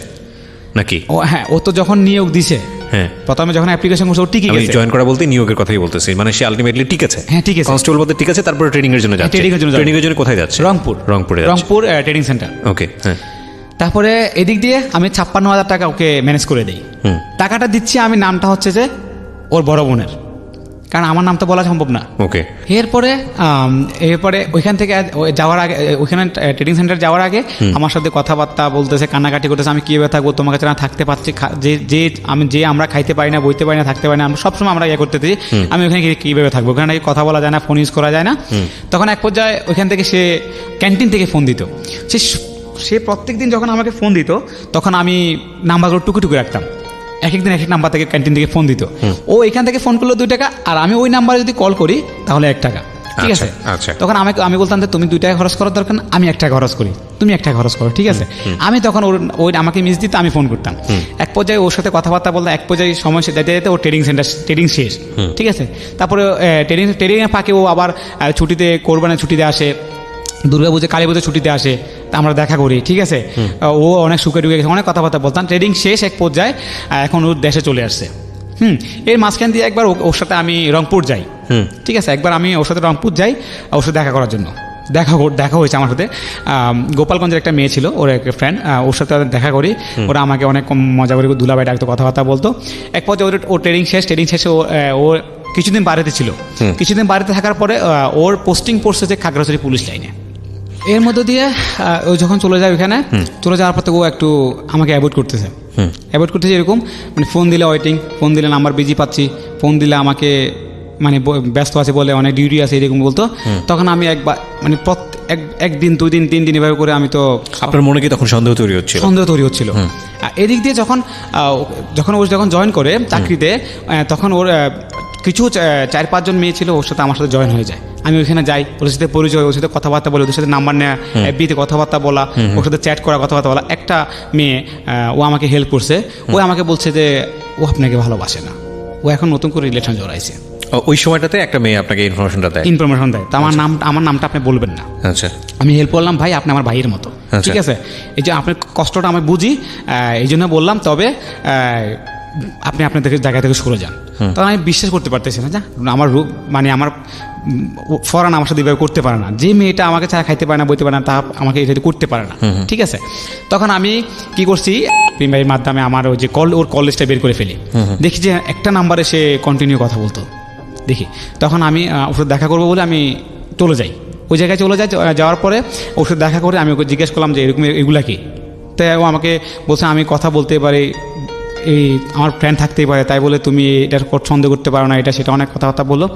নাকি? ও হ্যাঁ, ও তো যখন নিয়োগ দিছে, হ্যাঁ, প্রথমে যখন অ্যাপ্লিকেশন করছে ও টিকে গেছে। জয়েন করা বলতে নিয়োগের কথাই বলতেছি, মানে সে আলটিমেটলি ঠিক আছে। হ্যাঁ, ঠিক আছে, কনস্টেবল পদে ঠিক আছে, তারপরে ট্রেনিং এর জন্য যাচ্ছে। ট্রেনিং এর জন্য কোথায় যাচ্ছে? Rangpur training centre. ওকে, হ্যাঁ। তারপরে এদিক দিয়ে আমি 56,000 টাকা ওকে ম্যানেজ করে দিই। টাকাটা দিচ্ছি আমি, নামটা হচ্ছে যে ওর বড় বোনের, কারণ আমার নাম তো বলা সম্ভব না। ওকে। এরপরে ওইখান থেকে যাওয়ার আগে, ওইখানে ট্রেনিং সেন্টার যাওয়ার আগে আমার সাথে কথাবার্তা বলতেছে, কান্নাকাটি করতেছে, আমি কীভাবে থাকবো, তোমার কাছে না থাকতে পারছি, যে আমরা খাইতে পারি না, বইতে পারি না, থাকতে পারি না, আমরা সবসময় আমরা ইয়ে করতেছি, আমি ওখানে কীভাবে থাকবো, ওখানে কথা বলা যায় না, ফোন ইউজ করা যায় না। তখন এক পর্যায়ে ওইখান থেকে সে ক্যান্টিন থেকে ফোন দিত। সে প্রত্যেক দিন যখন আমাকে ফোন দিত তখন আমি নাম্বারগুলো টুকে রাখতাম। এক একদিন এক এক নাম্বার থেকে ক্যান্টিন থেকে ফোন দিত। ও এখান থেকে ফোন করলো 2 টাকা, আর আমি ওই নাম্বারে যদি কল করি তাহলে 1 টাকা। ঠিক আছে? তখন আমি বলতাম যে তুমি 2 টাকা খরচ করার দরকার না, আমি 1 টাকা খরচ করি, তুমি 1 টাকা খরচ করো। ঠিক আছে? আমি তখন ওই আমাকে মিস দিতে আমি ফোন করতাম। এক পর্যায়ে ওর সাথে কথাবার্তা বলতাম, এক পর্যায়ে সময় যেতে যেতে ওর ট্রেনিং শেষ। ঠিক আছে? তারপরে ট্রেনিংয়ের ফাঁকে ও আবার ছুটিতে, কোরবানের ছুটিতে আসে, দুর্গাপুজো, কালী পুজো ছুটিতে আসে, তা আমরা দেখা করি। ঠিক আছে? ও অনেক সুখে ঢুকে গেছে, অনেক কথাবার্তা বলতাম। ট্রেনিং শেষ এক পর্যায়ে এখন ওর দেশে চলে আসছে। এর মাঝখান দিয়ে একবার ওর সাথে আমি রংপুর যাই। ঠিক আছে? একবার আমি ওর সাথে রংপুর যাই ওর সাথে দেখা করার জন্য। দেখা হয়েছে আমার সাথে। গোপালগঞ্জের একটা মেয়ে ছিল, ওর একটা ফ্রেন্ড, ওর সাথে দেখা করি। ওরা আমাকে অনেক মজা করে দুলাভাই ডাকতো, কথাবার্তা বলতো। এক পর্যায়ে ওর ট্রেনিং শেষে ও কিছুদিন বাড়িতে ছিল। কিছুদিন বাড়িতে থাকার পরে ওর পোস্টিং পড়ছে যে খাগড়াছড়ি পুলিশ লাইনে। এর মধ্য দিয়ে ও যখন চলে যায় ওইখানে, চলে যাওয়ার পর থেকে ও একটু আমাকে অ্যাভয়েড করতেছে। এরকম মানে ফোন দিলে ওয়েটিং, ফোন দিলে নাম্বার বিজি পাচ্ছি, ফোন দিলে আমাকে মানে ব্যস্ত আছে বলে, অনেক ডিউটি আছে এরকম বলতো। তখন আমি একবার মানে একদিন 2 দিন 3 দিন এভাবে করে আমি তো, আপনার মনে কি তখন সন্দেহ তৈরি হচ্ছিল? এদিক দিয়ে যখন জয়েন করে চাকরিতে, তখন ওর কিছু 4-5 জন মেয়ে ছিল, ওর সাথে আমার সাথে জয়েন হয়ে যায়। আমি ওইখানে যাই, ওর সাথে পরিচয়, ওর সাথে কথাবার্তা বলে, ওদের সাথে নাম্বার নেওয়া, এফবিতে কথাবার্তা বলা, ওর সাথে চ্যাট করা, কথাবার্তা বলা। একটা মেয়ে ও আমাকে হেল্প করছে। ও আমাকে বলছে যে ও আপনাকে ভালোবাসে না, ও এখন নতুন করে রিলেশন জড়াইছে। ওই সময়টাতে একটা মেয়ে আপনাকে ইনফরমেশন দেয়। তা আমার নামটা আপনি বলবেন না। আচ্ছা। আমি হেল্প করলাম, ভাই আপনি আমার ভাইয়ের মতো। ঠিক আছে? এই যে আপনার কষ্টটা আমি বুঝি, এই জন্য বললাম, তবে আপনি আপনাদের জায়গা থেকে সরে যান। তখন আমি বিশ্বাস করতে পারতেছি না, আমার রূপ মানে আমার ফরান আমার সাথে করতে পারে না, যে মেয়েটা আমাকে ছাড়া খাইতে পারে না, বইতে পারে না, তা আমাকে এটা করতে পারে না। ঠিক আছে? তখন আমি কি করছি, প্রিমারির মাধ্যমে আমার ওই যে ওর কলেজটা বের করে ফেলি। দেখি যে একটা নাম্বারে সে কন্টিনিউ কথা বলতো। দেখি তখন আমি ওর সাথে দেখা করবো বলে আমি চলে যাই, ওই জায়গায় চলে যাই। যাওয়ার পরে ওর সাথে দেখা করে আমি ওকে জিজ্ঞেস করলাম যে এরকম এগুলা কি। তাই ও আমাকে বলছে আমি কথা বলতে পারি, এই আমার ফ্রেন্ড থাকতেই পারে, তাই বলে তুমি এটার সন্দেহ করতে পারো না, এটা সেটা অনেক কথাবার্তা বললো।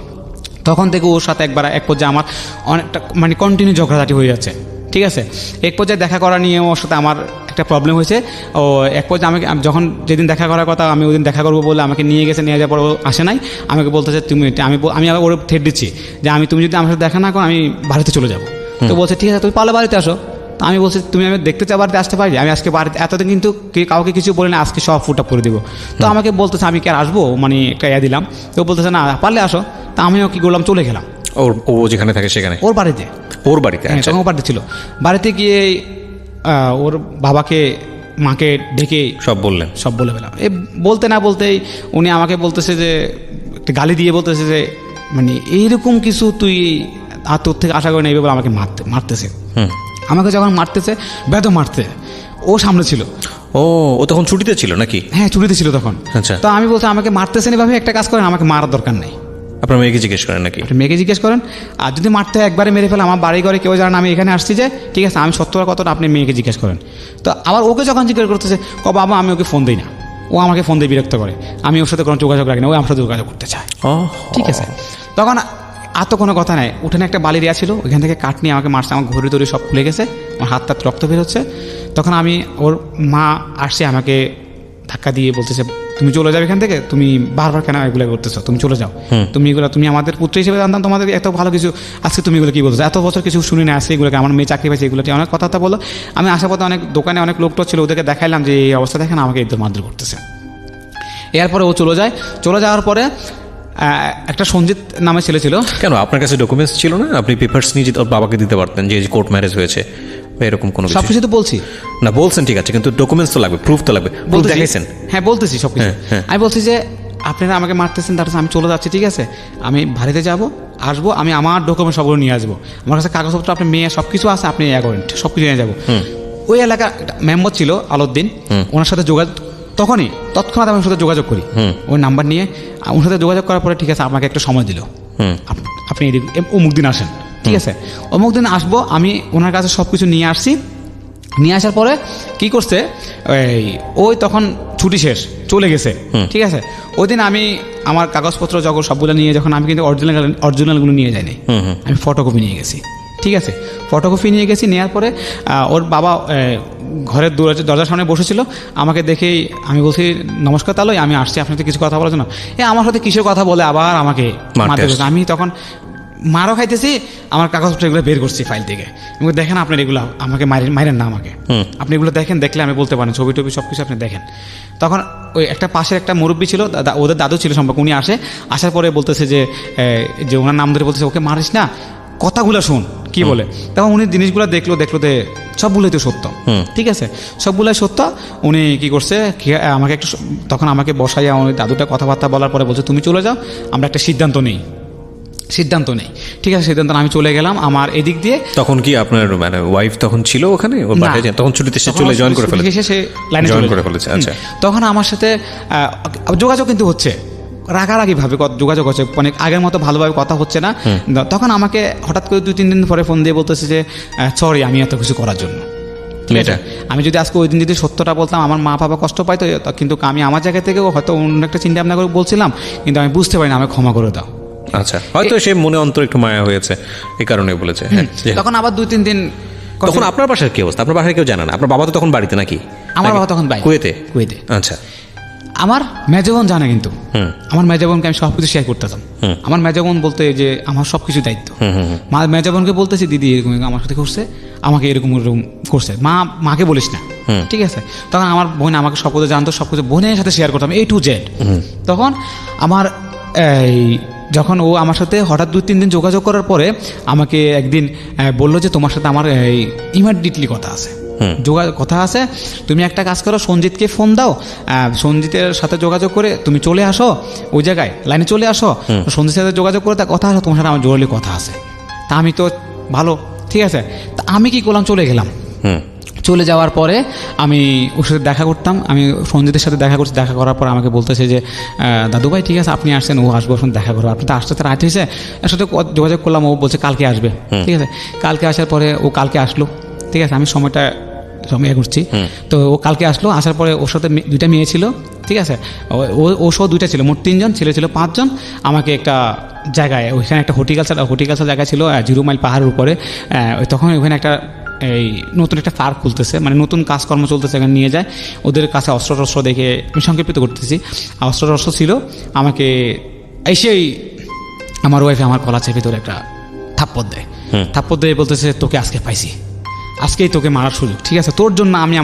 তখন থেকে ওর সাথে এক পর্যায়ে আমার অনেকটা মানে কন্টিনিউ ঝগড়াঝাটি হয়ে যাচ্ছে। ঠিক আছে? এক পর্যায়ে দেখা করা নিয়ে ওর সাথে আমার একটা প্রবলেম হয়েছে। ও এক পর্যায়ে যখন যেদিন দেখা করার কথা, আমি ওই দিন দেখা করবো বলে আমাকে নিয়ে যাওয়ার পর ও আসে নাই। আমাকে বলতেছে আমি আবার ওর থ্রেট দিচ্ছি যে তুমি যদি আমার সাথে দেখা না করো আমি বাড়িতে চলে যাবো। তো বলছে ঠিক আছে, তুমি পারলে বাড়িতে আসো। তো আমি বলছি তুমি আমি দেখতে চাও বাড়িতে আসতে পারি? আমি আজকে বাড়িতে এতদিন কিন্তু কাউকে কিছু বলি না, আজকে সব ফুট আপ করে দেবো। তো আমাকে বলতেছে আমি কি আর আসবো, মানে একটা দিলাম। তো বলতেছে না পারলে আসো। তা আমিও কি করলাম, চলে গেলাম ও যেখানে থাকে সেখানে, ওর বাড়িতে। তখন বাড়িতে ছিল। বাড়িতে গিয়ে ওর বাবাকে মাকে ডেকে সব বলে ফেলাম। বলতে না বলতেই উনি আমাকে বলতেছে যে একটা গালি দিয়ে বলতেছে যে মানে এইরকম কিছু তুই আর তোর থেকে আশা করি না, এইভাবে আমাকে মারতেছে। আমাকে যখন মারতেছে বেদম মারতে, ও সামনে ছিল। ও তখন ছুটিতে ছিল নাকি? হ্যাঁ, ছুটিতে ছিল তখন। আচ্ছা। তো আমি বলছি আমাকে মারতেছেন এভাবে, একটা কাজ করেন, আমাকে মারার দরকার নেই। আপনার মেয়েকে জিজ্ঞেস করেন নাকি? মেয়েকে জিজ্ঞেস করেন, আর যদি মারতে একবারে মেরে ফেলে, আমার বাড়ি ঘরে কেউ জানেন আমি এখানে আসছি যে, ঠিক আছে আমি সত্যটা কতটা আপনি মেয়েকে জিজ্ঞেস করেন। তো আবার ওকে যখন জিজ্ঞেস করতেছে, বাবা আমি ওকে ফোন দিই না, ও আমাকে ফোন দিয়ে বিরক্ত করে, আমি ওর সাথে কোনো যোগাযোগ রাখি না, ও আমার সাথে যোগাযোগ করতে চায়। ঠিক আছে? তখন আর তো কোনো কথা নাই, উঠোনে একটা বালি দেওয়া ছিল, ওইখান থেকে কাঠ নিয়ে আমাকে মারছে, আমার ঘড়ি টড়ি সব খুলে গেছে, আমার হাত টাত রক্ত বের হচ্ছে। তখন ওর মা আসছে, আমাকে ধাক্কা দিয়ে বলতেছে তুমি চলে যাও এখান থেকে, তুমি বারবার কেন এগুলো করতেছো, তুমি চলে যাও, তুমি আমাদের পুত্র হিসেবে জানতাম, তোমাদের এত ভালো কিছু, আজকে তুমি এগুলো কি বলছো, এত বছর কিছু শুনি না, আসছে এগুলোকে, আমার মেয়ে চাকরি পাইছে, এগুলোটি অনেক কথা বলো। আমি আসার পথে অনেক দোকানে অনেক লোকটা ছিল, ওদেরকে দেখাইলাম যে এই অবস্থা দেখেন, আমাকে একদম মারধর করতেছে। এরপরে ও চলে যাওয়ার পরে একটা সঞ্জিত নামে ছেলে ছিল। কেন আপনার কাছে ডকুমেন্টস ছিল না? আপনি পেপারস নিয়ে যেতে বাবাকে দিতে পারতেন যে কোর্ট ম্যারেজ হয়েছে বা এরকম কোনো কিছু? সবকিছু তো বলছি না, বলছেন ঠিক আছে, কিন্তু ডকুমেন্টস তো লাগবে, প্রুফ তো লাগবে। বলতেছি। দেখাইছেন? হ্যাঁ বলতেছি সবকিছু। আমি বলছি যে আপনারা আমাকে মারতেছেন, তার আমি চলে যাচ্ছি, ঠিক আছে, আমি বাড়িতে যাব, আসবো, আমি আমার ডকুমেন্ট সবগুলো নিয়ে আসবো, আমার কাছে কাগজপত্র, আপনি মেয়ে সব কিছু আছে, আপনি ইয়ে করেন, সব কিছু নিয়ে যাবো। ওই এলাকার মেম্বার ছিল আলাউদ্দিন, ওনার সাথে যোগাযোগ তৎক্ষণাৎ আমার সাথে যোগাযোগ করি ওই নাম্বার নিয়ে। ওনার সাথে যোগাযোগ করার পরে ঠিক আছে আমাকে একটা সময় দিল, আপনি অমুক দিন আসেন, ঠিক আছে। অমুক দিন আসবো, আমি ওনার কাছে সব কিছু নিয়ে আসছি। নিয়ে আসার পরে কি করছে, ওই তখন ছুটি শেষ, চলে গেছে, ঠিক আছে। ওই দিন আমি আমার কাগজপত্র জগৎ সবগুলো নিয়ে, যখন আমি কিন্তু অরিজিনালগুলো নিয়ে যাইনি, আমি ফটোকপি নিয়ে গেছি, ঠিক আছে। ফটোকপি নিয়ে গেছি, নেওয়ার পরে ওর বাবা ঘরের দরজার সামনে বসেছিল, আমাকে দেখেই আমি বলছি নমস্কার তালই, আমি আসছি আপনার সাথে কিছু কথা বলার জন্য। আমার সাথে কিসের কথা বলে আবার আমাকে মারতে গেছে। আমি তখন মারও খাইতেছি, আমার কাগজপত্র এগুলো বের করছি ফাইল থেকে। আমি দেখেন আপনার এগুলো আমাকে মারেন না আমাকে, আপনি এগুলো দেখেন, দেখলে আমি বলতে পারেন, ছবি টবি সব কিছু আপনি দেখেন। তখন ওই একটা পাশের একটা মুরব্বী ছিল, ওদের দাদু ছিল সম্পর্ক, উনি আসার পরে বলতেছে যে ওনার নাম ধরে বলতেছে ওকে মারিস না, কথাগুলো শুন কি বলে। তখন উনি জিনিসগুলো দেখলো সবগুলোই তো সত্য, ঠিক আছে, সবগুলোই সত্য। উনি কি করছে, আমাকে একটু তখন আমাকে বসাইয়া উনি দাদুটা কথাবার্তা বলার পরে বলছে তুমি চলে যাও, আমরা একটা সিদ্ধান্ত নেই, ঠিক আছে। সিদ্ধান্ত আমি চলে গেলাম আমার এদিক দিয়ে। তখন কি আপনার মানে ওয়াইফ তখন ছিল ওখানে, ওর বাসায়? তখন ছুটিতে সে চলে জয়েন করে ফেলেছে, সে লাইনে জয়েন করে ফেলেছে। আচ্ছা, তখন আমার সাথে যোগাযোগ কিন্তু হচ্ছে, রাগারাগি ভাবে যোগাযোগ হচ্ছে, অনেক আগের মতো ভালোভাবে কথা হচ্ছে না। তখন আমাকে হঠাৎ করে 2-3 দিন পরে ফোন দিয়ে বলতেছে যে সরি আমি এত কিছু করার জন্য। আমি যদি আজকে ওই দিন যদি সত্যটা বলতাম, আমার মা বাবা কষ্ট পাইতো, কিন্তু আমি আমার জায়গা থেকেও হয়তো অন্য একটা চিন্তা ভাবনা করে বলছিলাম, কিন্তু আমি বুঝতে পারিনি, আমাকে ক্ষমা করে দাও। আচ্ছা, হয়তো সে মনে অন্তর একটু মায়া হয়েছে, এই কারণে বলেছে। তখন আবার 2-3 দিন। তখন আপনার বাসার কি অবস্থা? আপনার বাসায় কেউ জানে না? আপনার বাবা তো তখন বাড়িতে নাকি? আমার বাবা তখন কুয়েতে। আচ্ছা। আমার মেজবোন জানে, কিন্তু আমার মেজবোনকে আমি সবকিছু শেয়ার করতেতাম। আমার মেজবোন বলতে যে আমার সবকিছু দায়িত্ব, মেজবোনকে বলতেছি দিদি এরকম আমার সাথে করছে, আমাকে এরকম করছে, মাকে বলিস না, ঠিক আছে। তখন আমার বোন আমাকে সব কিছু জানতো, সব কিছু বোনের সাথে শেয়ার করতাম, A to Z। তখন আমার যখন ও আমার সাথে হঠাৎ 2-3 দিন যোগাযোগ করার পরে আমাকে একদিন বললো যে তোমার সাথে আমার ইমিডিয়েটলি কথা আছে, তুমি একটা কাজ করো, সঞ্জিতকে ফোন দাও, সঞ্জিতের সাথে যোগাযোগ করে তুমি চলে আসো ওই জায়গায়, লাইনে চলে আসো, সঞ্জিতের সাথে যোগাযোগ করে তা কথা আসো, তোমার সাথে আমার জরুরি কথা আছে। তা আমি তো ভালো, ঠিক আছে, তা আমি কি করলাম, চলে গেলাম। চলে যাওয়ার পরে আমি ওর সাথে দেখা করতাম, আমি সঞ্জিতের সাথে দেখা করছি। দেখা করার পর আমাকে বলতেছে যে দাদু ভাই ঠিক আছে আপনি আসছেন, ও আসবো, ওর দেখা করবো, আপনি তো আসতে রাত হয়েছে, এর সাথে যোগাযোগ করলাম, ও বলছে কালকে আসবে, ঠিক আছে। কালকে আসার পরে ও কালকে আসলো, ঠিক আছে, আমি সময় করছি। তো ও কালকে আসলো, আসার পরে ওর সাথে 2টা মেয়ে ছিল, ঠিক আছে, ও সহ 2টা ছিল, মোট 3 জন, ছেলে ছিল 5 জন। আমাকে একটা জায়গায়, ওইখানে একটা হর্টিকালচার জায়গা ছিল 0 মাইল পাহাড়ের উপরে, তখন ওইখানে একটা নতুন একটা পার্ক খুলতেছে, মানে নতুন কাজকর্ম চলতেছে, এখানে নিয়ে যায়। ওদের কাছে অস্ত্র দেখে আমি সংক্ষেপিত করতেছি, অস্ত্র ছিল। আমাকে এসেই আমার ওয়াইফে আমার কলাচের ভিতরে একটা থাপ্পড় দেয়, বলতেছে তোকে আজকে পাইছি, আজকেই তোকে মারার সুযোগ, ঠিক আছে, তোর জন্য আমি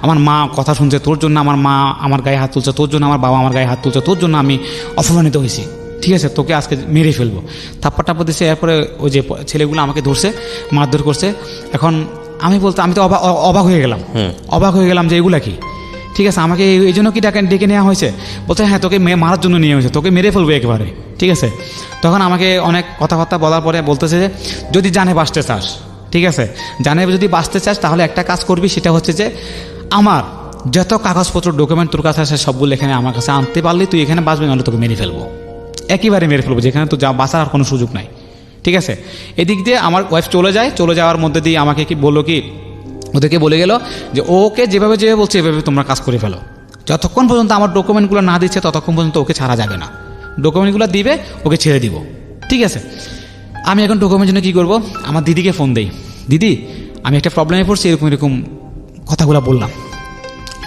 আমার মা কথা শুনছে, তোর জন্য আমার মা আমার গায়ে হাত তুলছে, তোর জন্য আমার বাবা আমার গায়ে হাত তুলছে, তোর জন্য আমি অপমানিত হয়েছি, ঠিক আছে, তোকে আজকে মেরে ফেলবো। থাপ্পড় দিচ্ছে। এরপরে ওই যে ছেলেগুলো আমাকে ধরছে, মারধর করছে। এখন আমি তো অবাক হয়ে গেলাম যে এগুলা কি, ঠিক আছে, আমাকে এই জন্য কি ডেকে নেওয়া হয়েছে? বলছে হ্যাঁ তোকে মারার জন্য নিয়ে হয়েছে, তোকে মেরে ফেলবো একেবারে, ঠিক আছে। তখন আমাকে অনেক কথাবার্তা বলার পরে বলতেছে যে যদি জানে বাঁচতে চাস, ঠিক আছে, যদি বাঁচতে চাস তাহলে একটা কাজ করবি, সেটা হচ্ছে যে আমার যত কাগজপত্র ডকুমেন্ট তোর কাছে আছে সবগুলো এখানে আমার কাছে আনতে পারলে তুই এখানে বাঁচবি, নাহলে তোকে মেরে ফেলবো, একেবারে মেরে ফেলবো, যেখানে তো বাঁচার আর কোনো সুযোগ নাই, ঠিক আছে। এদিক দিয়ে আমার ওয়াইফ চলে যাওয়ার মধ্যে দিয়ে আমাকে কি বললো, কি ওদেরকে বলে গেল যে ওকে যেভাবে বলছে এভাবে তোমরা কাজ করে ফেলো, যতক্ষণ পর্যন্ত আমার ডকুমেন্টগুলো না দিচ্ছে ততক্ষণ পর্যন্ত ওকে ছাড়া যাবে না, ডকুমেন্টগুলো দিবে ওকে ছেড়ে দিব, ঠিক আছে। আমি এখন ডকুমেন্টের জন্য কী করবো, আমার দিদিকে ফোন দেই, দিদি আমি একটা প্রবলেমে পড়ছি, এরকম কথাগুলো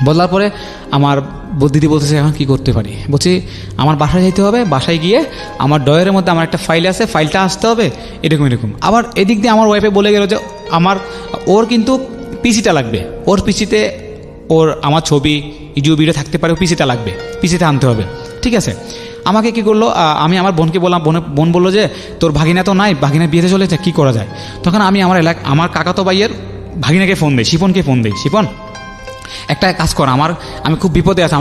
বলার পরে আমার দিদি বলতেছে এখন কী করতে পারি। বলছি আমার বাসায় যেতে হবে, বাসায় গিয়ে আমার ড্রয়ারের মধ্যে আমার একটা ফাইল আছে, ফাইলটা আসতে হবে, এরকম। আবার এদিক দিয়ে আমার ওয়াইফে বলে গেল যে ওর কিন্তু পিসিটা লাগবে, ওর পিসিতে আমার ছবি ভিডিও থাকতে পারে, পিসিটা লাগবে, পিসিটা আনতে হবে, ঠিক আছে। আমাকে কি করলো, আমি আমার বোনকে বললাম, বোন বললো যে তোর ভাগিনা তো নাই, ভাগিনা বিয়েতে চলেছে, কী করা যায়? তখন আমি আমার কাকাতো ভাইয়ের ভাগিনাকে ফোন দিই, শিপনকে ফোন দিই, শিপন একটা কাজ কর, আমি খুব বিপদে আছি,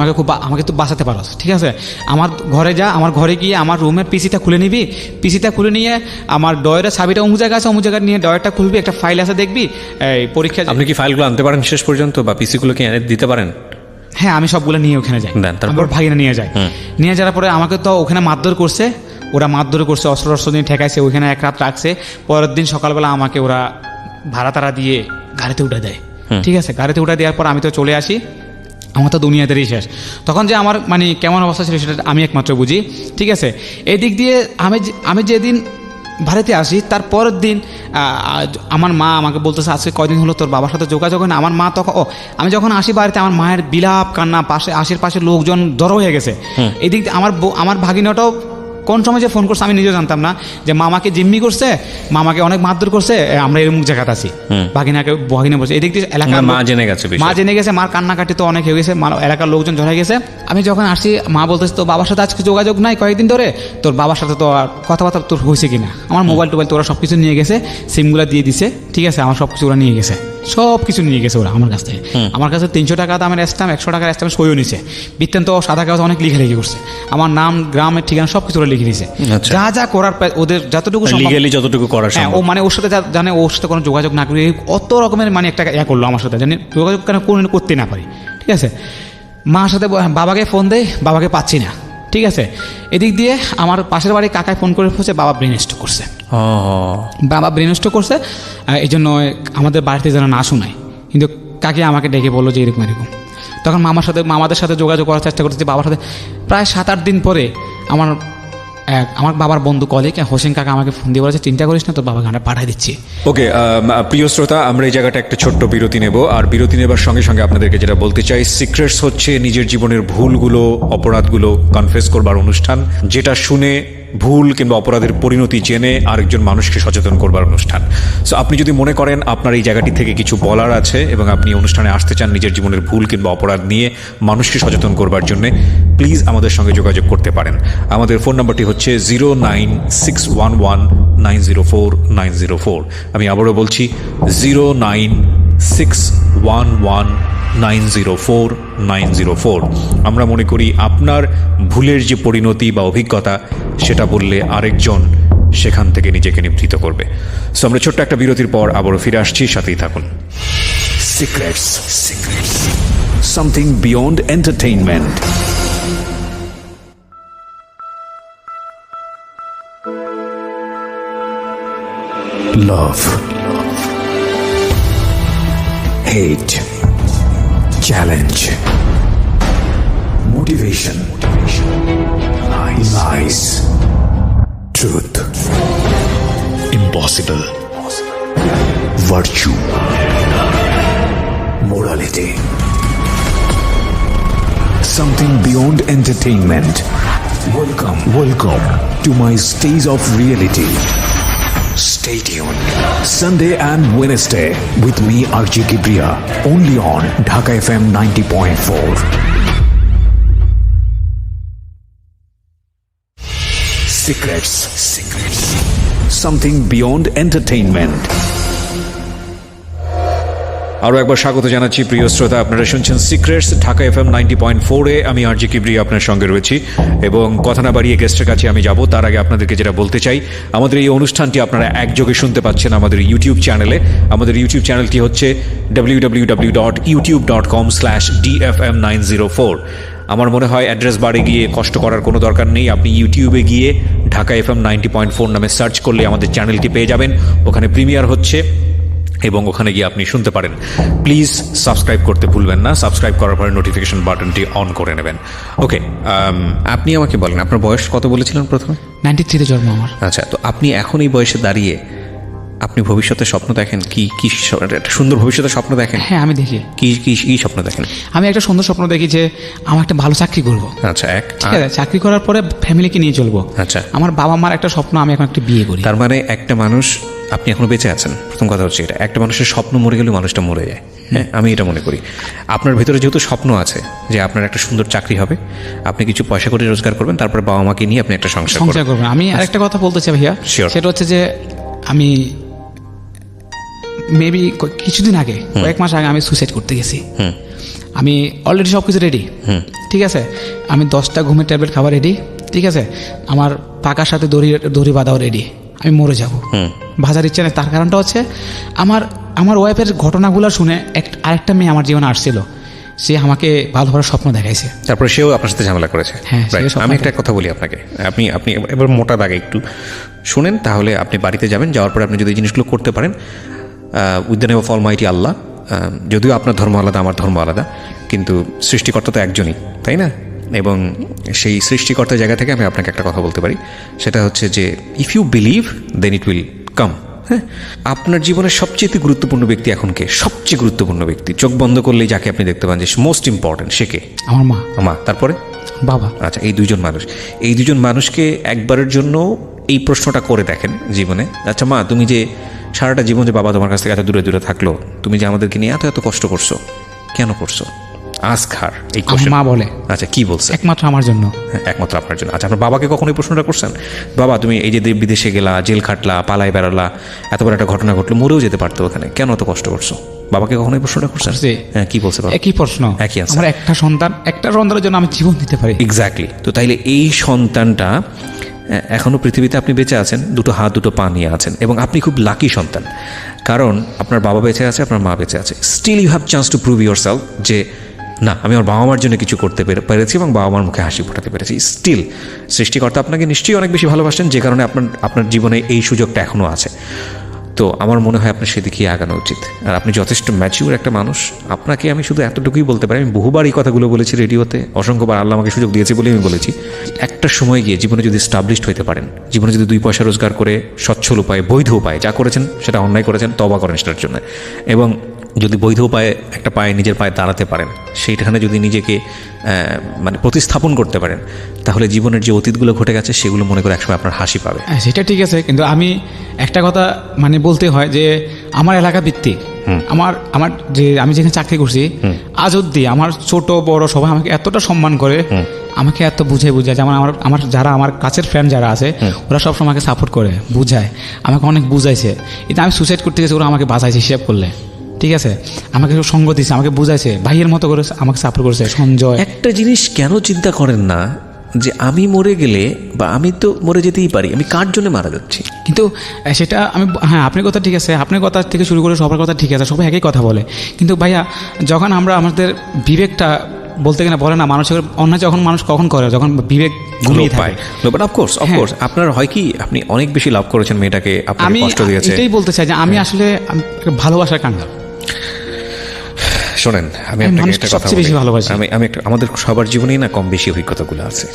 আমাকে তো বাঁচাতে পারো, ঠিক আছে? আমার ঘরে যা, আমার ঘরে গিয়ে আমার রুমের পিসিটা খুলে নিবি, পিসিটা খুলে নিয়ে আমার ডয়ের চাবিটা অমুক জায়গা আছে, অমুক জায়গায় নিয়ে ডয়েরটা খুলবি, একটা ফাইল আছে দেখবি, এই পরীক্ষা। আপনি কি ফাইলগুলো আনতে পারেন শেষ পর্যন্ত, বা পিসিগুলো কি এনে দিতে পারেন? হ্যাঁ, আমি সবগুলো নিয়ে ওখানে যাই, তারপর ভাগিনা নিয়ে যায়। নিয়ে যাওয়ার পরে আমাকে তো ওখানে মারধর করছে, ওরা মারধর করছে, অস্ত্র নিয়ে ঠেকাইছে, ওইখানে এক রাত রাখছে। পরের দিন সকালবেলা আমাকে ওরা ভাড়া তারা দিয়ে গাড়িতে উঠে দেয়, ঠিক আছে? গাড়িতে উঠে দেওয়ার পর আমি তো চলে আসি, আমার তো দুনিয়াতেরই শেষ। তখন যে আমার মানে কেমন অবস্থা ছিল সেটা আমি একমাত্র বুঝি, ঠিক আছে? এই দিক দিয়ে আমি যেদিন বাড়িতে আসি তার পরের দিন আমার মা আমাকে বলতেছে আজকে কয়দিন হলো তোর বাবার সাথে যোগাযোগ হয় না। আমার মা তখন আমি যখন আসি বাড়িতে, আমার মায়ের বিলাপ কান্না, আশেপাশে লোকজন জড়ো হয়ে গেছে। এই দিক দিয়ে আমার ভাগিনাটাও কোন সময় যে ফোন করছে আমি নিজেও জানতাম না, যে মামাকে জিম্মি করছে, মামাকে অনেক মারধর করছে, আমরা এরকম জায়গাতে আছি, ভাগিনা বলছে। এদিক দিয়ে এলাকার মা জেনে গেছে, মার কান্নাকাটি তো অনেক হয়ে গেছে, এলাকার লোকজন জড়াই গেছে। আমি যখন আসছি মা বলতেছে তো বাবার সাথে আজকে যোগাযোগ নাই কয়েকদিন ধরে, তোর বাবার সাথে তো আর কথাবার্তা তোর হয়েছে কিনা? আমার মোবাইল টোবাইল তো ওরা সব কিছু নিয়ে গেছে, সিমগুলো দিয়ে দিছে, ঠিক আছে? আমার সব কিছু ওরা নিয়ে গেছে, সব কিছু নিয়ে গেছে ওরা আমার কাছ থেকে। আমার কাছে 300 টাকা দামের স্ট্যাম্প, 100 টাকার স্ট্যাম্প সইও নিছে, বৃত্তান্ত সাদা কাগজ অনেক লিখালেখি করছে, আমার নাম, গ্রামের ঠিকানা সব কিছু ওরা লিখে দিয়েছে। যা যা করার ওদের যতটুকু যতটুকু করার, হ্যাঁ, ও মানে ওর সাথে জানে, ওর সাথে কোনো যোগাযোগ না করে অত রকমের মানে একটা করলো আমার সাথে, জানি যোগাযোগ কেন করতে না পারি, ঠিক আছে? মার সাথে বাবাকে ফোন দেয়, বাবাকে পাচ্ছি না, ঠিক আছে? এদিক দিয়ে আমার পাশের বাড়ি কাকায় ফোন করে বলছে বাবা ব্রেন স্ট্রোক করছে, বাবা ব্রেন স্ট্রোক করছে, এই জন্য আমাদের বাড়িতে যেন না শোনায়। কিন্তু কাকে আমাকে ডেকে বললো যে এরকম এরকম। তখন মামাদের সাথে যোগাযোগ করার চেষ্টা করতেছি বাবার সাথে। প্রায় 7-8 দিন পরে আমার বাবার বন্ধু কলিগ হোসেন কাকা আমাকে ফোন দিয়ে বলেছে চিন্তা করিস না, তোর বাবা গানটা পাঠিয়ে দিচ্ছি। ওকে, প্রিয় শ্রোতা, আমরা এই জায়গাটা একটা ছোট্ট বিরতি নেব, আর বিরতি নেবার সঙ্গে সঙ্গে আপনাদেরকে যেটা বলতে চাই, সিক্রেটস হচ্ছে নিজের জীবনের ভুলগুলো, অপরাধগুলো কনফেস করবার অনুষ্ঠান, যেটা শুনে ভুল কিংবা অপরাধের পরিণতি জেনে আরেকজন মানুষকে সচেতন করবার অনুষ্ঠান। সো আপনি যদি মনে করেন আপনার এই জায়গাটি থেকে কিছু বলার আছে এবং আপনি অনুষ্ঠানে আসতে চান নিজের জীবনের ভুল কিংবা অপরাধ নিয়ে মানুষকে সচেতন করবার জন্য, প্লিজ আমাদের সঙ্গে যোগাযোগ করতে পারেন। আমাদের ফোন নাম্বারটি হচ্ছে 09611904904। আমি আবারও বলছি 09611904904। আমরা মনে করি আপনার ভুলের যে পরিণতি বা অভিজ্ঞতা, সেটা বললে আরেকজন সেখান থেকে নিজেকে নিবৃত করবে। সো আমরা ছোট্ট একটা বিরতির পর আবারও ফিরে আসছি, সাথেই থাকুন। Secrets. Something beyond entertainment. Love. Hate. Challenge. Motivation. Lies. Truth. Impossible. Virtue. Morality. Something beyond entertainment. Welcome to my Stays of Reality. Stay tuned. Sunday and Wednesday with me, RJ Kibriya, only on Dhaka FM 90.4. Secrets. Something beyond entertainment. আরও একবার স্বাগত জানাচ্ছি প্রিয় শ্রোতা, আপনারা শুনছেন secrets Dhaka FM 90.4-এ। আমি RJ Kibria আপনার সঙ্গে রয়েছি এবং কথা না বাড়িয়ে গেস্টের কাছে আমি যাব, তার আগে আপনাদেরকে যেটা বলতে চাই, আমাদের এই অনুষ্ঠানটি আপনারা একযোগে শুনতে পাচ্ছেন আমাদের ইউটিউব চ্যানেলে। আমাদের ইউটিউব চ্যানেলটি হচ্ছে www.youtube.com/dfm904। আমার মনে হয় অ্যাড্রেস বারে গিয়ে কষ্ট করার কোনো দরকার নেই, আপনি ইউটিউবে গিয়ে ঢাকা FM 90.4 নামে সার্চ করলে আমাদের চ্যানেলটি পেয়ে যাবেন। ওখানে প্রিমিয়ার হচ্ছে এবং ওখানে গিয়ে আপনি শুনতে পারেন। প্লিজ সাবস্ক্রাইব করতে ভুলবেন না, সাবস্ক্রাইব করার পরে নোটিফিকেশন বাটনটি অন করে নেবেন। ওকে, আপনি আমাকে বলেন আপনার বয়স কত বলেছিলেন প্রথমে? 93-তে জন্ম আমার। আচ্ছা, তো আপনি এখন এই বয়সে দাঁড়িয়ে আপনি ভবিষ্যতে স্বপ্ন দেখেন কি কি একটা সুন্দর ভবিষ্যতের স্বপ্ন দেখেন? হ্যাঁ আমি দেখি। কি কি কি স্বপ্ন দেখেন? আমি একটা সুন্দর স্বপ্ন দেখি যে আমার একটা ভালো চাকরি করব। আচ্ছা, এক ঠিক আছে, চাকরি করার পরে ফ্যামিলিকে নিয়ে চলবো। আচ্ছা, আমার বাবা মার একটা স্বপ্ন আমি এখন একটা বিয়ে করি। তার মানে একটা মানুষ, আপনি এখনো বেঁচে আছেন, প্রথম কথা হচ্ছে এটা। একটা মানুষের স্বপ্ন মরে গেলে মানুষটা মরে যায়। হ্যাঁ, আমি এটা মনে করি। আপনার ভেতরে যেহেতু স্বপ্ন আছে যে আপনার একটা সুন্দর চাকরি হবে, আপনি কিছু পয়সা করে রোজগার করবেন, তারপর বাবা মাকে নিয়ে আপনি একটা সংসার করবেন। আমি আরেকটা কথা বলতে চাই ভাইয়া, Sure. সেটা হচ্ছে যে আমি মেবি কিছুদিন আগে, কয়েক মাস আগে আমি সুইসাইড করতে গেছি। আমি অলরেডি সব কিছু রেডি, ঠিক আছে। আমি 10টা ঘুমের ট্যাবলেট খাবার রেডি, ঠিক আছে। আমার পাকার সাথে দড়ি বাঁধাও রেডি। আমি মরে যাব, ভাজার ইচ্ছা নেই। তার কারণটা হচ্ছে আমার ওয়াইফের ঘটনাগুলো শুনে আরেকটা মেয়ে আমার জীবনে আসছিল, সে আমাকে ভালো ভালো স্বপ্ন দেখাইছে। তারপরে সেও আপনার সাথে ঝামেলা করেছে। হ্যাঁ, Right. আমি একটা কথা বলি আপনাকে, আপনি এবার মোটা দাগে একটু শুনেন, তাহলে আপনি বাড়িতে যাবেন, যাওয়ার পরে আপনি যদি এই জিনিসগুলো করতে পারেন, with the name of almighty Allah, যদিও আপনার ধর্ম আলাদা, আমার ধর্ম আলাদা, কিন্তু সৃষ্টিকর্তা তো একজনই, তাই না? এবং সেই সৃষ্টিকর্তার জায়গা থেকে আমি আপনাকে একটা কথা বলতে পারি, সেটা হচ্ছে যে if you believe then it will come. হ্যাঁ, আপনার জীবনের সবচেয়ে গুরুত্বপূর্ণ ব্যক্তি এখন কে? সবচেয়ে গুরুত্বপূর্ণ ব্যক্তি, চোখ বন্ধ করলেই যাকে আপনি দেখতে পান যে মোস্ট ইম্পর্টেন্ট, সে কে? আমার মা। মা, তারপরে বাবা। আচ্ছা, এই দুজন মানুষকে একবারের জন্য এই প্রশ্নটা করে দেখেন জীবনে। আচ্ছা মা, তুমি যে সারাটা জীবন যে বাবা তোমার কাছ থেকে এত দূরে দূরে থাকলো, তুমি যে আমাদেরকে নিয়ে এত এত কষ্ট করছো, কেন করছো? আস্ক হার এই কোশ্চেন। মা বলে, আচ্ছা কি বলছে? একমাত্র আমার জন্য। হ্যাঁ, একমাত্র আপনার জন্য। আচ্ছা, আপনার বাবাকে কখনো এই প্রশ্নটা করছেন? বাবা, তুমি এই যে বিদেশে গেলা, জেল খাটলা, পালায় বেড়ালা, এত বড় একটা ঘটনা ঘটলো, মরেও যেতে পারতো ওখানে, কেন এত কষ্ট করছো? বাবাকে কখনো এই প্রশ্নটা করছেন? হ্যাঁ, কি বলছে বাবা? একই প্রশ্ন, একই আছে। আমার একটা সন্তানের জন্য আমি জীবন দিতে পারি। এক্স্যাক্টলি। তো তাইলে এই সন্তানটা এখনো পৃথিবীতে আপনি বেঁচে আছেন, দুটো হাত দুটো পা নিয়ে আছেন, এবং আপনি খুব লাকি সন্তান, কারণ আপনার বাবা বেঁচে আছে, আপনার মা বেঁচে আছে। Still you have chance to prove yourself যে না, আমি আমার বাবা মার জন্য কিছু করতে পেরেছি এবং বাবা মার মুখে হাসি ফোটাতে পেরেছি। স্টিল সৃষ্টিকর্তা আপনাকে নিশ্চয়ই অনেক বেশি ভালোবাসেন, যে কারণে আপনার জীবনে এই সুযোগটা এখনও আছে। তো আমার মনে হয় আপনার সেদিকেই আগানো উচিত। আর আপনি যথেষ্ট ম্যাচিউর একটা মানুষ। আপনাকে আমি শুধু এতটুকুই বলতে পারি, আমি বহুবার এই কথাগুলো বলেছি রেডিওতে, অসংখ্যবার আল্লাহ আমাকে সুযোগ দিয়েছে বলে আমি বলেছি, একটা সময় গিয়ে জীবনে যদি স্টাবলিশড হতে পারেন, জীবনে যদি 2 পয়সা রোজগার করে সচ্ছল উপায়ে, বৈধ উপায়ে, যা করেছেন সেটা অন্যায় করেছেন, তওবা করেন সেটার জন্য, এবং যদি বৈধ উপায়ে একটা পায়ে নিজের পায়ে দাঁড়াতে পারেন, সেইখানে যদি নিজেকে মানে প্রতিস্থাপন করতে পারেন, তাহলে জীবনের যে অতীতগুলো ঘটে গেছে সেগুলো মনে করে একসময় আপনার হাসি পাবে। সেটা ঠিক আছে, কিন্তু আমি একটা কথা মানে বলতে হয় যে আমার এলাকা ভিত্তিক, আমার যে আমি যেখানে চাকরি করছি, আজ অব্দি আমার ছোট বড় সবাই আমাকে এতটা সম্মান করে, আমাকে এত বুঝায়, যেমন আমার যারা আমার কাছের ফ্রেন্ড যারা আছে, ওরা সবসময় আমাকে সাপোর্ট করে, বুঝায়, আমাকে অনেক বুঝাইছে। কিন্তু আমি সুসাইড করতে গেছি, ওরা আমাকে বাঁচাইছে হিসাব করলে, ঠিক আছে। আমাকে সঙ্গ দিয়েছে, আমাকে বুঝাইছে, ভাইয়ের মতো করে আমাকে সাপোর্ট করেছে। সঞ্জয়, একটা জিনিস কেন চিন্তা করেন না যে আমি মরে গেলে, বা আমি তো মরে যেতেই পারি, আমি কার জন্য মারা যাচ্ছি? কিন্তু সেটা আমি, হ্যাঁ আপনার কথা ঠিক আছে, আপনার কথা থেকে শুরু করে সবার কথা ঠিক আছে, সবাই একই কথা বলে। কিন্তু ভাইয়া, যখন আমরা আমাদের বিবেকটা বলতে গেলে বলে না, মানুষের অন্যায় যখন মানুষ কখন করে, যখন বিবেক ঘুমিয়ে থাকে। বাট অফকোর্স আপনার হয় কি, আপনি অনেক বেশি লাভ করেছেন মেয়েটাকে, আপনাকে কষ্ট দিয়েছে। এটাই বলতে চাই যে আমি আসলে ভালোবাসার কাঙ্গাল। শোনেন, আমি আপনাকে একটা কথা বলি, আমি একটা, আমাদের সবার জীবনেই না কম বেশি অভিজ্ঞতাগুলো আছে।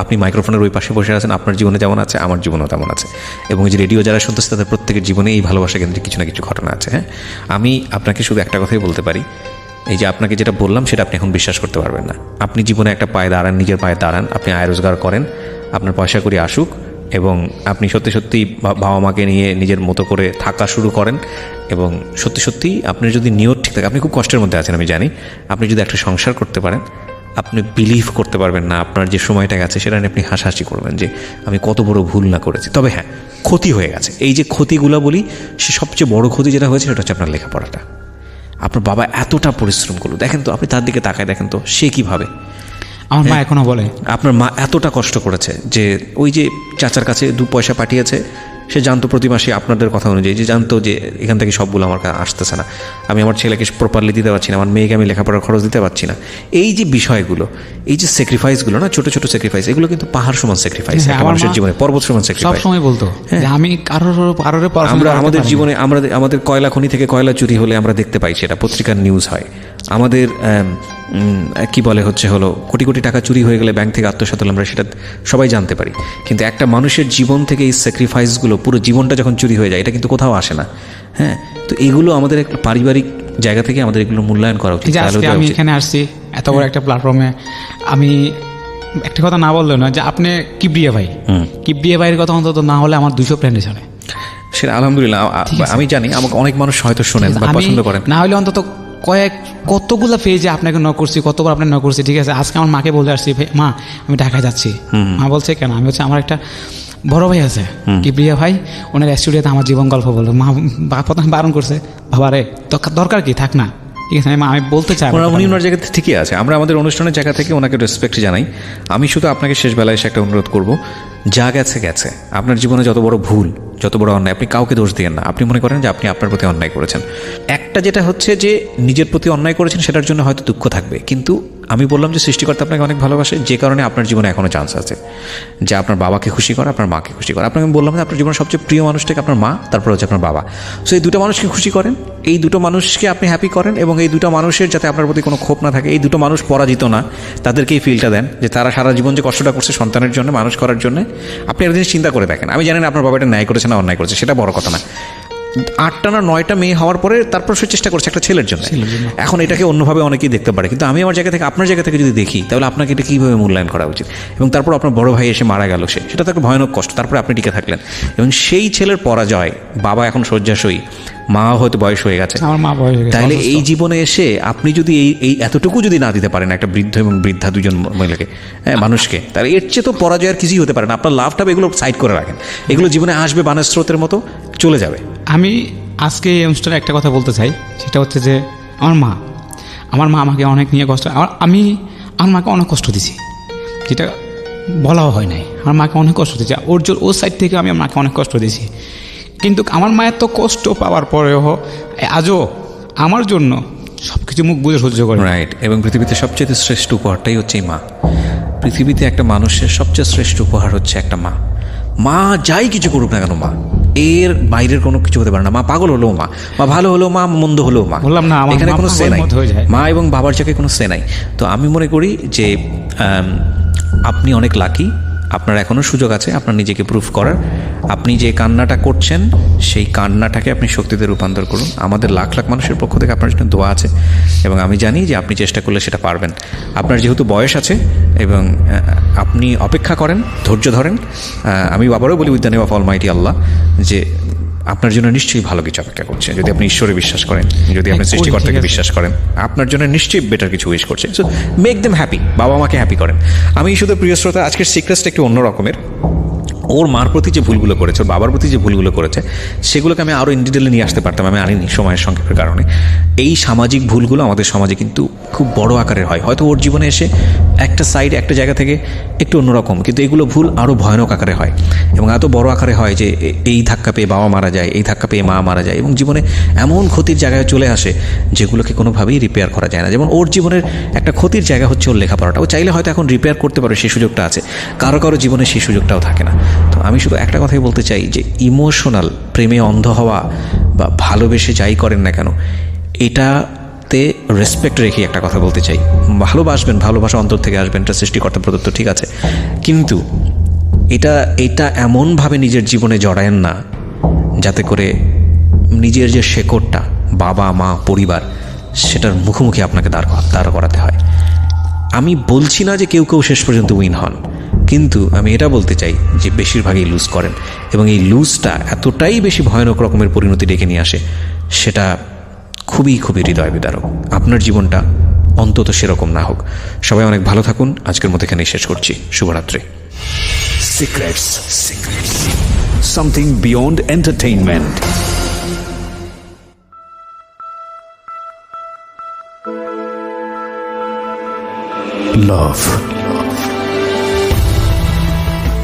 আপনি মাইক্রোফোনের ওই পাশে বসে আছেন, আপনার জীবনে যেমন আছে, আমার জীবনেও তেমন আছে, এবং যে রেডিও যারা শুনতেছে তাদের প্রত্যেকের জীবনে এই ভালোবাসা কেন্দ্রিক কিছু না কিছু ঘটনা আছে। হ্যাঁ, আমি আপনাকে শুধু একটা কথাই বলতে পারি, এই যে আপনাকে যেটা বললাম সেটা আপনি এখন বিশ্বাস করতে পারবেন না। আপনি জীবনে একটা পায়ে দাঁড়ান, নিজের পায়ে দাঁড়ান, আপনি আয় রোজগার করেন, আপনার পয়সা করি আসুক, এবং আপনি সত্যি সত্যি বাবা মাকে নিয়ে নিজের মতো করে থাকা শুরু করেন, এবং সত্যি সত্যি আপনার যদি নিয়ত ঠিক থাকে, আপনি খুব কষ্টের মধ্যে আছেন আমি জানি, আপনি যদি একটা সংসার করতে পারেন, আপনি বিলিভ করতে পারবেন না আপনার যে সময়টা গেছে সেটা নিয়ে আপনি হাসাহাসি করবেন যে আমি কত বড় ভুল না করেছি। তবে হ্যাঁ, ক্ষতি হয়ে গেছে। এই যে ক্ষতিগুলো বলি, সে সবচেয়ে বড় ক্ষতি যেটা হয়েছে সেটা হচ্ছে আপনার লেখাপড়াটা। আপনার বাবা এতটা পরিশ্রম করলো, দেখেন তো, আপনি তার দিকে তাকায় দেখেন তো, সে কীভাবে, আমার মা এখনো বলে, আপনার মা এতটা কষ্ট করেছে যে ওই যে চাচার কাছে 2 পয়সা পাঠিয়েছে, সে জানতো প্রতি মাসে আপনাদের কথা অনুযায়ী, যে জানতো যে এখান থেকে সবগুলো আমার কাছে আসতেছে না, আমি আমার ছেলেকে প্রপারলি দিতে পারছি না, আমার মেয়েকে আমি লেখাপড়ার খরচ দিতে পারছি না। এই যে বিষয়গুলো, এই যে স্যাক্রিফাইসগুলো না, ছোট ছোট স্যাক্রিফাইস, এগুলো কিন্তু পাহাড় সমান স্যাক্রিফাইস, মানুষের জীবনে পর্বত সমান স্যাক্রিফাইস। সবসময় বলতো যে আমি আমরা আমাদের জীবনে আমাদের কয়লা খনি থেকে কয়লা চুরি হলে আমরা দেখতে পাই, সেটা পত্রিকার নিউজ হয়। আমাদের কি বলে হলো কোটি কোটি টাকা চুরি হয়ে গেলে ব্যাংক থেকে আত্মসাৎ হলে আমরা সেটা সবাই জানতে পারি, কিন্তু একটা মানুষের জীবন থেকে এই স্যাক্রিফাইসগুলো, পুরো জীবনটা যখন চুরি হয়ে যায়, এটা কিন্তু কোথাও আসে না। হ্যাঁ, তো এগুলো আমাদের একটা পারিবারিক জায়গা থেকে আমাদের এগুলো মূল্যায়ন করা উচিত। আমি এখানে আসছি এত বড় একটা প্ল্যাটফর্মে, আমি একটা কথা না বললেও না যে আপনি কিবরিয়া ভাইয়ের কথা অন্তত না হলে আমার 200 ফ্রেন্ড শোনে। সেটা আলহামদুলিল্লাহ, আমি জানি আমাকে অনেক মানুষ হয়তো শোনেন বা পছন্দ করেন, না হলে অন্তত কতগুলো পেজে আপনাকে ন করছি, কতবার আপনাকে ন করছি। ঠিক আছে, আজকে আমার মাকে বলে আসছি, মা আমি ঢাকায় যাচ্ছি। মা বলছে কেন? আমি হচ্ছে আমার একটা বড় ভাই আছে কিবরিয়া ভাই, ওনার স্টুডিওতে আমার জীবন গল্প বলবো। মা প্রথমে বারণ করছে, বাবা রে দরকার কি, থাক না। ঠিক আছে, আমি বলতে চাই উনি ওনার জায়গাতে ঠিকই আছে, আমরা আমাদের অনুষ্ঠানের জায়গা থেকে ওনাকে রেসপেক্ট জানাই। আমি শুধু আপনাকে শেষ বেলায় এসে একটা অনুরোধ করব, যা গেছে গেছে। আপনার জীবনে যত বড় ভুল, যত বড় অন্যায়, আপনি কাউকে দোষ দিয়েন না। আপনি মনে করেন যে আপনি আপনার প্রতি অন্যায় করেছেন, একটা যেটা হচ্ছে যে নিজের প্রতি অন্যায় করেছেন সেটার জন্য হয়তো দুঃখ থাকবে, কিন্তু আমি বললাম যে সৃষ্টিকর্তা আপনাকে অনেক ভালোবাসে, যে কারণে আপনার জীবনে এখনও চান্স আছে যে আপনার বাবাকে খুশি করা, আপনার মাকে খুশি করা। আপনাকে আমি বললাম যে আপনার জীবনের সবচেয়ে প্রিয় মানুষটাকে আপনার মা, তারপর হচ্ছে আপনার বাবা। সো এই দুটো মানুষকে খুশি করেন, এই দুটো মানুষকে আপনি হ্যাপি করেন, এবং এই দুটো মানুষের যাতে আপনার প্রতি কোনো ক্ষোভ না থাকে, এই দুটো মানুষ পরাজিত না, তাদেরকে এই ফিলটা দেন যে তারা সারা জীবন যে কষ্টটা করছে সন্তানের জন্য, মানুষ করার জন্য। আপনি একটা জিনিস চিন্তা করে দেখেন, আমি জানি না আপনার বাবাটা ন্যায় করেছে না অন্যায় করেছে, সেটা বড় কথা না। 8টা না 9টা মেয়ে হওয়ার পরে তারপর সে চেষ্টা করছে একটা ছেলের জন্য। এখন এটাকে অন্যভাবে অনেকেই দেখতে পারে, কিন্তু আমি আমার জায়গা থেকে, আপনার জায়গা থেকে যদি দেখি, তাহলে আপনাকে এটা কীভাবে মূল্যায়ন করা উচিত। এবং তারপর আপনার বড় ভাই এসে মারা গেল, সেটা তো একটা ভয়ানক কষ্ট, তারপরে আপনি টিকে থাকলেন। এবং সেই ছেলের পরাজয়, বাবা এখন শয্যাশয়ী, মা হয়তো বয়স হয়ে গেছে, আমার মা বয়স হয়ে গেছে, তাহলে এই জীবনে এসে আপনি যদি এই এতটুকু যদি না দিতে পারেন একটা বৃদ্ধ এবং বৃদ্ধা দুজন মহিলাকে, মানুষকে, তাহলে এর চেয়ে তো পরাজয় আর কিছুই হতে পারে না। আপনার লাভটা এগুলো সাইড করে রাখেন, এগুলো জীবনে আসবে বানের স্রোতের মতো চলে যাবে। আমি আজকে এই অনুষ্ঠানে একটা কথা বলতে চাই, সেটা হচ্ছে যে আমার মা আমাকে অনেক নিয়ে কষ্ট, আমি আমার মাকে অনেক কষ্ট দিছি, যেটা বলাও হয় নাই। আমার মাকে অনেক কষ্ট দিয়েছি, ওর সাইড থেকে আমি আমার মাকে অনেক কষ্ট দিয়েছি, কিন্তু আমার মায়ের তো কষ্ট পাওয়ার পরেও আজও আমার জন্য সব কিছু মুখ বুঝে সহ্য করে। রাইট। এবং পৃথিবীতে সবচেয়ে শ্রেষ্ঠ উপহারটাই হচ্ছে মা। পৃথিবীতে একটা মানুষের সবচেয়ে শ্রেষ্ঠ উপহার হচ্ছে একটা মা। মা যাই কিছু করুক না কেন, মা এর বাইরের কোনো কিছু হতে পারে না। মা পাগল হলেও মা ভালো হলেও মা, মন্দ হলেও মা, বললাম না এখানে কোনো সে নাই, মা এবং বাবার জায়গায় কোনো সে নাই। তো আমি মনে করি যে আপনি অনেক লাকি, আপনার এখনও সুযোগ আছে আপনার নিজেকে প্রুফ করার। আপনি যে কান্নাটা করছেন সেই কান্নাটাকে আপনি শক্তিতে রূপান্তর করুন। আমাদের লাখ লাখ মানুষের পক্ষ থেকে আপনার জন্য দোয়া আছে, এবং আমি জানি যে আপনি চেষ্টা করলে সেটা পারবেন। আপনার যেহেতু বয়স আছে এবং আপনি অপেক্ষা করেন, ধৈর্য ধরেন। আমি আবারও বলি, with the name of almighty Allah, যে আপনার জন্য নিশ্চয়ই ভালো কিছু অপেক্ষা করছে। যদি আপনি ঈশ্বরে বিশ্বাস করেন, যদি আপনি সৃষ্টিকর্তাকে বিশ্বাস করেন, আপনার জন্য নিশ্চয়ই বেটার কিছু উইশ করছে। সো মেক দেম হ্যাপি, বাবা মাকে হ্যাপি করেন। আমি শুধু প্রিয় শ্রোতা, আজকের সিক্রেটটা একটু অন্য রকমের। ওর মার প্রতি যে ভুলগুলো করেছে, ওর বাবার প্রতি যে ভুলগুলো করেছে, সেগুলোকে আমি আরও ইন ডিটেলে নিয়ে আসতে পারতাম, আমি আনিনি সময়ের সংক্ষেপের কারণে। এই সামাজিক ভুলগুলো আমাদের সমাজে কিন্তু খুব বড় আকারের হয়। হয়তো ওর জীবনে এসে একটা সাইড, একটা জায়গা থেকে একটু অন্যরকম, কিন্তু এগুলো ভুল আরও ভয়ানক আকারে হয় এবং এত বড় আকারে হয় যে এই ধাক্কা পেয়ে বাবা মারা যায়, এই ধাক্কা পেয়ে মা মারা যায়, এবং জীবনে এমন ক্ষতির জায়গায় চলে আসে যেগুলোকে কোনোভাবেই রিপেয়ার করা যায় না। যেমন ওর জীবনের একটা ক্ষতির জায়গা হচ্ছে ওর লেখাপড়াটা। ও চাইলে হয়তো এখন রিপেয়ার করতে পারে, সেই সুযোগটা আছে, কারো কারো জীবনে সেই সুযোগটাও থাকে না। তো আমি শুধু একটা কথাই বলতে চাই যে ইমোশনাল প্রেমে অন্ধ হওয়া বা ভালোবেসে যাই করেন না কেন, এটাতে রেসপেক্ট রেখে একটা কথা বলতে চাই। ভালোবাসবেন, ভালোবাসা অন্তর থেকে আসবেন, এটা সৃষ্টিকর্তা প্রদত্ত, ঠিক আছে, কিন্তু এটা এমনভাবে নিজের জীবনে জড়ায়েন না যাতে করে নিজের যে শেকড়টা, বাবা মা পরিবার, সেটার মুখোমুখি আপনাকে দাঁড় করাতে হয়। আমি বলছি না যে কেউ শেষ পর্যন্ত উইন হন, কিন্তু আমি এটা বলতে চাই যে বেশিরভাগই লুজ করেন, এবং এই লুজটা এতটাই বেশি ভয়ানক রকমের পরিণতি ডেকে নিয়ে আসে, সেটা খুবই খুবই হৃদয় বিদারক। আপনার জীবনটা অন্তত সেরকম না হোক। সবাই অনেক ভালো থাকুন। আজকের মতো এখানেই শেষ করছি। শুভরাত্রি। Secrets. Something beyond entertainment. Love.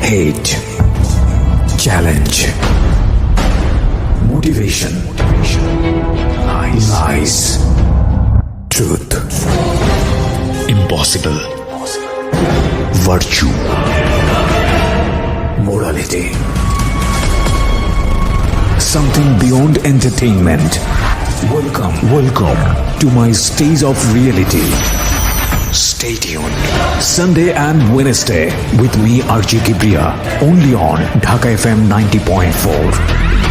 Hate. Challenge. Motivation. Lies. Truth. Impossible. Virtue. Morality. Something beyond entertainment. Welcome to my stage of reality. Stay tuned. Sunday and Wednesday with me, RJ Kibriya, only on Dhaka FM 90.4.